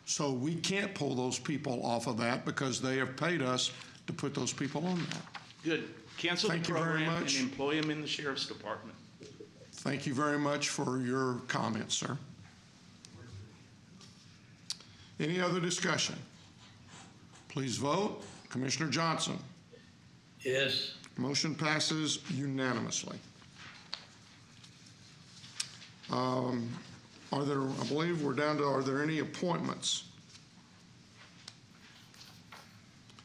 So we can't pull those people off of that because they have paid us to put those people on that. Good. Cancel the Thank you very program and much. employ them in the sheriff's department. Thank you very much for your comments, sir. Any other discussion? Please vote. Commissioner Johnson. Yes. Motion passes unanimously. Are there, I believe we're down to, are there any appointments?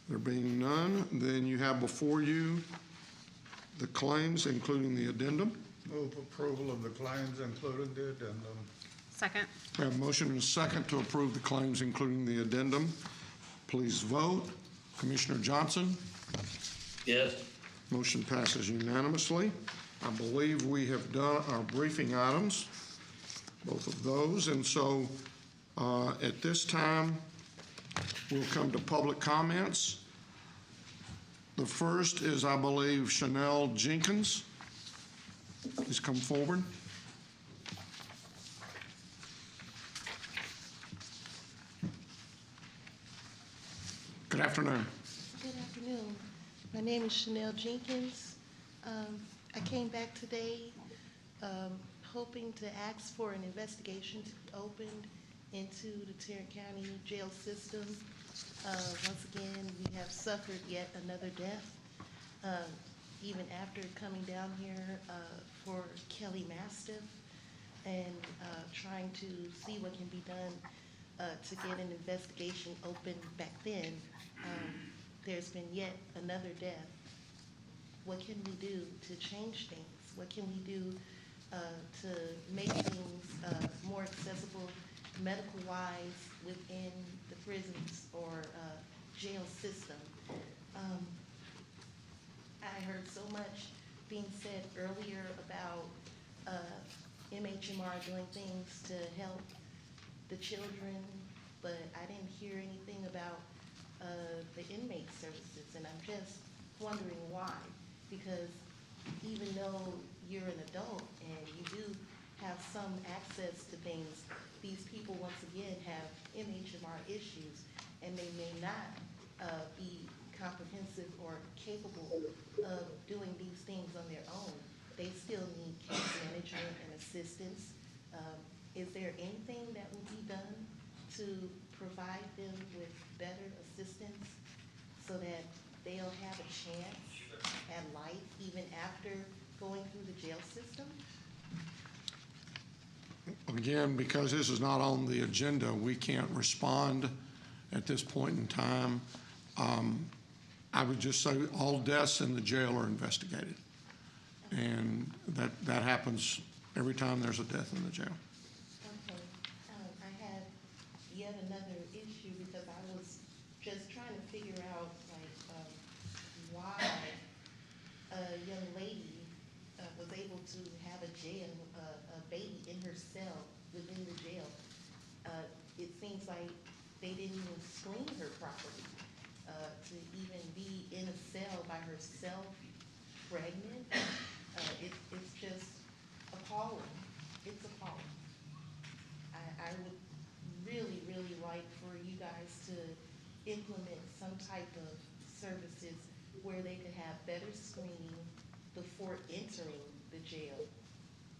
There being none, then you have before you the claims, including the addendum. Move approval of the claims, including the addendum. Second. We have a motion and a second to approve the claims, including the addendum. Please vote. Commissioner Johnson? Yes. Motion passes unanimously. I believe we have done our briefing items, both of those. And so at this time, we'll come to public comments. The first is, I believe, Chanel Jenkins. Please come forward. Good afternoon. Good afternoon. My name is Chanel Jenkins. I came back today hoping to ask for an investigation to be opened into the Tarrant County jail system. Once again, we have suffered yet another death, even after coming down here for Kelly Mastiff and trying to see what can be done to get an investigation open back then. There's been yet another death. What can we do to change things? What can we do to make things more accessible medical-wise within the prisons or jail system? I heard so much being said earlier about MHMR doing things to help the children, but I didn't hear anything about the inmate services, and I'm just wondering why. Because even though you're an adult and you do have some access to things, these people once again have MHMR issues, and they may not be comprehensive or capable of doing these things on their own. They still need case management and assistance. Is there anything that will be done to provide them with better assistance so that they'll have a chance at life even after going through the jail system? Again, because this is not on the agenda, we can't respond at this point in time. I would just say all deaths in the jail are investigated. And that happens every time there's a death in the jail. Okay. I have yet another issue because I was just trying to figure out why a young lady was able to have a baby in her cell within the jail. It seems like they didn't even screen her properly to even be in a cell by herself, pregnant. It's just appalling. It's appalling. I would really, really like for you guys to implement some type of services where they could have better screening before entering the jail,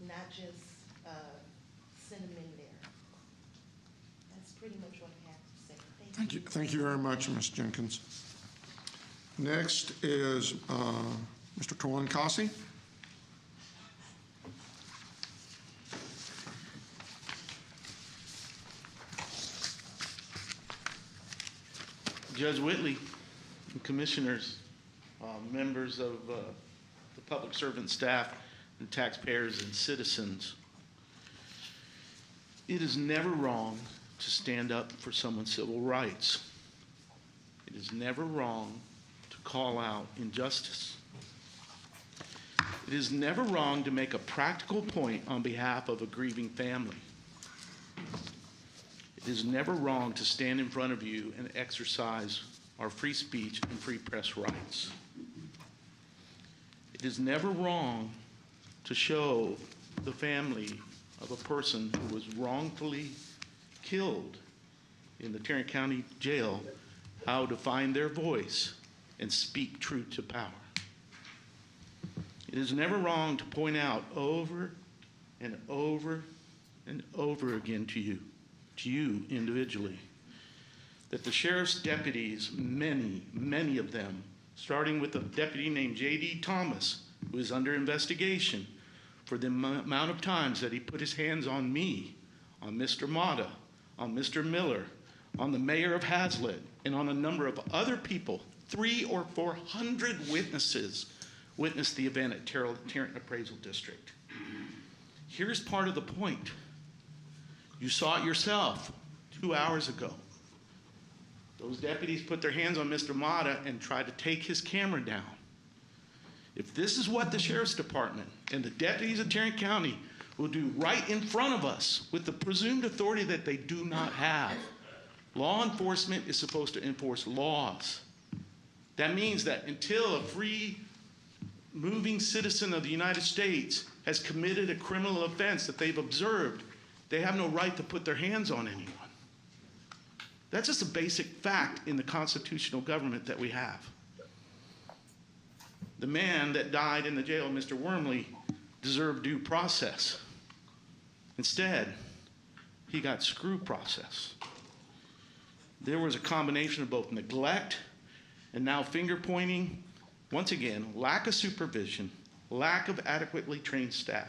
not just send them in there. That's pretty much what I have to say. Thank you. Thank you very much, Ms. Jenkins. Next is Mr. Corwin Cossey. Judge Whitley, and commissioners, members of the public servant staff, and taxpayers and citizens. It is never wrong to stand up for someone's civil rights. It is never wrong to call out injustice. It is never wrong to make a practical point on behalf of a grieving family. It is never wrong to stand in front of you and exercise our free speech and free press rights. It is never wrong to show the family of a person who was wrongfully killed in the Tarrant County Jail how to find their voice and speak truth to power. It is never wrong to point out over and over and over again to you individually, that the sheriff's deputies, many of them, starting with a deputy named J.D. Thomas, who is under investigation for the amount of times that he put his hands on me, on Mr. Mata, on Mr. Miller, on the mayor of Hazlet, and on a number of other people. 300 or 400 witnesses witnessed the event at Tarrant Appraisal District. Here's part of the point. You saw it yourself 2 hours ago. Those deputies put their hands on Mr. Mata and tried to take his camera down. If this is what the Sheriff's Department and the deputies of Tarrant County will do right in front of us with the presumed authority that they do not have, law enforcement is supposed to enforce laws. That means that until a free moving citizen of the United States has committed a criminal offense that they've observed, they have no right to put their hands on anyone. That's just a basic fact in the constitutional government that we have. The man that died in the jail, Mr. Wormley, deserved due process. Instead, he got screw process. There was a combination of both neglect and now finger pointing. Once again, lack of supervision, lack of adequately trained staff.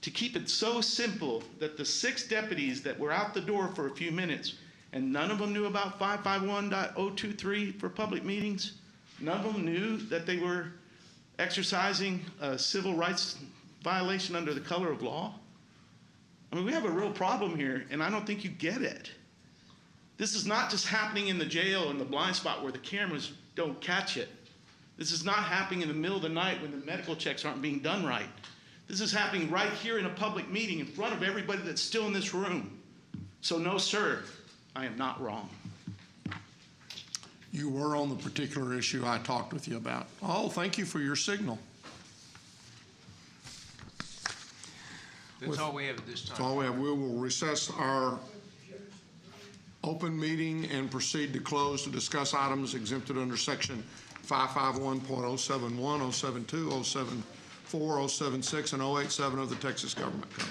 To keep it so simple that the 6 deputies that were out the door for a few minutes, and none of them knew about 551.023 for public meetings, none of them knew that they were exercising a civil rights violation under the color of law. I mean, we have a real problem here, and I don't think you get it. This is not just happening in the jail in the blind spot where the cameras don't catch it. This is not happening in the middle of the night when the medical checks aren't being done right. This is happening right here in a public meeting in front of everybody that's still in this room. So no, sir, I am not wrong. You were on the particular issue I talked with you about. Oh, thank you for your signal. That's all we have at this time. That's all we have. We will recess our open meeting and proceed to close to discuss items exempted under section 551.071, 072, 074, 076, and 087 of the Texas Government Code.